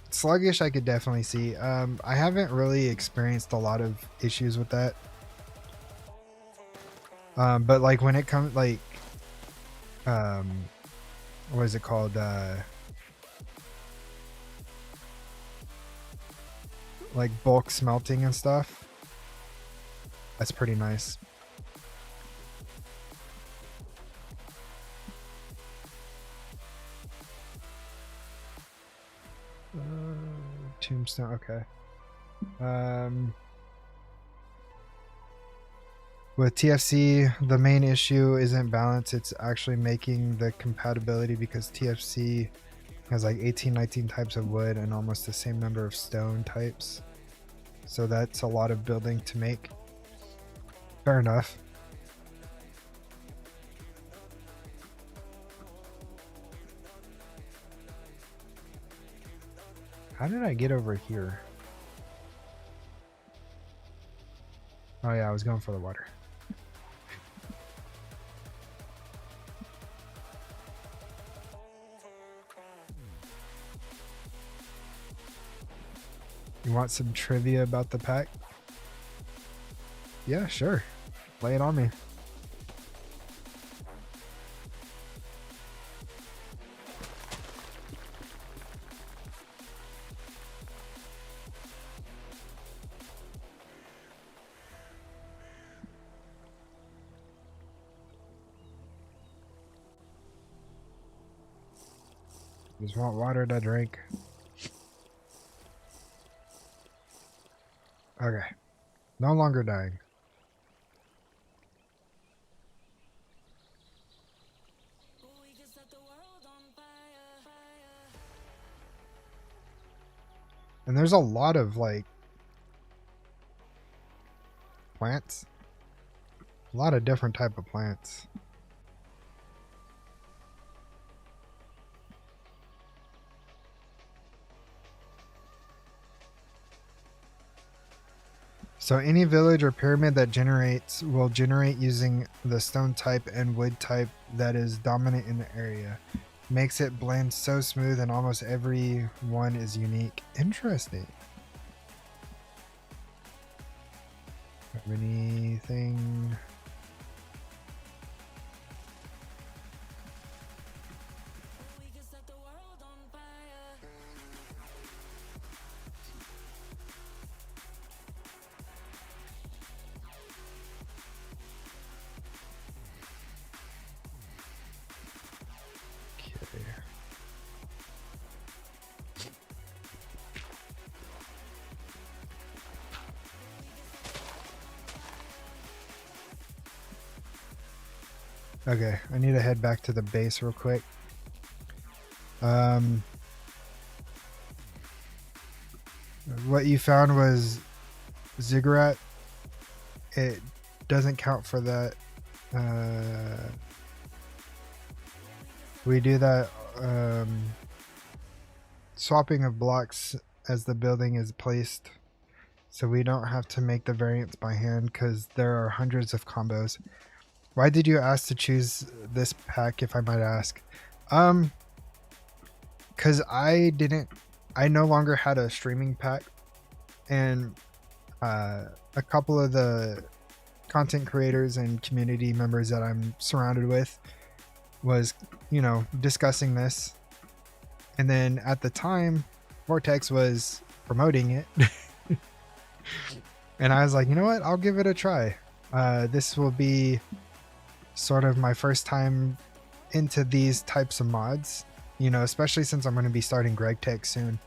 Sluggish I could definitely see. I haven't really experienced a lot of issues with that. But like when it comes like... what is it called? Like bulk smelting and stuff. That's pretty nice. Tombstone, okay. With TFC, the main issue isn't balance, it's actually making the compatibility, because TFC has like 18, 19 types of wood and almost the same number of stone types. So that's a lot of building to make. Fair enough. How did I get over here? Oh yeah, I was going for the water. You want some trivia about the pack? Yeah, sure. Lay it on me. Just want water to drink. Okay. No longer dying. And there's a lot of like plants. A lot of different type of plants. So any village or pyramid that generates will generate using the stone type and wood type that is dominant in the area. Makes it blend so smooth and almost every one is unique. Interesting. Have anything? Okay, I need to head back to the base real quick. What you found was ziggurat. It doesn't count for that. We do that swapping of blocks as the building is placed, so we don't have to make the variants by hand because there are hundreds of combos. Why did you ask to choose this pack, if I might ask? Because I no longer had a streaming pack, and a couple of the content creators and community members that I'm surrounded with was, you know, discussing this. And then at the time, Vortex was promoting it. And I was like, you know what? I'll give it a try. This will be sort of my first time into these types of mods, you know, especially since I'm going to be starting KryptxPlayz soon.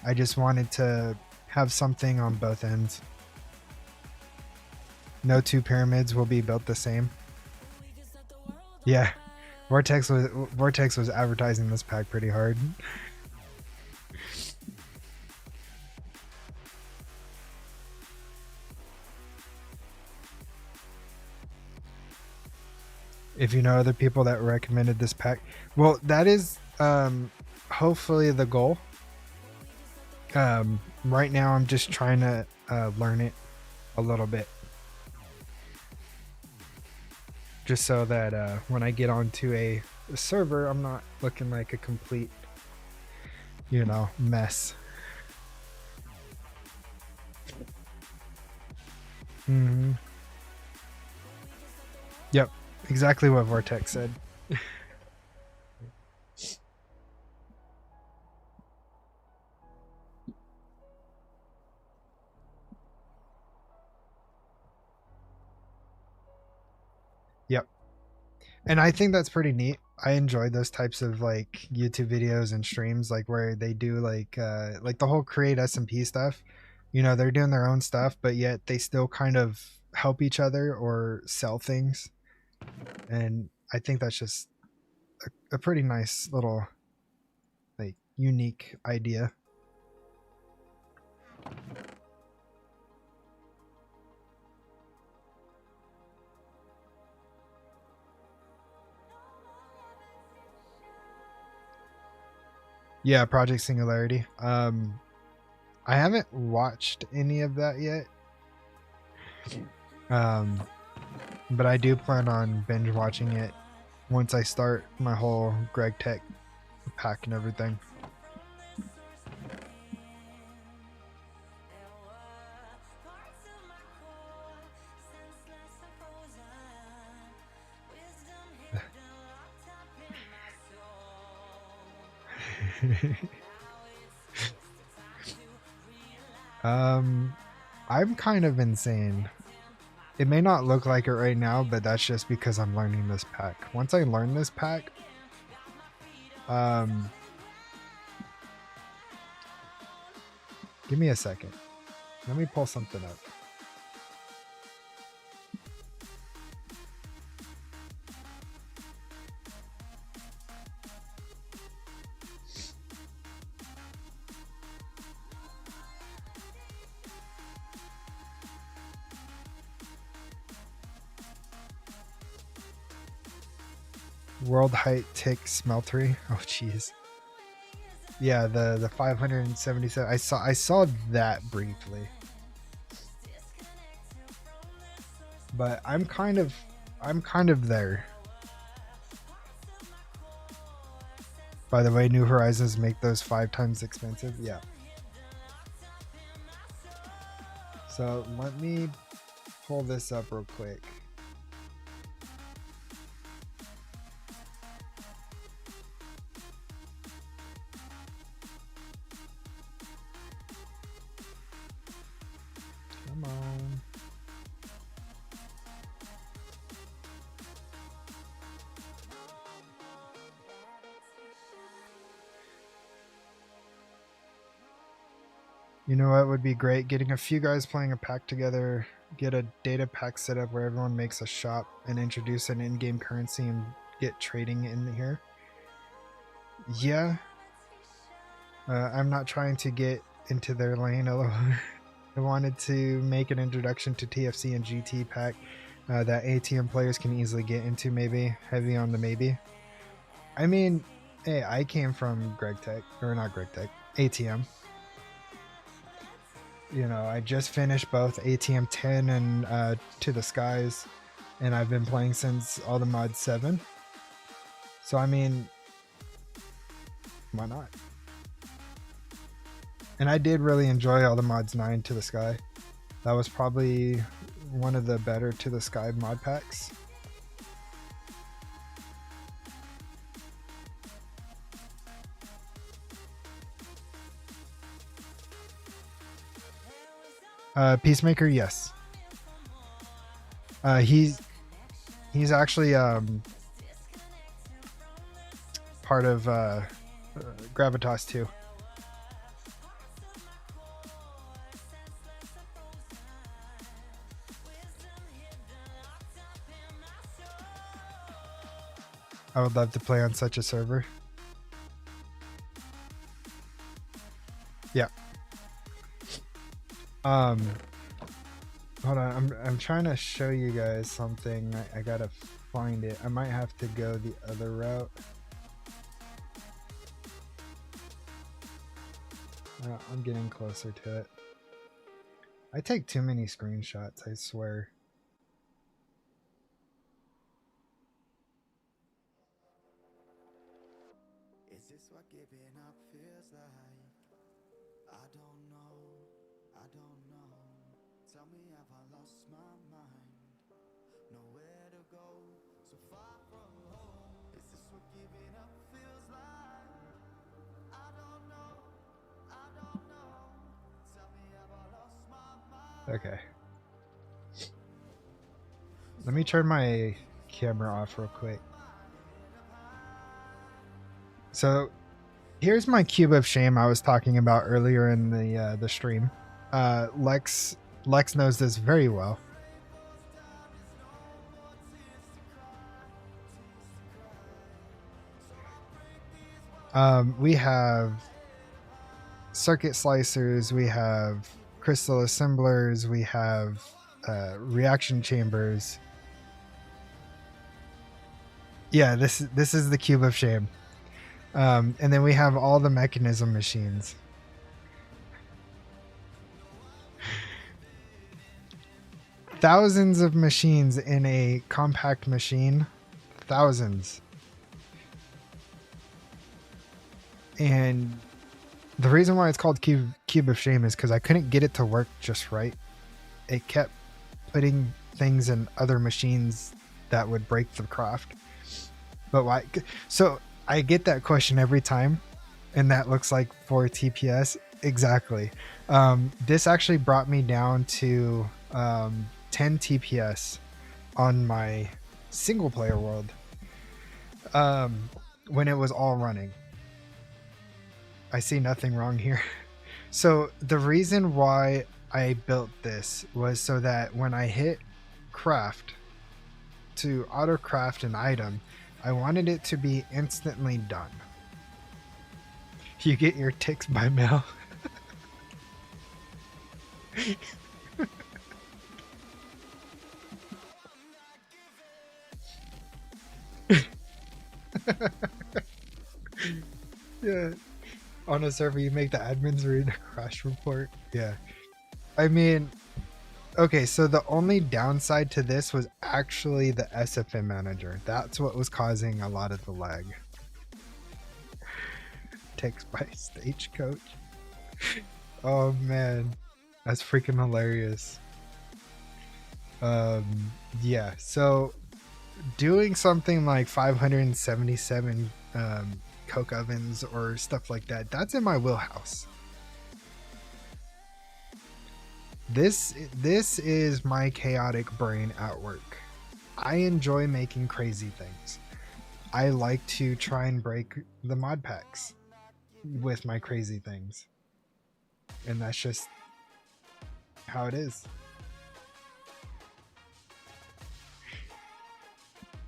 I just wanted to have something on both ends. No two pyramids will be built the same. Yeah, Vortex was advertising this pack pretty hard. if you know other people that recommended this pack. Well, that is hopefully the goal. Right now I'm just trying to learn it a little bit, just so that when I get onto a server, I'm not looking like a complete, you know, mess. Yep, exactly what Vortex said. Yep. And I think that's pretty neat. I enjoy those types of like YouTube videos and streams, like where they do like the whole create SMP stuff. You know, they're doing their own stuff, but yet they still kind of help each other or sell things. And I think that's just a pretty nice little like unique idea. Yeah, Project Singularity. I haven't watched any of that yet. But I do plan on binge watching it once I start my whole KryptxPlayz pack and everything. I'm kind of insane. It may not look like it right now, but that's just because I'm learning this pack. Once I learn this pack, give me a second. Let me pull something up. World height tick smeltery. Oh jeez. Yeah, the 577. I saw that briefly. But I'm kind of there. By the way, New Horizons make those 5 times expensive. Yeah. So let me pull this up real quick. Come on. You know what would be great? Getting a few guys playing a pack together, get a data pack set up where everyone makes a shop and introduce an in-game currency and get trading in here. Yeah. I'm not trying to get into their lane. I wanted to make an introduction to TFC and GT pack that ATM players can easily get into, maybe. Heavy on the maybe. I mean, hey, I came from KryptxPlayz, or not KryptxPlayz, ATM. You know, I just finished both ATM 10 and To the Skies, and I've been playing since all the mod 7. So, I mean, why not? And I did really enjoy all the mods 9 To the Sky. That was probably one of the better To the Sky mod packs. Peacemaker, yes. He's actually part of Gravitas too. I would love to play on such a server. Yeah. Hold on, I'm trying to show you guys something. I gotta find it. I might have to go the other route. I'm getting closer to it. I take too many screenshots, I swear. Is this what giving up feels like? I don't know, I don't know. Tell me, have I lost my mind? Nowhere to go, so far from home. Is this what giving up feels like? I don't know, I don't know. Tell me, have I lost my mind? Okay. Let me turn my camera off real quick. So here's my cube of shame I was talking about earlier in the stream. Lex knows this very well. We have circuit slicers, we have crystal assemblers, we have reaction chambers. Yeah, this is the cube of shame. And then we have all the mechanism machines. Thousands of machines in a compact machine. Thousands. And the reason why it's called cube of shame is because I couldn't get it to work just right. It kept putting things in other machines that would break the craft. But why? So I get that question every time, and that looks like 4 TPS. Exactly. This actually brought me down to 10 TPS on my single player world when it was all running. I see nothing wrong here. So the reason why I built this was so that when I hit craft to auto craft an item, I wanted it to be instantly done. You get your ticks by mail. Yeah. On a server, you make the admins read a crash report. Yeah. I mean, okay, so the only downside to this was actually the SFM manager. That's what was causing a lot of the lag. Takes by Stagecoach. Oh man, that's freaking hilarious. Yeah, so doing something like 577 coke ovens or stuff like that, that's in my wheelhouse. This is my chaotic brain at work. I enjoy making crazy things. I like to try and break the mod packs with my crazy things. And that's just how it is.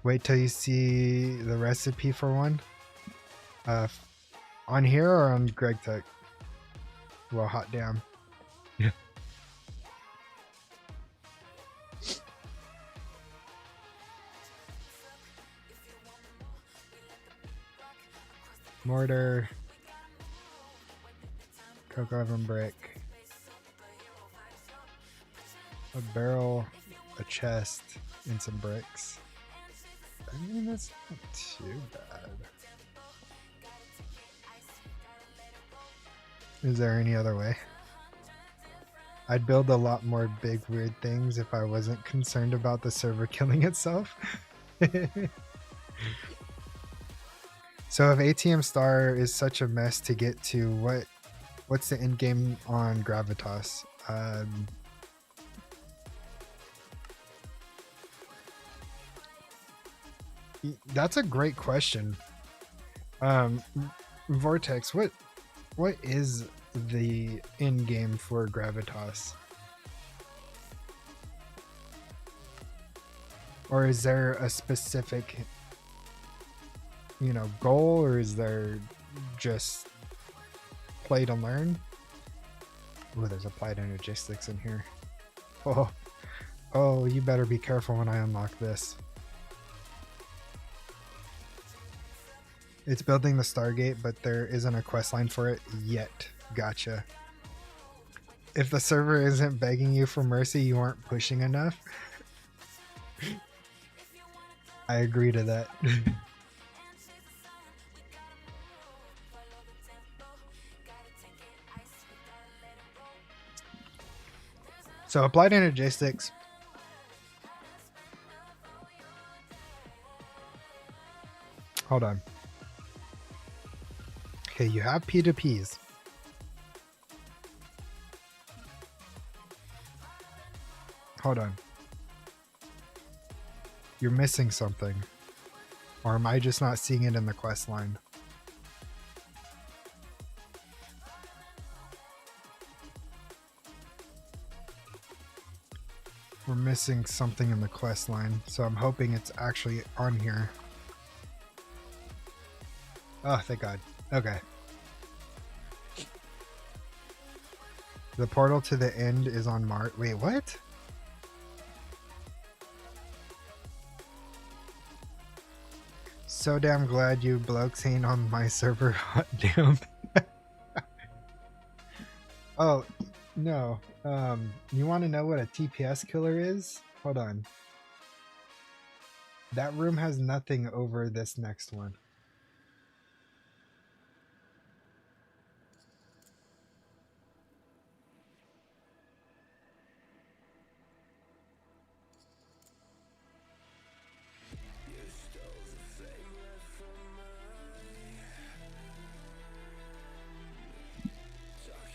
Wait till you see the recipe for one. On here or on GregTech? Well, hot damn. Yeah. Mortar, coke oven brick, a barrel, a chest, and some bricks. I mean, that's not too bad. Is there any other way? I'd build a lot more big weird things if I wasn't concerned about the server killing itself. So if ATM Star is such a mess to get to, what's the end game on Gravitas? That's a great question. Vortex, what is the end game for Gravitas? Or is there a specific, goal, or is there just play to learn? Oh, there's applied energistics in here. Oh, Oh, you better be careful when I unlock this. It's building the Stargate, but there isn't a questline for it yet. Gotcha. If the server isn't begging you for mercy, you aren't pushing enough. I agree to that. So applied energistics. Hold on. Okay, you have P2Ps. Hold on. You're missing something. Or am I just not seeing it in the quest line? We're missing something in the quest line, so I'm hoping it's actually on here. Oh, thank God. Okay. The portal to the end is on Mars. Wait, what? So damn glad you blokes ain't on my server. Hot damn. Oh, no. You want to know what a TPS killer is? Hold on. That room has nothing over this next one.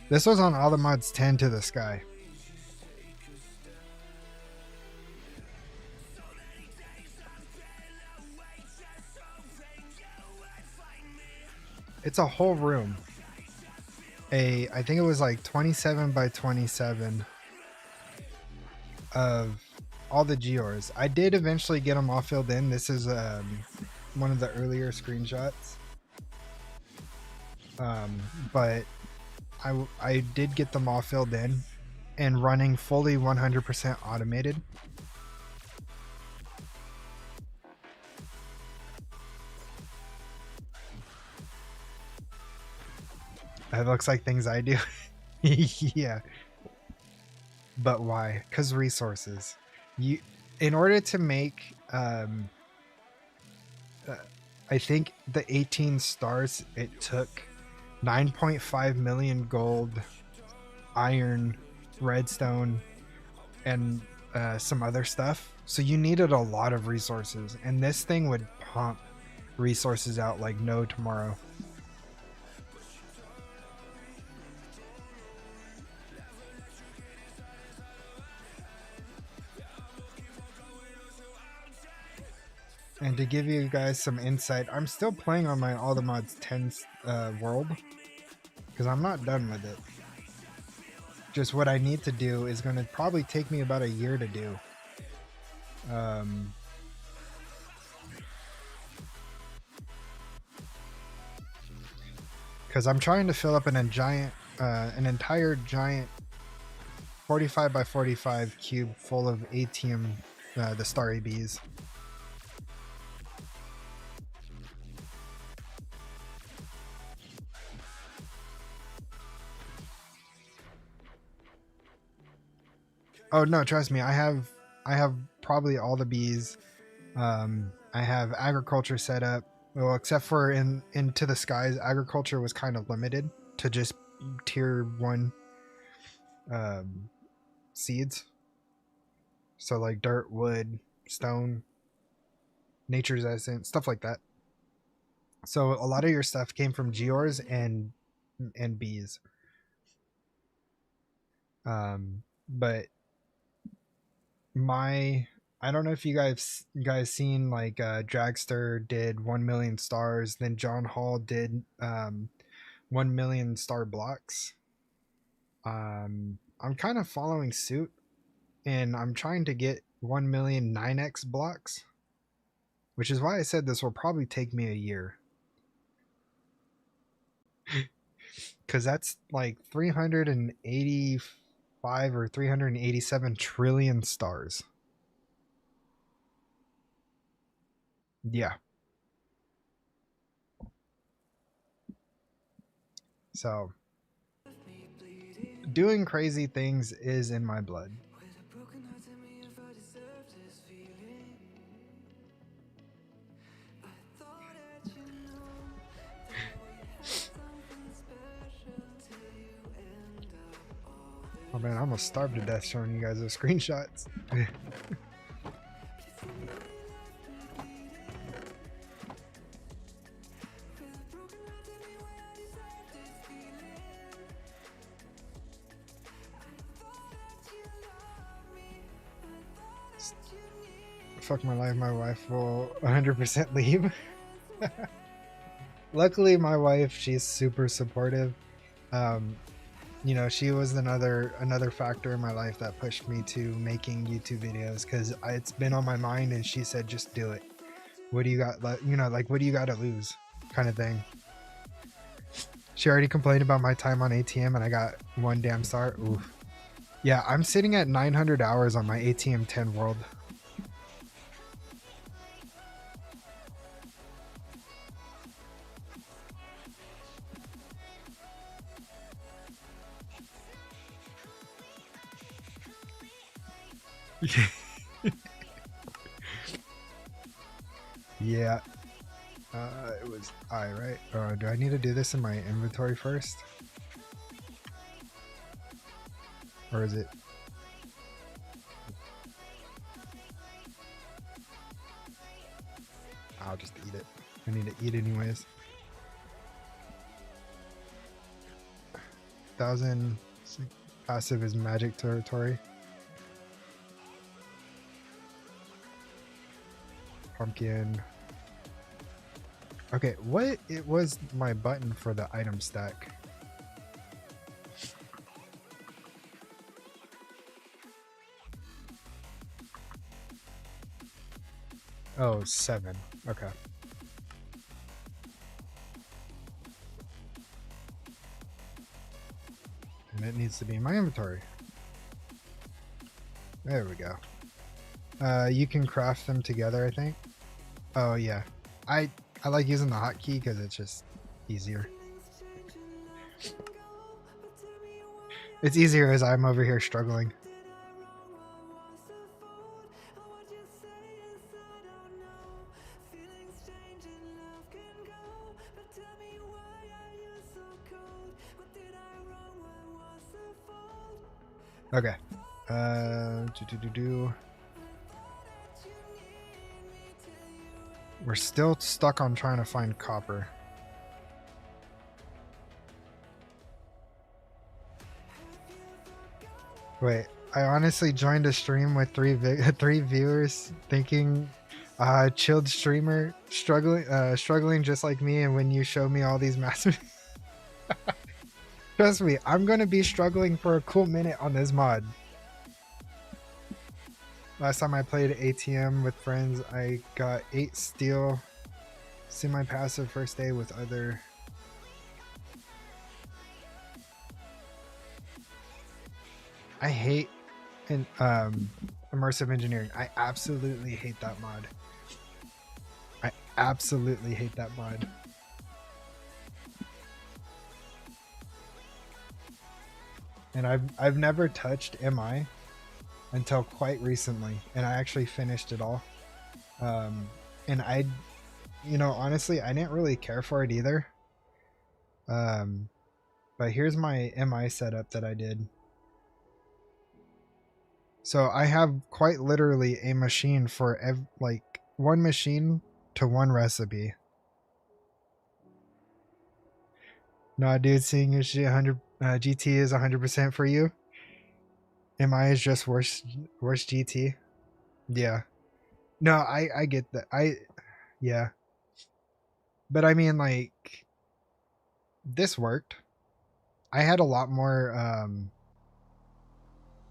This was on all the mods 10 to the sky. It's a whole room. I think it was like 27 by 27 of all the Geors. I did eventually get them all filled in. This is one of the earlier screenshots. But I did get them all filled in and running fully 100% automated. That looks like things I do. Yeah. But why? Because resources. In order to make I think the 18 stars, it took 9.5 million gold, iron, redstone, and some other stuff. So you needed a lot of resources, and this thing would pump resources out like no tomorrow. And to give you guys some insight, I'm still playing on my All the Mods 10 world, because I'm not done with it. Just what I need to do is going to probably take me about a year to do. Because I'm trying to fill up an entire giant 45 by 45 cube full of ATM, the Starry Bees. Oh no, trust me, I have probably all the bees. I have agriculture set up. Well, except for into the skies, agriculture was kind of limited to just tier 1 seeds. So like dirt, wood, stone, nature's essence, stuff like that. So a lot of your stuff came from Geors and bees. But I don't know if you guys seen like Dragster did 1 million stars, then John Hall did 1 million star blocks. I'm kind of following suit, and I'm trying to get 1 million 9x blocks, which is why I said this will probably take me a year. Because that's like 380 385 or 387 trillion stars. Yeah. So, doing crazy things is in my blood. Oh man, I almost starved to death showing you guys those screenshots. Fuck my life, my wife will 100% leave. Luckily, my wife, she's super supportive. You know, she was another factor in my life that pushed me to making YouTube videos, because it's been on my mind, and she said, just do it. What do you got, you know, like, what do you got to lose, kind of thing. She already complained about my time on ATM, and I got 1 damn star. Oof. Yeah, I'm sitting at 900 hours on my ATM 10 world. Yeah. It was I, right? Do I need to do this in my inventory first? Or is it? I'll just eat it. I need to eat anyways. 1,000 passive is magic territory. Pumpkin. Okay, what it was my button for the item stack? Oh, 7. Okay. And it needs to be in my inventory. There we go. You can craft them together, I think. Oh yeah. I like using the hotkey because it's just easier. It's easier as I'm over here struggling. Okay. We're still stuck on trying to find copper. Wait, I honestly joined a stream with three viewers, thinking, chilled streamer, struggling just like me. And when you show me all these massive, trust me, I'm gonna be struggling for a cool minute on this mod. Last time I played ATM with friends, I got 8 steel, semi-passive first day with other. I hate immersive engineering. I absolutely hate that mod. I absolutely hate that mod. And I've never touched MI until quite recently, and I actually finished it all. And you know, honestly, I didn't really care for it either. But here's my MI setup that I did. So I have quite literally a machine for like 1 machine to 1 recipe. Nah, dude, seeing your shit 100 GT is 100% for you. MI is just worse GT. Yeah. No, I get that. Yeah. But I mean, like, this worked. I had a lot more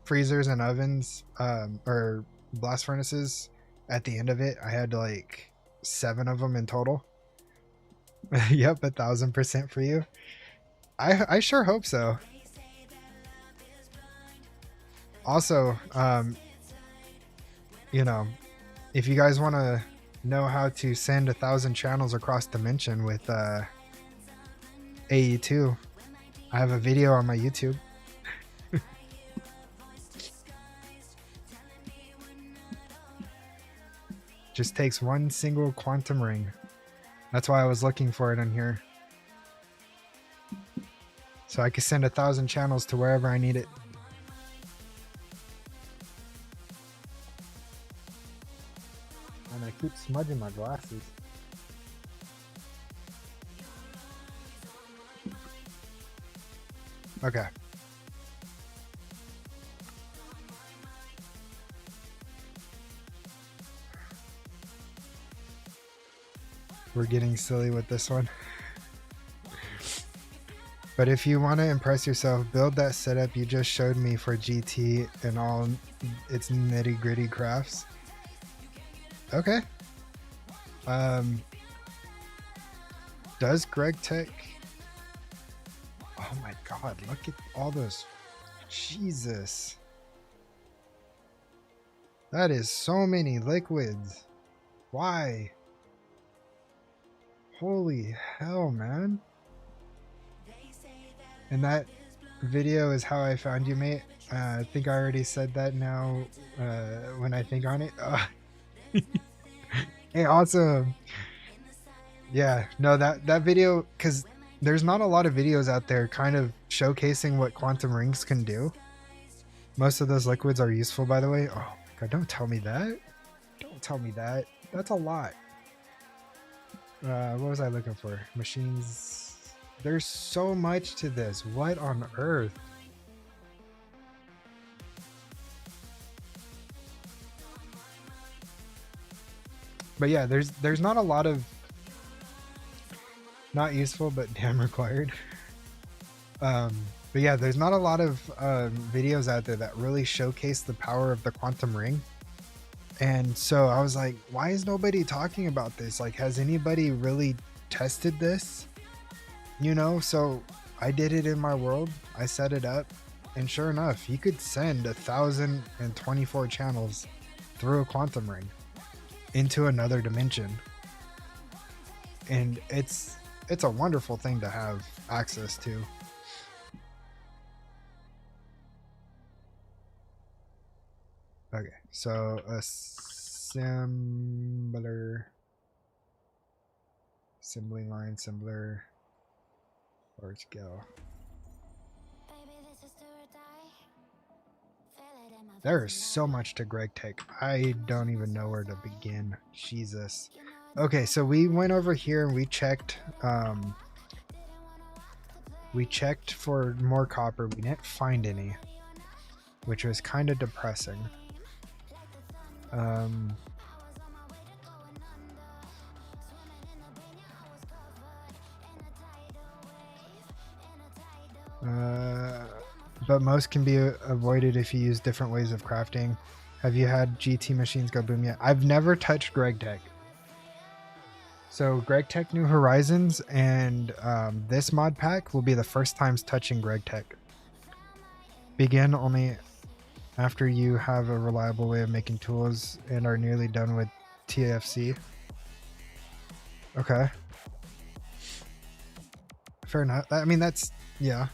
freezers and ovens, or blast furnaces at the end of it. I had like 7 of them in total. Yep, 1,000% for you. I sure hope so. Also, you know, if you guys want to know how to send 1,000 channels across dimension with AE2, I have a video on my YouTube. Just takes one single quantum ring. That's why I was looking for it in here. So I can send 1,000 channels to wherever I need it. And I keep smudging my glasses. Okay. We're getting silly with this one. But if you want to impress yourself, build that setup you just showed me for GT and all its nitty gritty crafts. Okay. Does KryptxPlayz? Oh my god, look at all those. Jesus. That is so many liquids. Why? Holy hell, man. And that video is how I found you, mate. I think I already said that now when I think on it. Hey, awesome. Yeah, no, that video, because there's not a lot of videos out there kind of showcasing what quantum rings can do. Most of those liquids are useful, by the way. Oh, God, don't tell me that. Don't tell me that. That's a lot. What was I looking for? Machines. There's so much to this. What on earth? But yeah, there's not a lot of not useful but damn required. But yeah, there's not a lot of videos out there that really showcase the power of the quantum ring. And so I was like, why is nobody talking about this? Like, has anybody really tested this? You know, so I did it in my world. I set it up, and sure enough, you could send 1,024 channels through a quantum ring into another dimension. And it's a wonderful thing to have access to. Okay, so assembler, assembly line, assembler, large scale. There is so much to KryptxPlayz. I don't even know where to begin. Jesus. Okay, so we went over here and we checked for more copper. We didn't find any, which was kind of depressing. But most can be avoided if you use different ways of crafting. Have you had GT machines go boom yet? I've never touched KryptxPlayz. So KryptxPlayz New Horizons and this mod pack will be the first times touching KryptxPlayz. Begin only after you have a reliable way of making tools and are nearly done with TFC. Okay. Fair enough. I mean, that's, yeah.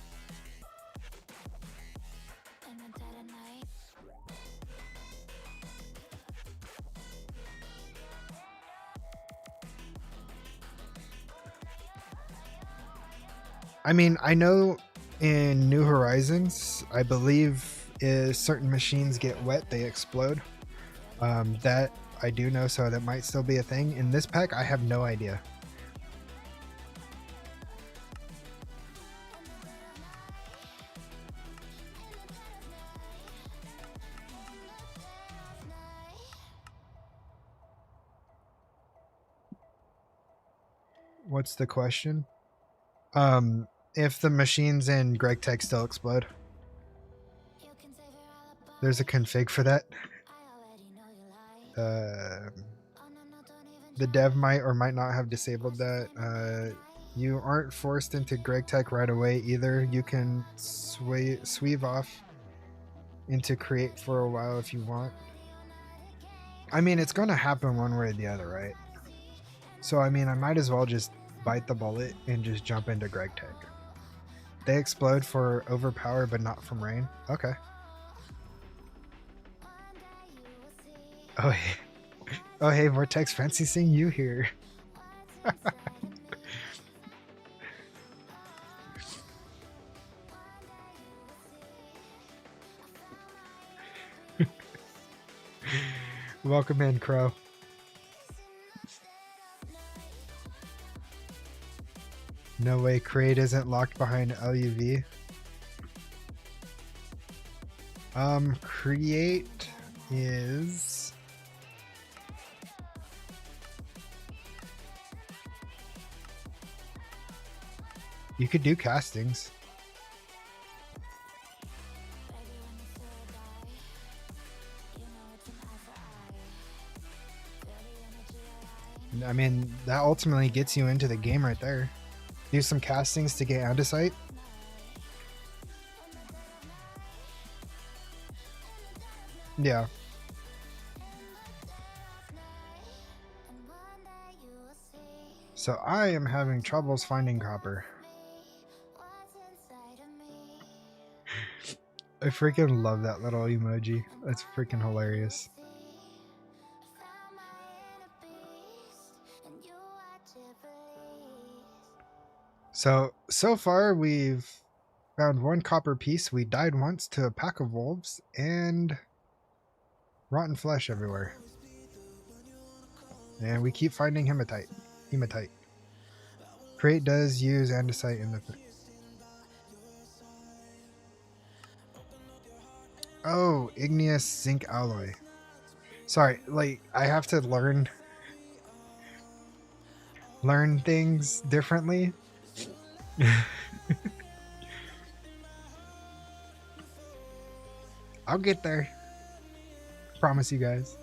I mean, I know in New Horizons, I believe certain machines get wet, they explode. That I do know, so that might still be a thing. In this pack, I have no idea. What's the question? If the machines in KryptxPlayz still explode. There's a config for that. The dev might or might not have disabled that. You aren't forced into KryptxPlayz right away either. You can sweave off into create for a while if you want. I mean, it's going to happen one way or the other, right? So, I mean, I might as well just bite the bullet and just jump into GregTech. They explode for overpower, but not from rain. Okay. Oh, hey. Oh, hey, Vortex, fancy seeing you here. Welcome in, Crow. No way, Create isn't locked behind LUV. Create is... You could do castings. I mean, that ultimately gets you into the game right there. Do some castings to get andesite. Yeah. So I am having troubles finding copper. I freaking love that little emoji. That's freaking hilarious. So far we've found one copper piece. We died once to a pack of wolves and rotten flesh everywhere. And we keep finding hematite. Crate does use andesite in the... Oh, igneous zinc alloy. Sorry, like, I have to learn things differently. I'll get there. Promise you guys.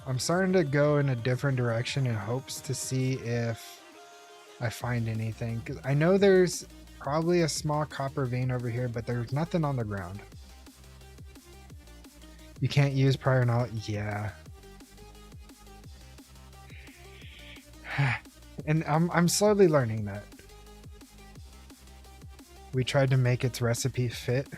I'm starting to go in a different direction in hopes to see if I find anything. 'Cause I know there's probably a small copper vein over here, but there's nothing on the ground. You can't use prior knowledge. Yeah. And I'm slowly learning that. We tried to make its recipe fit.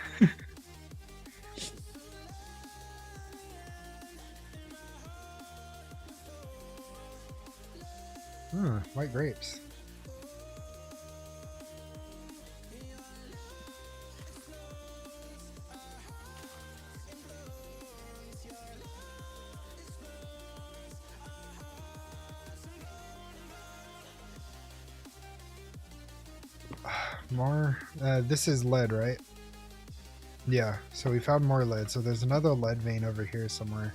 White grapes. More. This is lead, right? Yeah, so we found more lead. So there's another lead vein over here somewhere.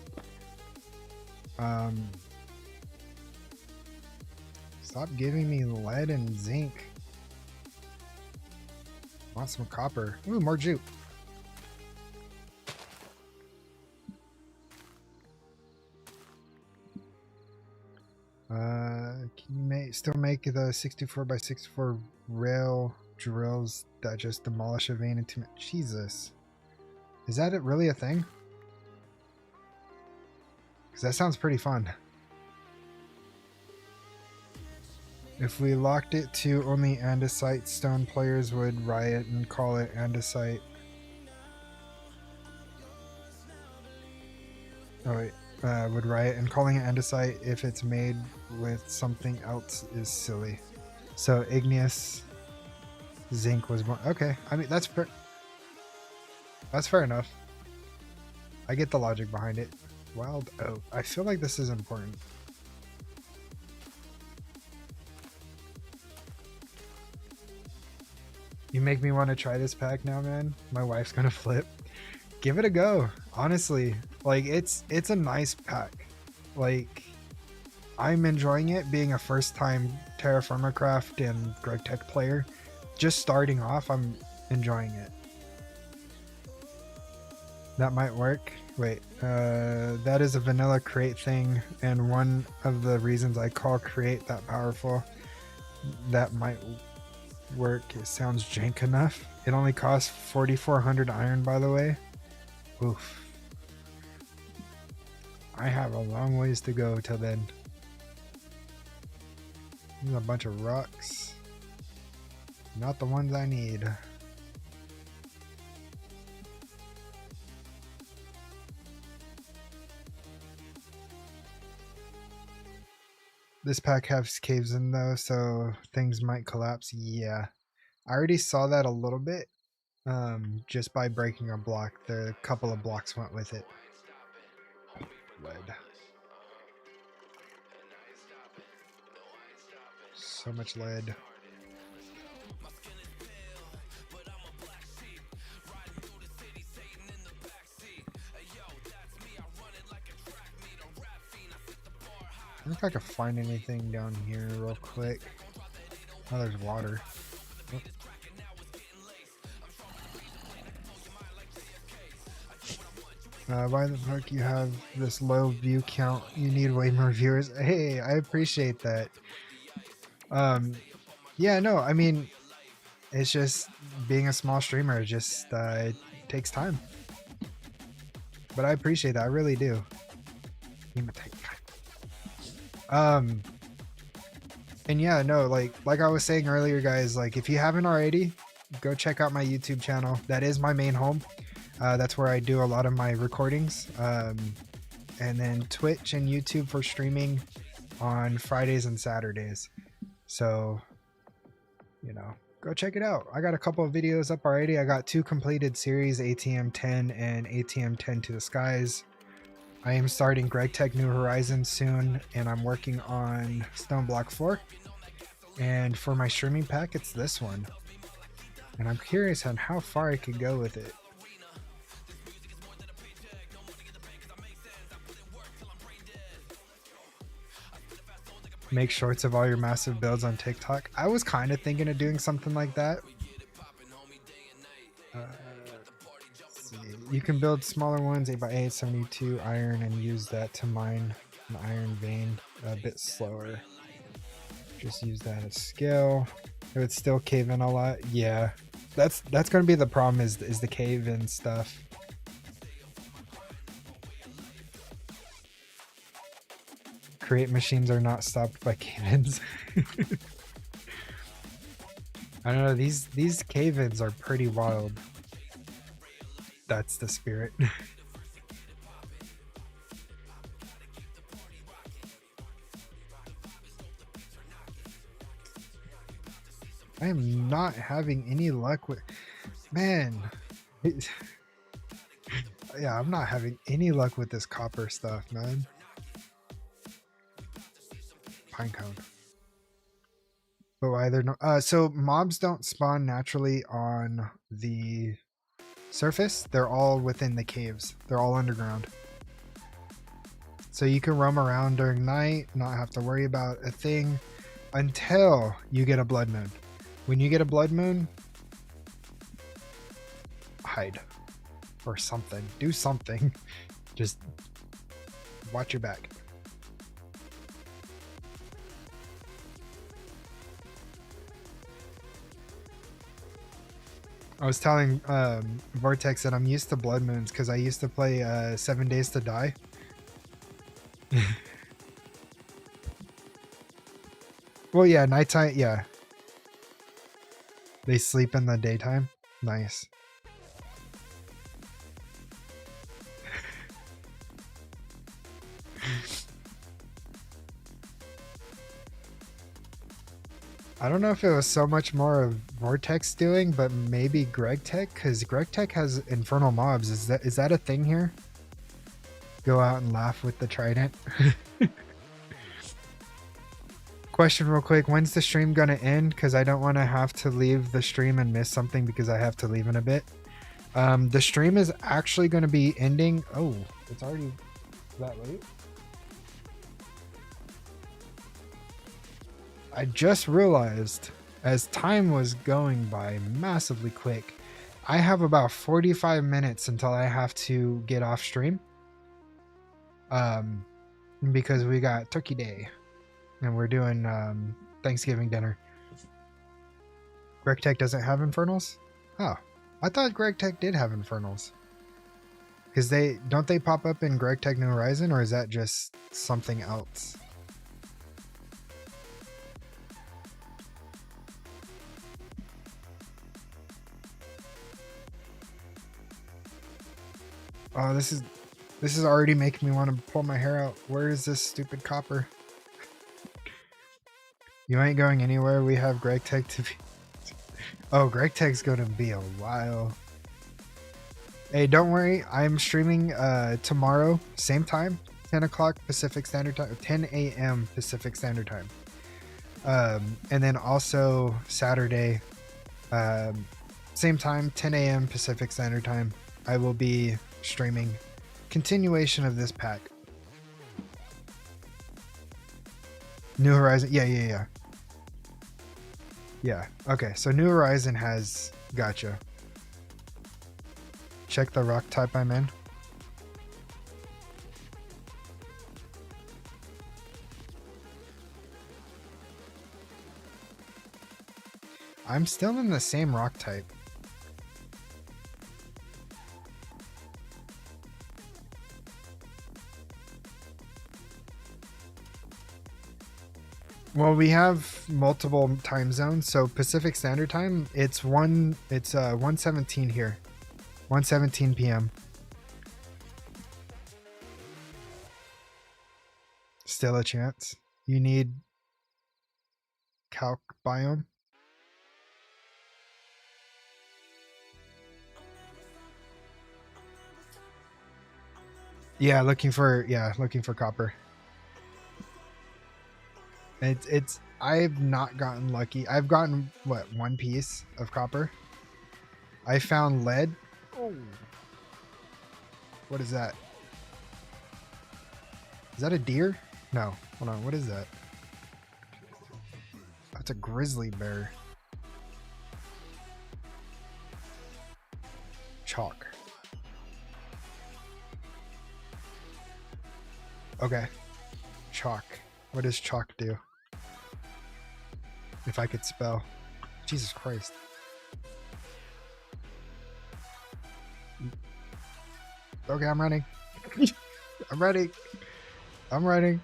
Stop giving me lead and zinc. Want some copper. Ooh, more jupe. Can you still make the 64x64 rail drills that just demolish a vein into... Jesus. Is that really a thing? Because that sounds pretty fun. If we locked it to only andesite, stone players would riot and call it andesite. Oh wait, would riot and calling it andesite if it's made with something else is silly. So igneous zinc was more... Okay, I mean that's fair enough. I get the logic behind it. Wild oak. I feel like this is important. You make me want to try this pack now, man. My wife's gonna flip. Give it a go. Honestly, like it's a nice pack. Like I'm enjoying it being a first-time Terraformacraft and GregTech player. Just starting off, I'm enjoying it. That might work. Wait, that is a vanilla create thing, and one of the reasons I call create that powerful, that might work. It sounds jank enough. It only costs 4,400 iron, by the way. Oof. I have a long ways to go till then. There's a bunch of rocks. Not the ones I need. This pack has caves in though, so things might collapse. Yeah. I already saw that a little bit. Just by breaking a block. The couple of blocks went with it. Lead. So much lead. I don't think I can find anything down here real quick. Oh, there's water. Why the fuck you have this low view count? You need way more viewers. Hey, I appreciate that. Yeah, no, I mean, it's just being a small streamer. It just it takes time. But I appreciate that. I really do. And yeah, no, like I was saying earlier, guys, like if you haven't already, go check out my YouTube channel. That is my main home. That's where I do a lot of my recordings. And then Twitch and YouTube for streaming on Fridays and Saturdays. So, you know, go check it out. I got a couple of videos up already. I got 2 completed series, ATM 10 and ATM 10 to the Skies. I am starting KryptxPlayz New Horizons soon, and I'm working on Stone Block 4. And for my streaming pack, it's this one. And I'm curious on how far I could go with it. Make shorts of all your massive builds on TikTok. I was kind of thinking of doing something like that. You can build smaller ones, 8x8, 72 iron, and use that to mine an iron vein a bit slower. Just use that as skill. It would still cave in a lot. Yeah, that's going to be the problem is the cave in stuff. Create machines are not stopped by cave-ins. I don't know, these cave-ins are pretty wild. That's the spirit. I am not having any luck with... Man. Yeah, I'm not having any luck with this copper stuff, man. Pinecone. But why they're not... so mobs don't spawn naturally on the surface. They're all within the caves. They're all underground. So you can roam around during night, not have to worry about a thing until you get a blood moon. When you get a blood moon, hide or something. Do something. Just watch your back. I was telling Vortex that I'm used to blood moons because I used to play 7 Days to Die. Well, yeah, nighttime, yeah. They sleep in the daytime. Nice. I don't know if it was so much more of Vortex doing, but maybe KryptxPlayz, because KryptxPlayz has infernal mobs. Is that a thing here? Go out and laugh with the trident. Question real quick, when's the stream gonna end? Because I don't want to have to leave the stream and miss something because I have to leave in a bit. The stream is actually going to be ending. Oh, it's already that late. I just realized as time was going by massively quick, I have about 45 minutes until I have to get off stream. Because we got Turkey Day and we're doing Thanksgiving dinner. KryptxPlayz doesn't have infernals? Oh, I thought KryptxPlayz did have infernals. Because don't they pop up in KryptxPlayz New Horizon, or is that just something else? Oh, this is already making me want to pull my hair out. Where is this stupid copper? You ain't going anywhere. We have KryptxPlayz to be. Oh, KryptxPlayz's gonna be a while. Hey, don't worry. I'm streaming tomorrow, same time, 10 o'clock Pacific Standard Time, 10 a.m. Pacific Standard Time. And then also Saturday, same time, 10 a.m. Pacific Standard Time. I will be streaming continuation of this pack. New Horizon. Yeah. Yeah. Okay. So New Horizon has gotcha. Check the rock type I'm in. I'm still in the same rock type. Well, we have multiple time zones. So Pacific Standard Time, it's 1:17 here. 1:17 p.m. Still a chance. You need calc biome. Yeah, looking for copper. I've not gotten lucky. I've gotten what, one piece of copper. I found lead. Oh. What is that? Is that a deer? No. Hold on. What is that? That's a grizzly bear. Chalk. Okay. Chalk. What does chalk do? If I could spell. Jesus Christ. Okay, I'm running. I'm ready. I'm running.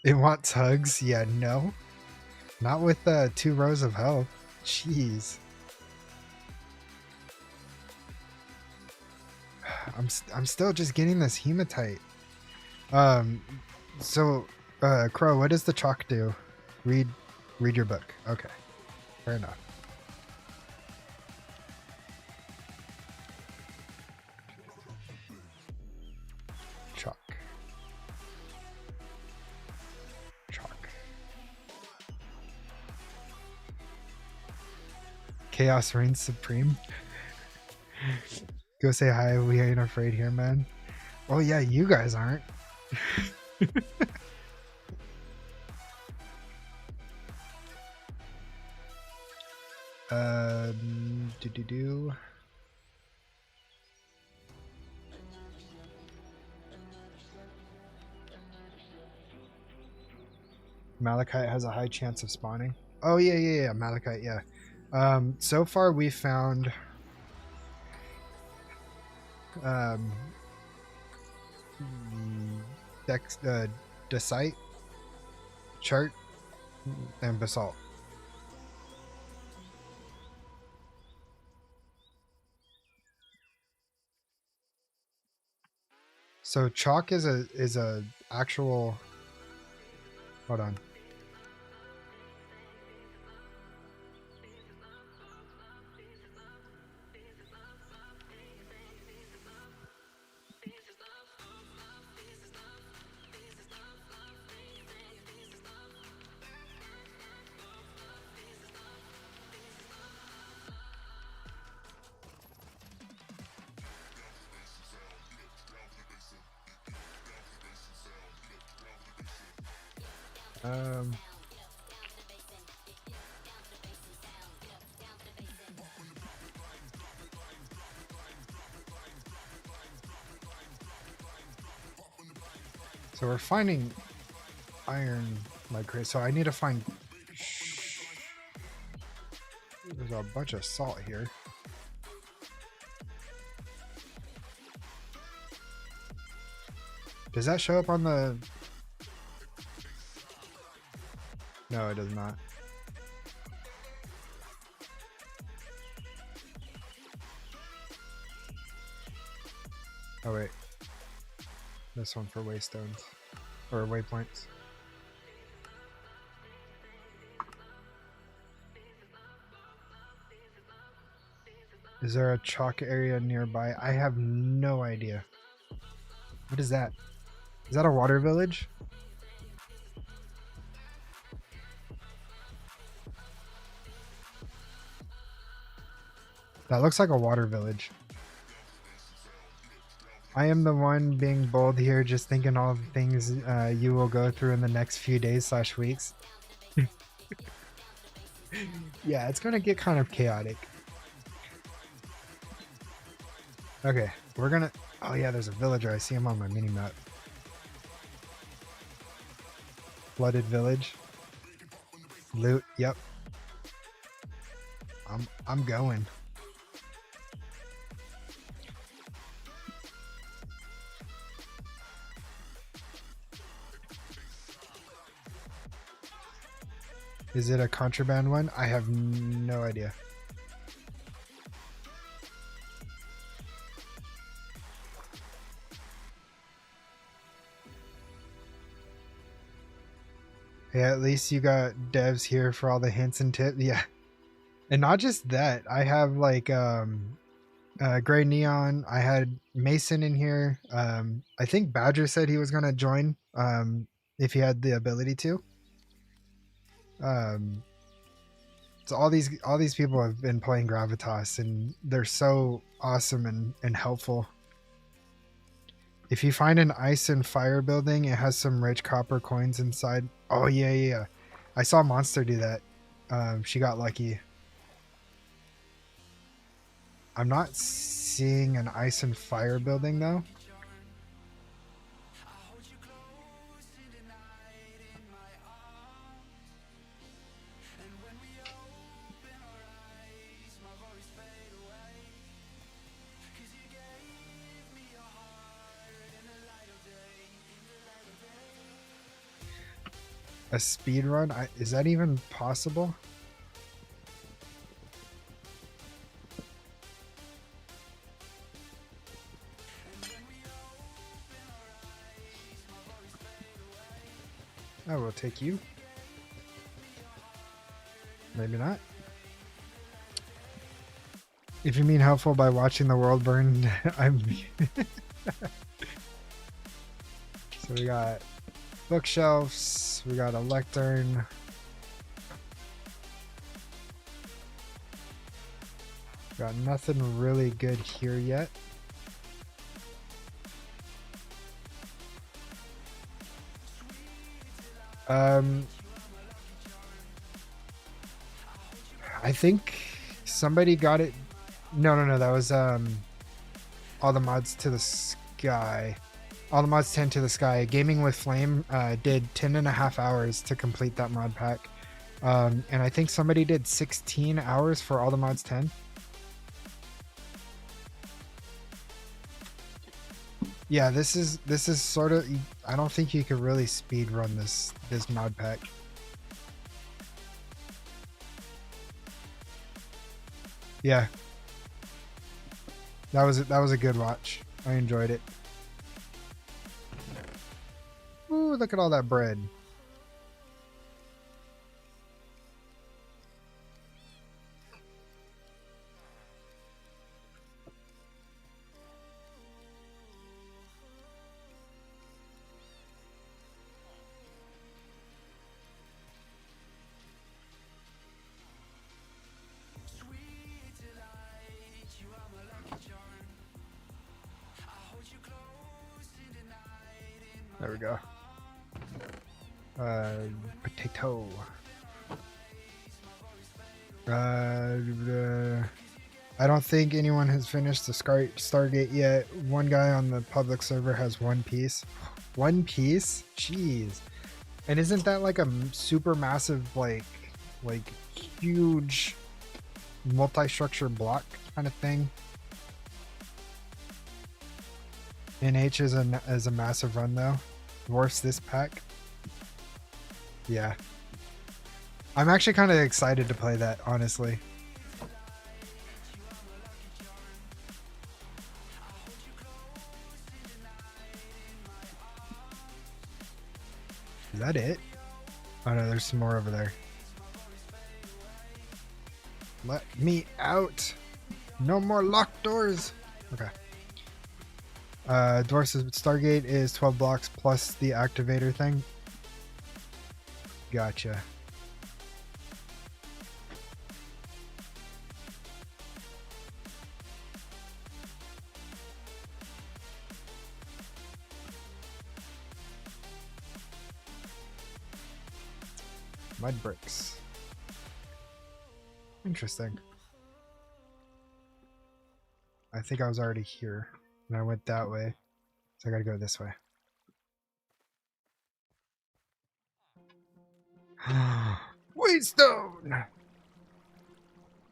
It wants hugs? Yeah, no. Not with 2 rows of health. Jeez. I'm still just getting this hematite. So Crow, what does the chalk do? Read your book. Okay. Fair enough. Chalk. Chalk. Chaos reigns supreme. Go say hi. We ain't afraid here, man. Oh yeah, you guys aren't. Do. Malachite has a high chance of spawning. Oh yeah, Malachite, yeah. So far we found Decite, Chart, and Basalt. So chalk is a actual. Hold on. Um, so we're finding iron like crazy. So I need to find. There's a bunch of salt here. Does that show up on the? No, it does not. Oh wait, this one for waystones or waypoints. Is there a chalk area nearby? I have no idea. What is that? Is that a water village? That looks like a water village. I am the one being bold here, just thinking all the things you will go through in the next few days / weeks. Yeah, it's gonna get kind of chaotic. Okay, we're gonna... Oh yeah, there's a villager. I see him on my mini-map. Flooded village. Loot, yep. I'm going. Is it a contraband one? I have no idea. Yeah, at least you got devs here for all the hints and tips. Yeah. And not just that. I have like Gray Neon. I had Mason in here. I think Badger said he was gonna join if he had the ability to. So all these people have been playing Gravitas and they're so awesome and helpful. If you find an ice and fire building, it has some rich copper coins inside. Oh yeah. I saw Monster do that. She got lucky. I'm not seeing an ice and fire building though. A speed run? Is that even possible? I will take you. Maybe not. If you mean helpful by watching the world burn, I'm... So we got bookshelves, we got a lectern. Got nothing really good here yet. I think somebody got it. No, that was all the mods to the sky. All the mods 10 to the sky. Gaming with Flame did 10.5 hours to complete that mod pack. And I think somebody did 16 hours for all the mods 10. Yeah, this is sort of... I don't think you could really speed run this mod pack. Yeah. That was a good watch. I enjoyed it. Ooh, look at all that bread. There we go. Potato. I don't think anyone has finished the Stargate yet. One guy on the public server has one piece. One piece? Jeez. And isn't that like a super massive, like huge multi-structure block kind of thing? NH is a massive run though. Dwarfs this pack. Yeah. I'm actually kind of excited to play that, honestly. Is that it? Oh no, there's some more over there. Let me out. No more locked doors. Okay. Dwarfs Stargate is 12 blocks plus the activator thing. Gotcha. Mud bricks. Interesting. I think I was already here and I went that way, so I gotta go this way. Waystone!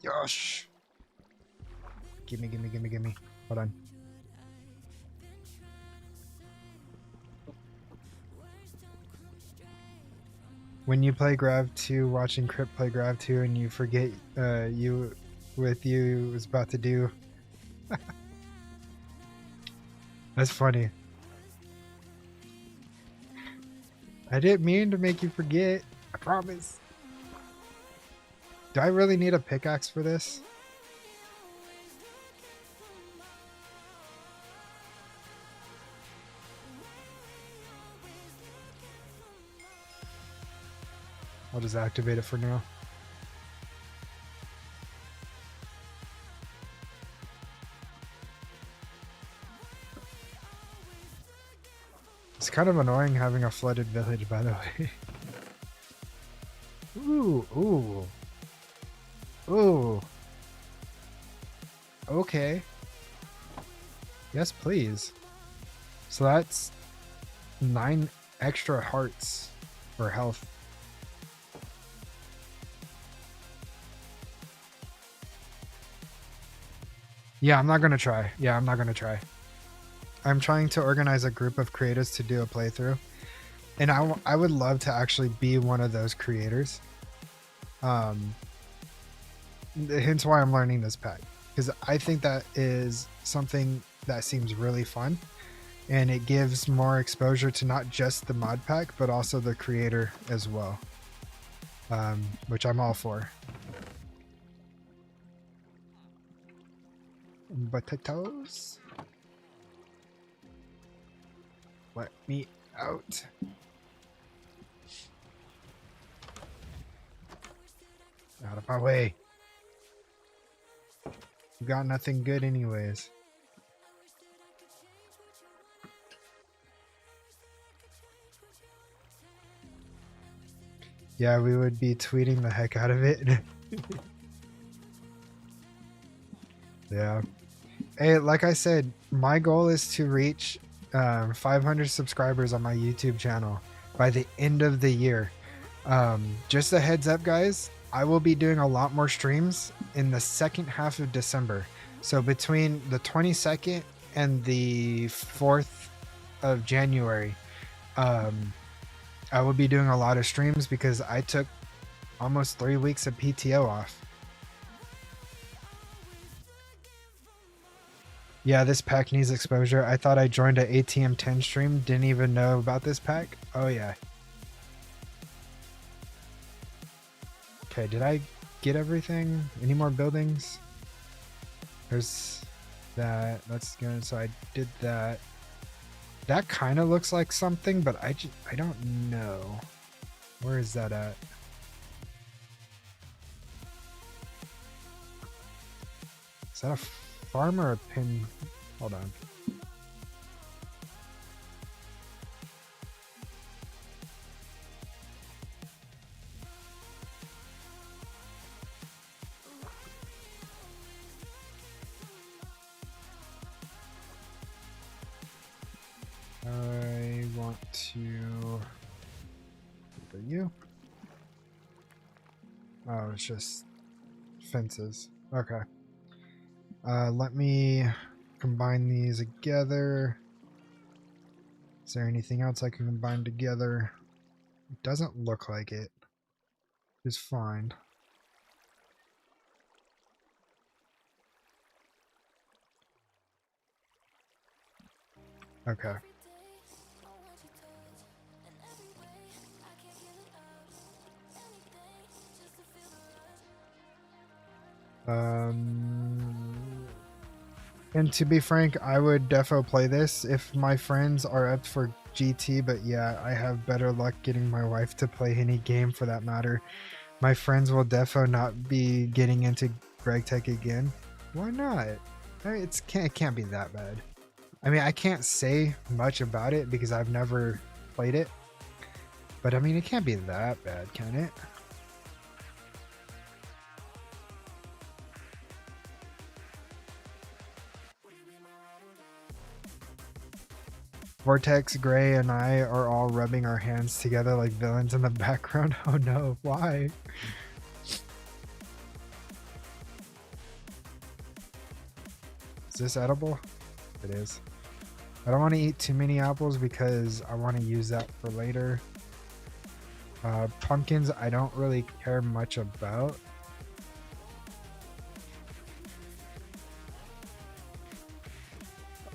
Yosh! Gimme, gimme, gimme, gimme. Hold on. When you play Grav 2, watching Krypt play Grav 2, and you forget you was about to do. That's funny. I didn't mean to make you forget. I promise. Do I really need a pickaxe for this? I'll just activate it for now. It's kind of annoying having a flooded village, by the way. Ooh, ooh. Ooh. Okay. Yes, please. So that's 9 extra hearts for health. Yeah, I'm not gonna try. Yeah, I'm not gonna try. I'm trying to organize a group of creators to do a playthrough. And I would love to actually be one of those creators. Hence why I'm learning this pack. Because I think that is something that seems really fun. And it gives more exposure to not just the mod pack, but also the creator as well. Which I'm all for. Potatoes. Let me out. Out of my way. You got nothing good anyways. Yeah, we would be tweeting the heck out of it. Yeah. Hey, like I said, my goal is to reach 500 subscribers on my YouTube channel by the end of the year. Just a heads up, guys, I will be doing a lot more streams in the second half of December. So between the 22nd and the 4th of January, I will be doing a lot of streams because I took almost 3 weeks of PTO off. Yeah, this pack needs exposure. I thought I joined an ATM 10 stream. Didn't even know about this pack. Oh, yeah. Okay, did I get everything? Any more buildings? There's that. That's good. So I did that. That kind of looks like something, but I don't know. Where is that at? Is that a farm or a pin? Hold on. Oh, it's just fences. Okay. Let me combine these together. Is there anything else I can combine together? It doesn't look like it. It's fine. Okay. And to be frank, I would defo play this if my friends are up for GT, but yeah, I have better luck getting my wife to play any game for that matter. My friends will defo not be getting into GregTech again. Why not? I mean, it can't be that bad. I mean, I can't say much about it because I've never played it. But I mean, it can't be that bad, can it? Vortex, Gray, and I are all rubbing our hands together like villains in the background. Oh no, why? Is this edible? It is. I don't want to eat too many apples because I want to use that for later. Pumpkins, I don't really care much about.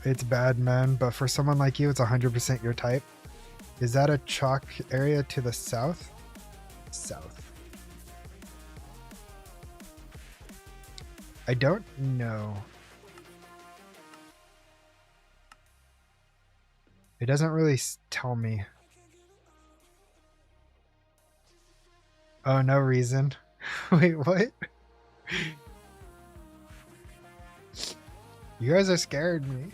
It's bad, man, but for someone like you, it's 100% your type. Is that a chalk area to the south? South. I don't know. It doesn't really tell me. Oh, no reason. Wait, what? You guys are scared me.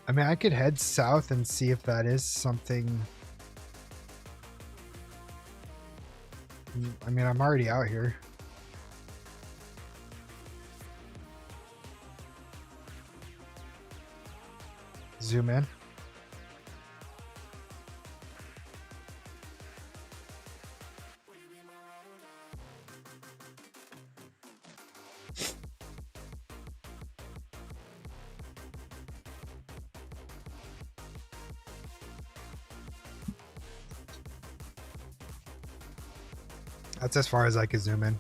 I mean, I could head south and see if that is something. I mean, I'm already out here. Zoom in. That's as far as I could zoom in.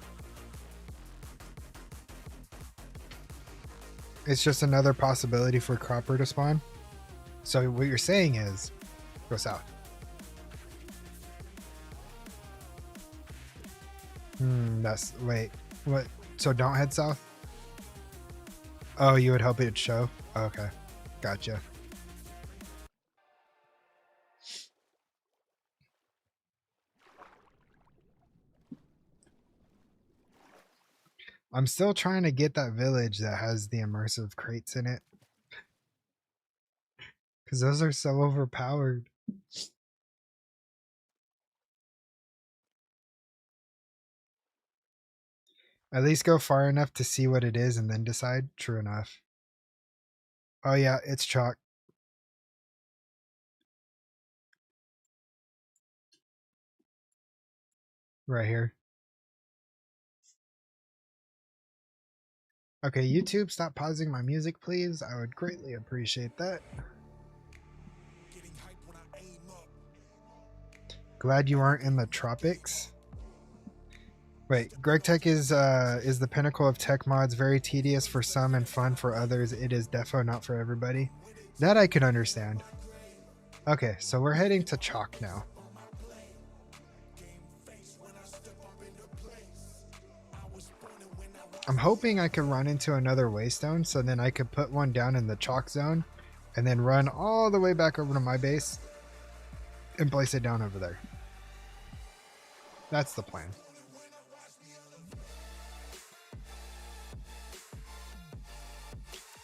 It's just another possibility for Cropper to spawn. So what you're saying is, go south. Wait, what? So don't head south? Oh, you would hope it'd show? Okay, gotcha. I'm still trying to get that village that has the immersive crates in it. Because those are so overpowered. At least go far enough to see what it is and then decide. True enough. Oh yeah, it's chalk. Right here. Okay, YouTube, stop pausing my music, please. I would greatly appreciate that. Glad you aren't in the tropics. Wait, GregTech is the pinnacle of tech mods. Very tedious for some and fun for others. It is defo not for everybody. That I can understand. Okay, so we're heading to chalk now. I'm hoping I can run into another waystone so then I could put one down in the chalk zone and then run all the way back over to my base and place it down over there. That's the plan.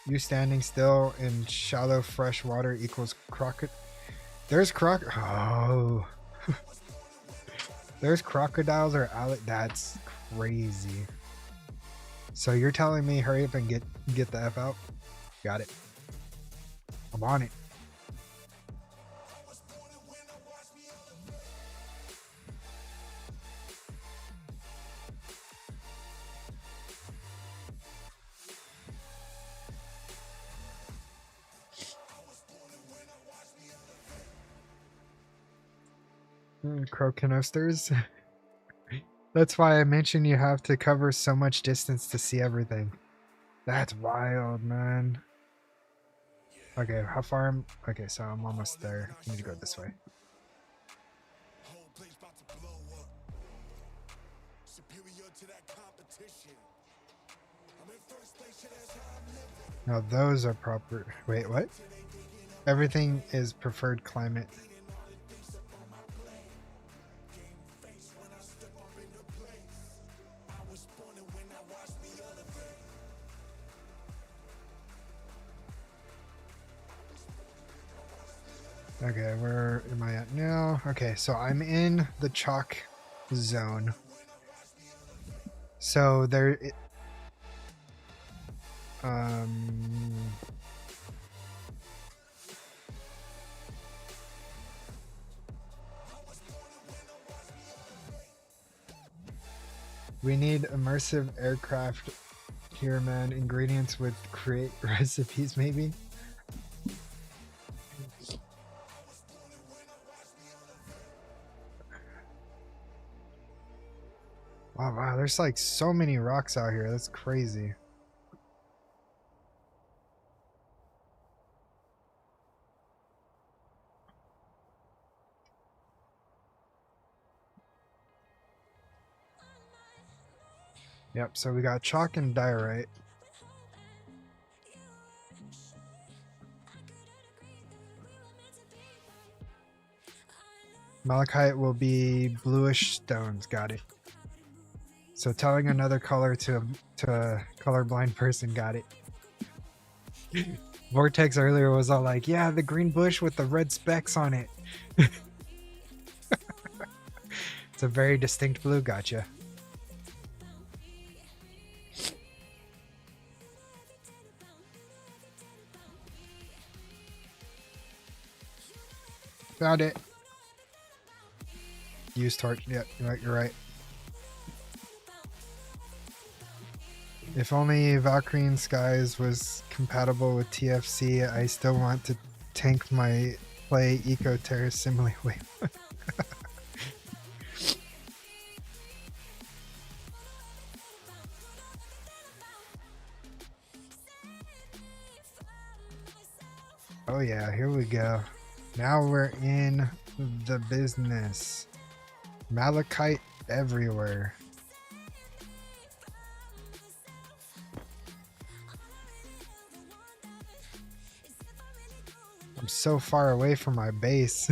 You standing still in shallow fresh water equals crocodile. There's Oh. There's crocodiles or that's crazy. So you're telling me hurry up and get the F out? Got it. I'm on it. Crow canisters. That's why I mentioned you have to cover so much distance to see everything. That's wild, man. Okay, how far am... Okay, so I'm almost there. I need to go this way. Now those are proper... Wait, what? Everything is preferred climate. Okay, where am I at now? Okay, so I'm in the chalk zone. So there... we need immersive aircraft here, man. Ingredients with create recipes, maybe? Wow, there's like so many rocks out here. That's crazy. Yep, so we got chalk and diorite. Malachite will be bluish stones. Got it. So telling another color to a colorblind person. Got it. Vortex earlier was all like, yeah, the green bush with the red specks on it. It's a very distinct blue. Gotcha. Found it. Use torch. Yeah, you're right. If only Valkyrie Skies was compatible with TFC, I still want to tank my play Eco Terrace Simile. Wait. Oh yeah, here we go. Now we're in the business. Malachite everywhere. I'm so far away from my base.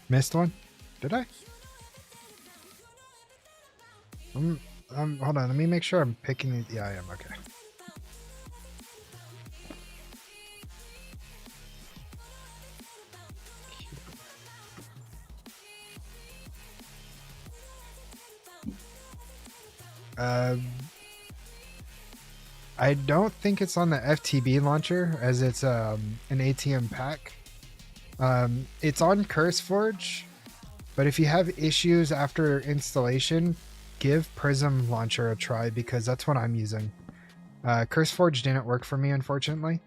Missed one? Did I? Hold on, let me make sure I'm picking these. Yeah, I am. Okay. I don't think it's on the FTB launcher, as it's an ATM pack. It's on CurseForge, but if you have issues after installation, give Prism Launcher a try, because that's what I'm using. CurseForge didn't work for me, unfortunately.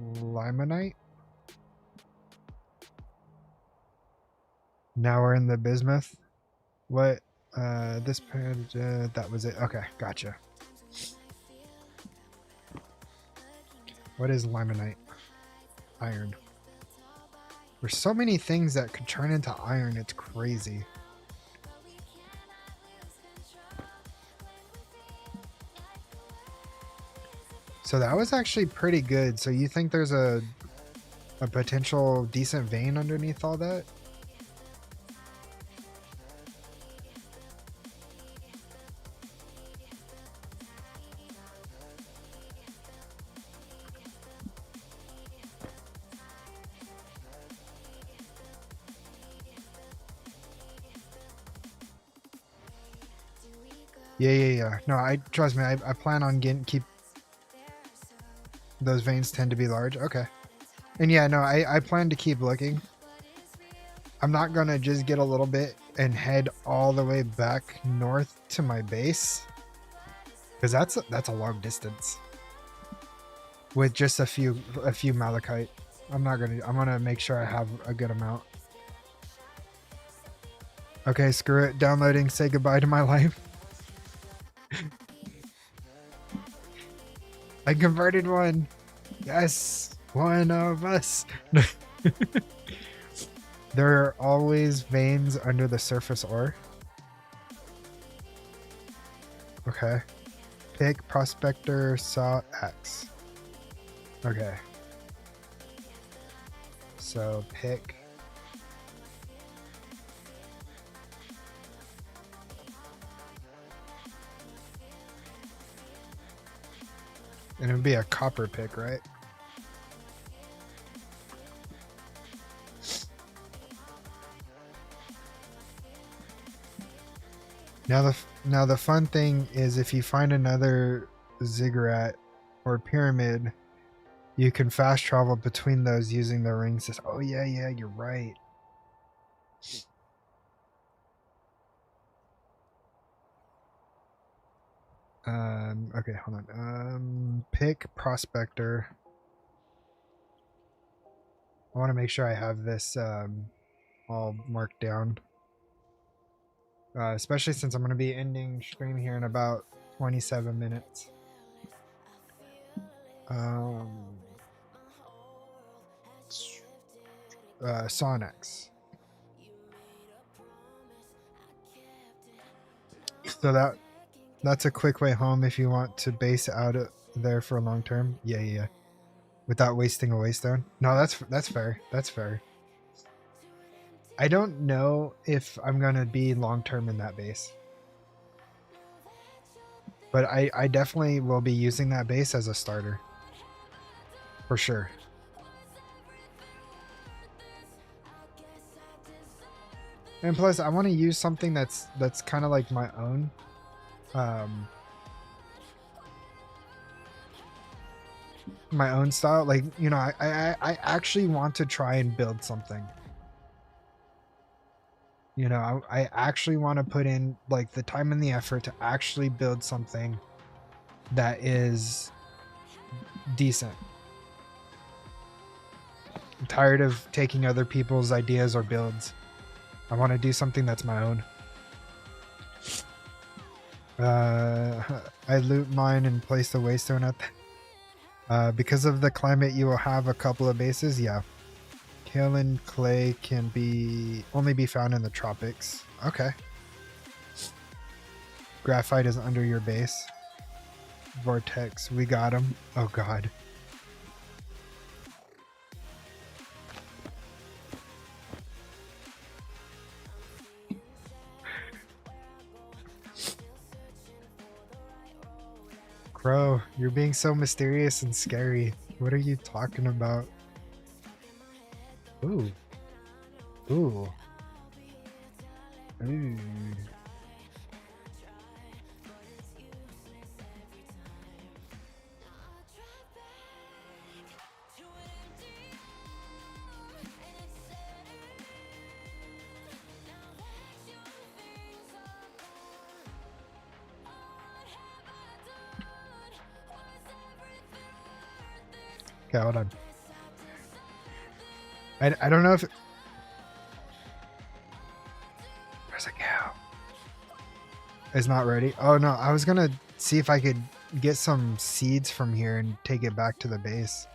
Limonite. Now we're in the bismuth. What? This page, that was it. Okay, gotcha. What is limonite? Iron. There's so many things that could turn into iron, it's crazy. So that was actually pretty good. So you think there's a potential decent vein underneath all that? Yeah. No, trust me. I plan on keep those veins tend to be large. Okay. And yeah, no, I plan to keep looking. I'm not gonna just get a little bit and head all the way back north to my base, because that's a long distance with just a few malachite. I'm gonna make sure I have a good amount. Okay, screw it. Downloading. Say goodbye to my life. I converted one. Yes, one of us. There are always veins under the surface ore. Okay. Pick, prospector, saw, axe. Okay. So pick. And it would be a copper pick, right? Now the fun thing is, if you find another ziggurat or pyramid, you can fast travel between those using the ring system. Oh yeah, you're right. Okay, hold on. Pick prospector. I want to make sure I have this all marked down. Especially since I'm going to be ending stream here in about 27 minutes. Sonex. So that's a quick way home if you want to base out there for long term. Yeah. Without wasting a waystone. No, that's fair. That's fair. I don't know if I'm gonna be long term in that base, but I definitely will be using that base as a starter for sure. And plus, I want to use something that's kind of like my own. My own style. Like, you know, I actually want to try and build something. You know, I actually want to put in like the time and the effort to actually build something that is decent. I'm tired of taking other people's ideas or builds. I want to do something that's my own. I loot mine and place the waystone at because of the climate, you will have a couple of bases. Yeah. Kaolin clay can only be found in the tropics. Okay. Graphite is under your base. Vortex, we got him. Oh god. Crow, you're being so mysterious and scary. What are you talking about? Ooh. Ooh. Ooh. Okay, hold on. I don't know if there's a cow. It's not ready. Oh no, I was gonna see if I could get some seeds from here and take it back to the base.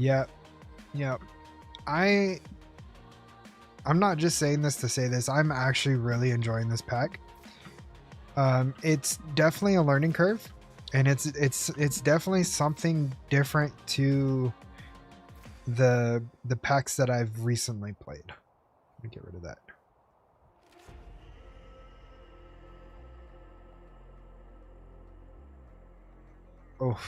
Yep. I'm not just saying this to say this. I'm actually really enjoying this pack. It's definitely a learning curve, and it's definitely something different to the packs that I've recently played. Let me get rid of that. Oh.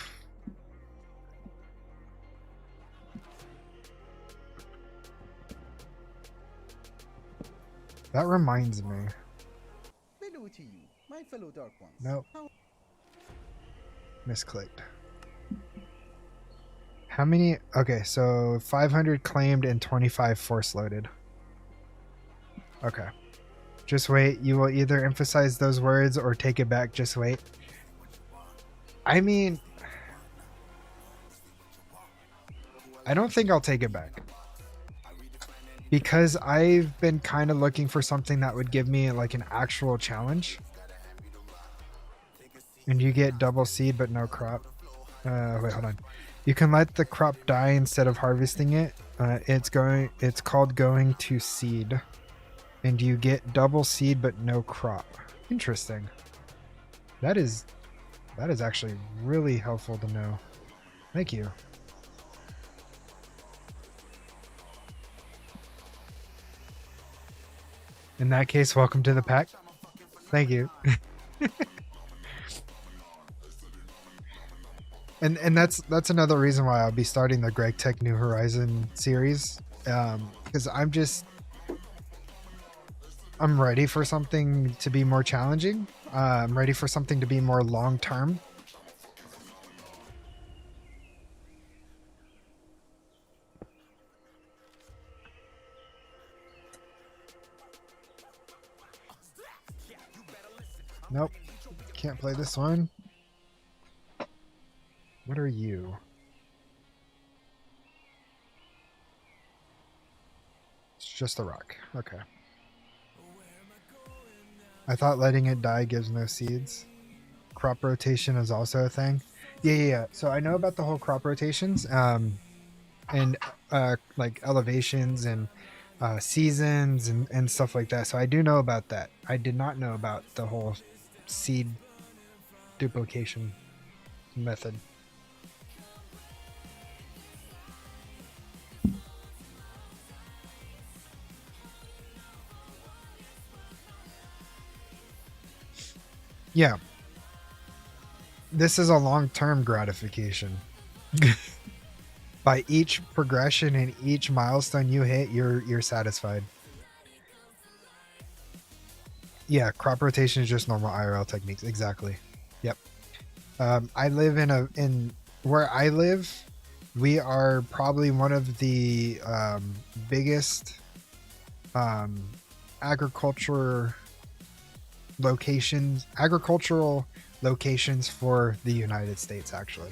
That reminds me. Hello to you, my fellow Dark Ones. Nope. Misclicked. How many? Okay, so 500 claimed and 25 force loaded. Okay. Just wait. You will either emphasize those words or take it back. Just wait. I mean, I don't think I'll take it back. Because I've been kind of looking for something that would give me like an actual challenge. And you get double seed but no crop. Wait, hold on. You can let the crop die instead of harvesting it. It's called going to seed. And you get double seed but no crop. Interesting. That is actually really helpful to know. Thank you. In that case, welcome to the pack. Thank you. and that's another reason why I'll be starting the KryptxPlayz New Horizon series. Because I'm ready for something to be more challenging. I'm ready for something to be more long term. Nope. Can't play this one. What are you? It's just a rock. Okay. I thought letting it die gives no seeds. Crop rotation is also a thing. Yeah. So I know about the whole crop rotations, and like elevations and seasons and stuff like that. So I do know about that. I did not know about the whole seed duplication method. Yeah. This is a long-term gratification. By each progression and each milestone you hit, you're satisfied. Yeah, crop rotation is just normal IRL techniques. Exactly. Yep. I live in where I live, we are probably one of the biggest agricultural locations for the United States, actually.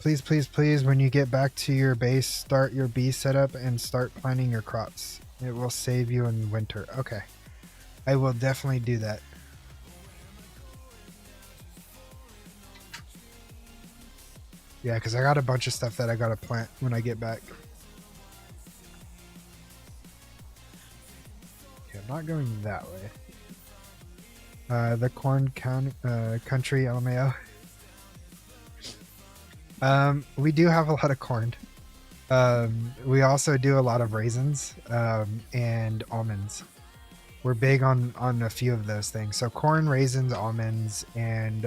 Please, when you get back to your base, start your bee setup and start planting your crops. It will save you in winter. Okay. I will definitely do that. Yeah, because I got a bunch of stuff that I got to plant when I get back. Okay, I'm not going that way. The corn country, LMAO. We do have a lot of corn. We also do a lot of raisins and almonds. We're big on a few of those things. So corn, raisins, almonds, and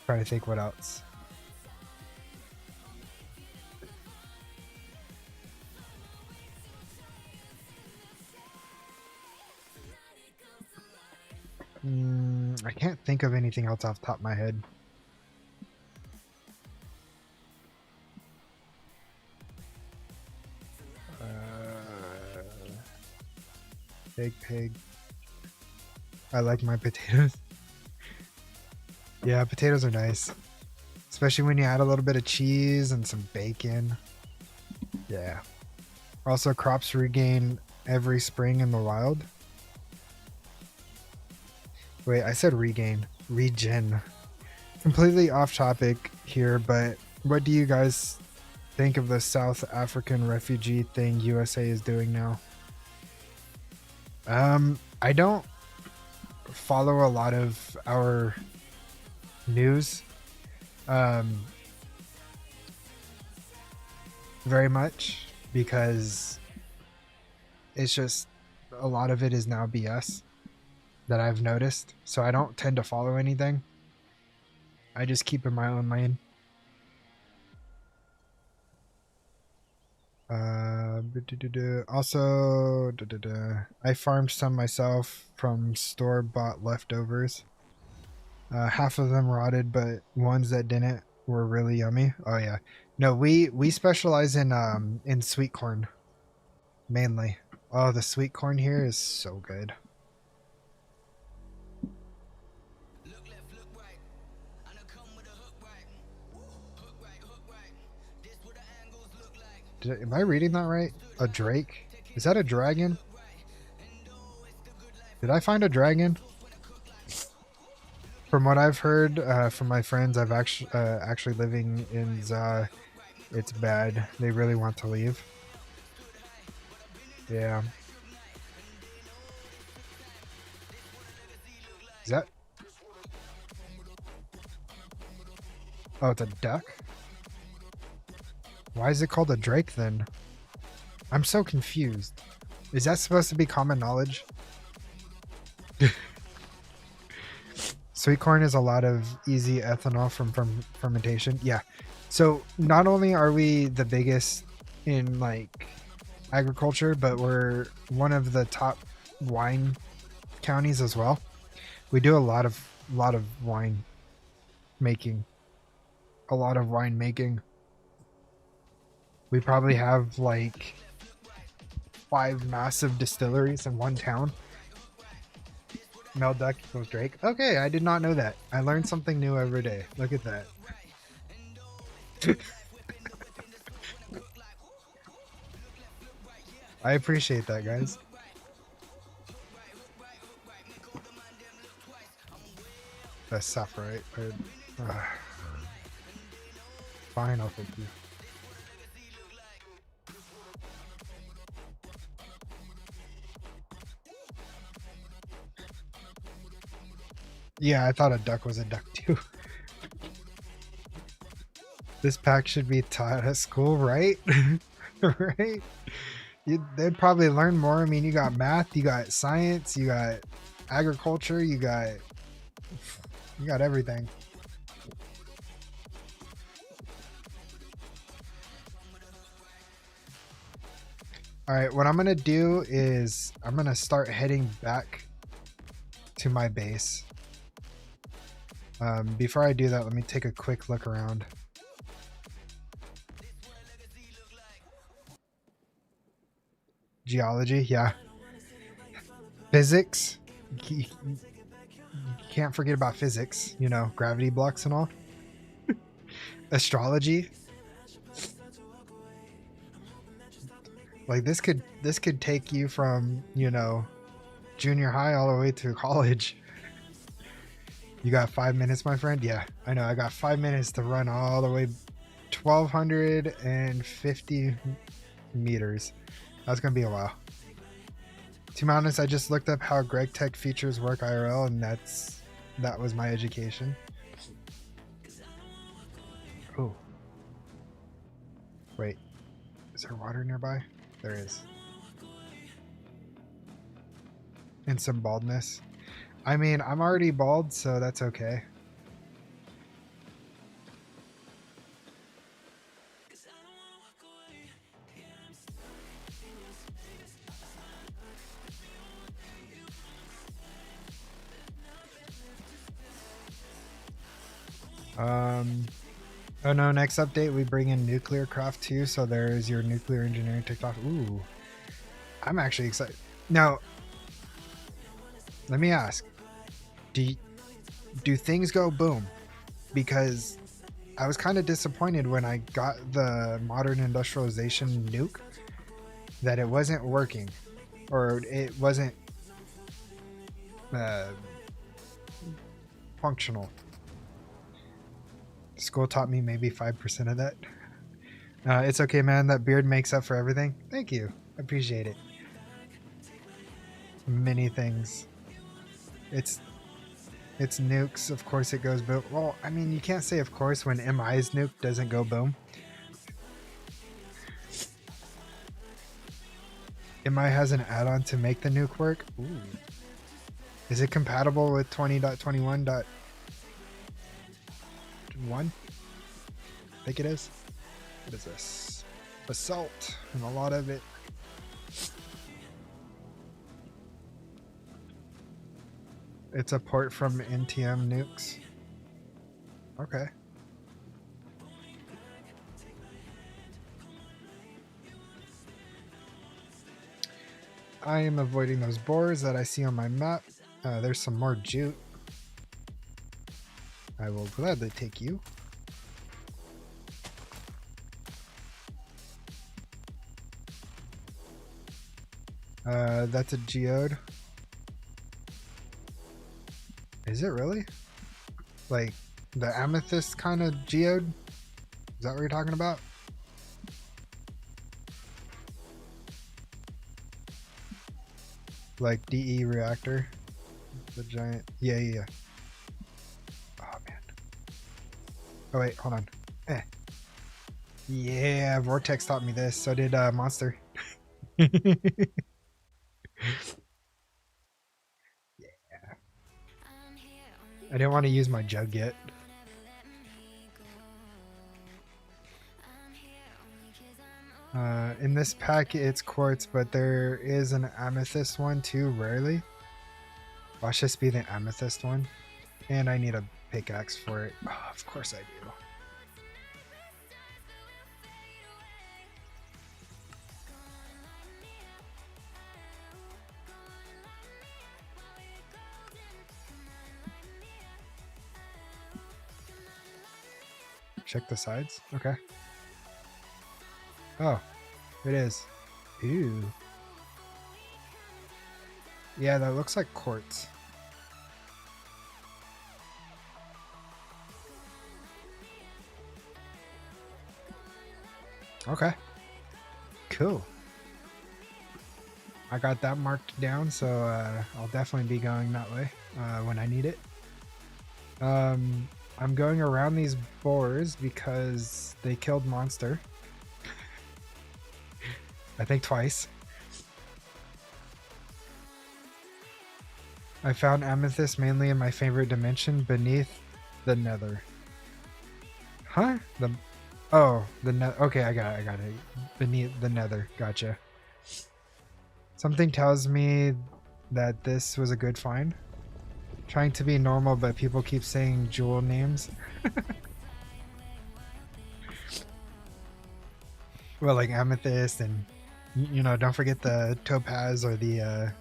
trying to think what else. I can't think of anything else off the top of my head. Pig. I like my potatoes. Yeah, potatoes are nice. Especially when you add a little bit of cheese and some bacon. Yeah. Also, crops regain every spring in the wild. Wait, I said regain. Regen. Completely off topic here, but what do you guys think of the South African refugee thing USA is doing now? I don't follow a lot of our news. very much because it's just a lot of it is now BS that I've noticed. So I don't tend to follow anything. I just keep in my own lane. Also, I farmed some myself from store-bought leftovers. Half of them rotted, but ones that didn't were really yummy. Oh yeah, no, we specialize in sweet corn mainly. Oh, the sweet corn here is so good. Am I reading that right? A drake? Is that a dragon? Did I find a dragon? From what I've heard from my friends, I've actually living in Za. It's bad. They really want to leave. Yeah. Is that? Oh, it's a duck? Why is it called a drake then? I'm so confused. Is that supposed to be common knowledge? Sweet corn is a lot of easy ethanol from fermentation. Yeah. So not only are we the biggest in like agriculture, but we're one of the top wine counties as well. We do a lot of wine making. A lot of wine making. We probably have like 5 massive distilleries in one town. Mel duck equals Drake. Okay, I did not know that. I learned something new every day. Look at that. I appreciate that, guys. That's saffron, right? Fine, I'll thank you. Yeah, I thought a duck was a duck too. This pack should be taught at school, right? Right? They'd probably learn more. I mean, you got math, you got science, you got agriculture, you got everything. All right, what I'm gonna do is I'm gonna start heading back to my base. Before I do that, let me take a quick look around. Geology, yeah. Physics. You can't forget about physics, you know, gravity blocks and all. Astrology. Like this could take you from, you know, junior high all the way to college. You got 5 minutes, my friend? Yeah, I know. I got 5 minutes to run all the way 1,250 meters. That's going to be a while. To be honest, I just looked up how GregTech features work IRL, and that was my education. Oh. Wait. Is there water nearby? There is. And some baldness. I mean, I'm already bald, so that's okay. Oh no, next update we bring in nuclear craft too, so there's your nuclear engineering ticked off. Ooh. I'm actually excited. Now, let me ask. Do things go boom? Because I was kind of disappointed when I got the modern industrialization nuke that it wasn't working, or it wasn't functional. School taught me maybe 5% of that. It's okay, man. That beard makes up for everything. Thank you. I appreciate it. Many things. It's nukes. Of course it goes boom. Well, I mean, you can't say of course when MI's nuke doesn't go boom. MI has an add-on to make the nuke work. Ooh. Is it compatible with 20.21.1? I think it is. What is this? Basalt, and a lot of it. It's a port from NTM nukes. Okay. I am avoiding those boars that I see on my map. There's some more jute. I will gladly take you. That's a geode. Is it really? Like the amethyst kind of geode? Is that what you're talking about? Like DE reactor? The giant. Yeah. Oh man. Oh wait, hold on. Yeah, Vortex taught me this. So did Monster. Yeah. I didn't want to use my jug yet. In this pack it's quartz, but there is an amethyst one too, rarely. Watch this be the amethyst one. And I need a pickaxe for it. Oh, of course I do. Check the sides. Okay. Oh, it is. Ew. Yeah, that looks like quartz. Okay. Cool. I got that marked down, so I'll definitely be going that way when I need it. I'm going around these boars because they killed Monster. I think twice. I found amethyst mainly in my favorite dimension, beneath the nether. Huh? Okay, I got it. Beneath the nether. Gotcha. Something tells me that this was a good find. Trying to be normal, but people keep saying jewel names. Well, like amethyst, and you know, don't forget the topaz or the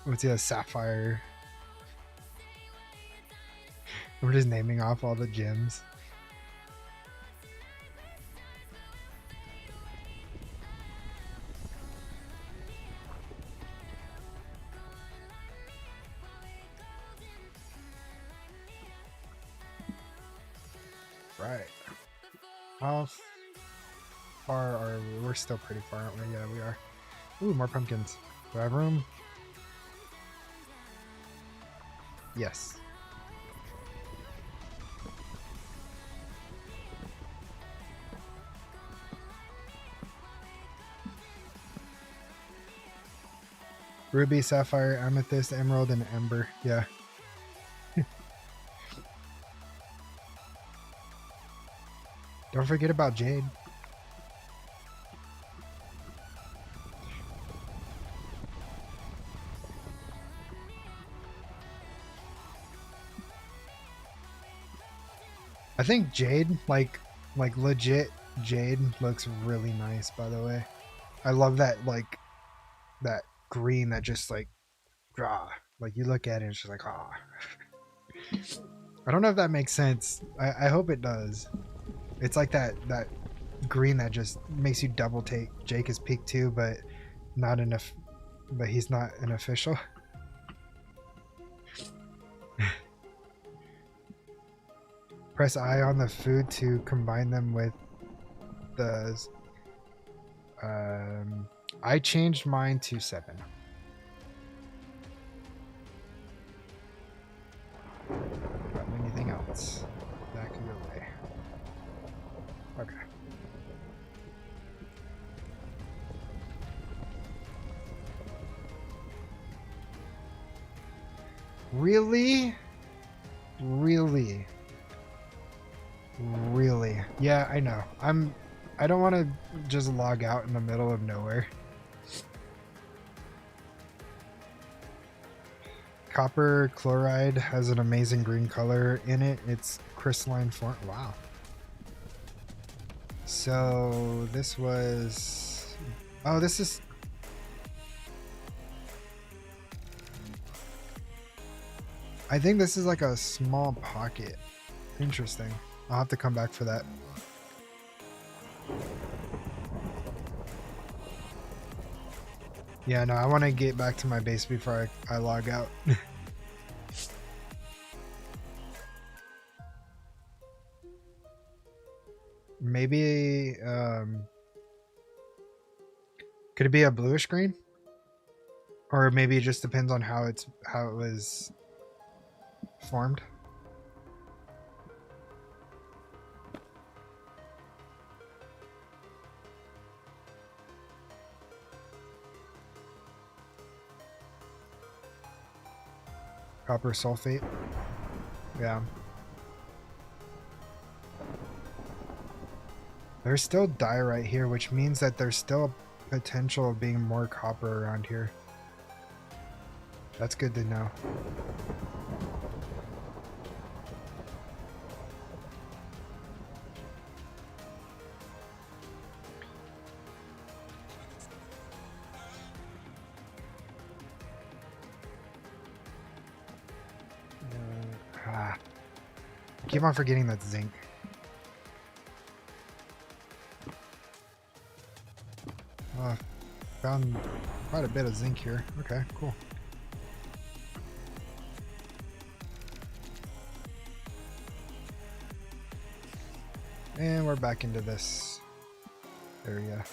what's the other, sapphire. I'm just naming off all the gems. Right. How far are we? We're still pretty far, aren't we? Yeah, we are. Ooh, more pumpkins. Do I have room? Yes. Ruby, sapphire, amethyst, emerald, and ember. Yeah. Don't forget about jade. I think jade, like legit jade, looks really nice, by the way. I love that, like, that green that just, like, like, you look at it and it's just like, ah. I don't know if that makes sense. I hope it does. It's like that green that just makes you double take. Jake is peak 2, but not enough. But he's not an official. Press I on the food to combine them with the. I changed mine to 7. Got anything else? Back your way. Okay. Really? Really? Really? Yeah, I know. I don't want to just log out in the middle of nowhere. Copper chloride has an amazing green color in it. It's crystalline form. Wow. So this was... Oh, this is... I think this is like a small pocket. Interesting. I'll have to come back for that. Yeah, no, I want to get back to my base before I log out. Maybe, could it be a bluish green? Or maybe it just depends on how it was formed. Copper sulfate. Yeah. There's still diorite here, which means that there's still potential of being more copper around here. That's good to know. Keep on forgetting that zinc. Found quite a bit of zinc here. Okay, cool. And we're back into this area.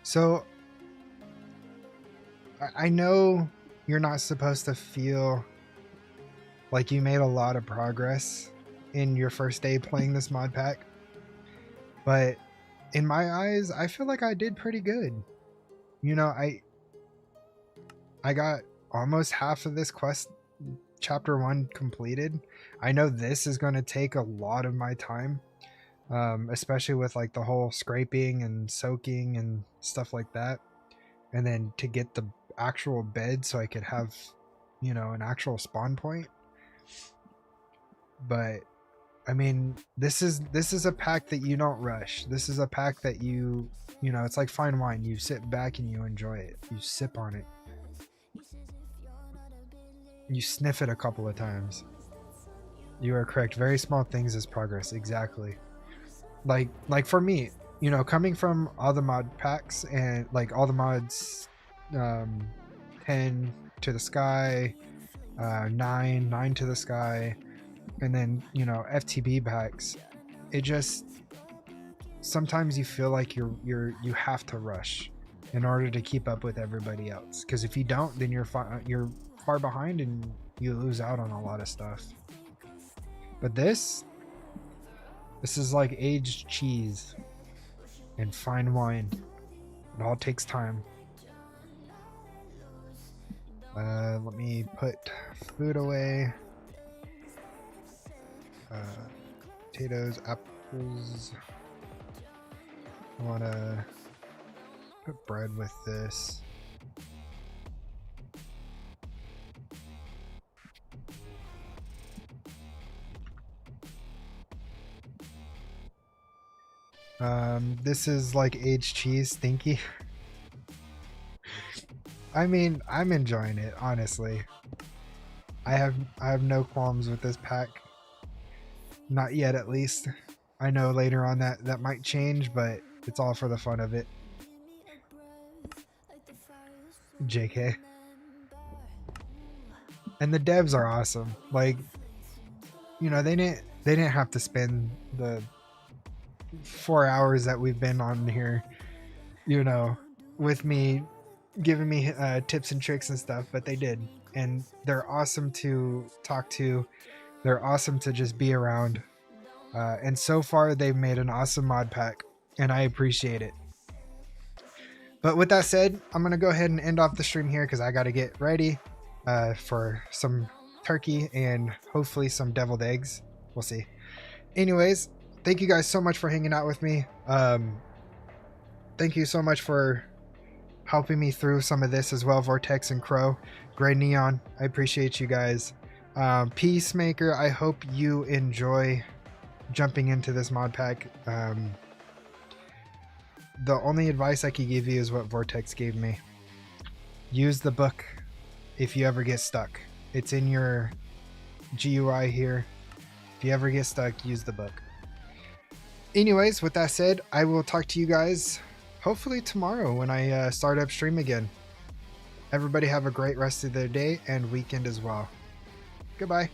So I know you're not supposed to feel like you made a lot of progress in your first day playing this mod pack, but in my eyes, I feel like I did pretty good. You know, I got almost half of this quest, chapter 1, completed. I know this is going to take a lot of my time, especially with like the whole scraping and soaking and stuff like that, and then to get the actual bed so I could have, you know, an actual spawn point. But I mean, this is a pack that you don't rush. This is a pack that you know, it's like fine wine. You sit back and you enjoy it. You sip on it. You sniff it a couple of times. You are correct. Very small things is progress. Exactly. Like for me, you know, coming from all the mod packs and like all the mods, 10 to the sky, 9 to the sky, and then, you know, FTB packs, it just sometimes you feel like you have to rush in order to keep up with everybody else, because if you don't, then you're far behind and you lose out on a lot of stuff. But this is like aged cheese and fine wine. It all takes time. Let me put food away. Potatoes, apples. I want to put bread with this. This is like aged cheese, stinky. I mean, I'm enjoying it, honestly. I have no qualms with this pack. Not yet, at least. I know later on that might change, but it's all for the fun of it. JK. And the devs are awesome. Like, you know, they didn't have to spend the 4 hours that we've been on here, you know, with me, giving me tips and tricks and stuff, but they did, and they're awesome to talk to. They're awesome to just be around. And so far, they've made an awesome mod pack, and I appreciate it. But with that said, I'm going to go ahead and end off the stream here because I got to get ready for some turkey and hopefully some deviled eggs. We'll see. Anyways, thank you guys so much for hanging out with me. Thank you so much for helping me through some of this as well, Vortex and Crow. Gray Neon, I appreciate you guys. Peacemaker, I hope you enjoy jumping into this mod pack. The only advice I could give you is what Vortex gave me. Use the book if you ever get stuck. It's in your GUI here. If you ever get stuck, use the book. Anyways, with that said, I will talk to you guys hopefully tomorrow when I start up stream again. Everybody have a great rest of their day and weekend as well. Goodbye.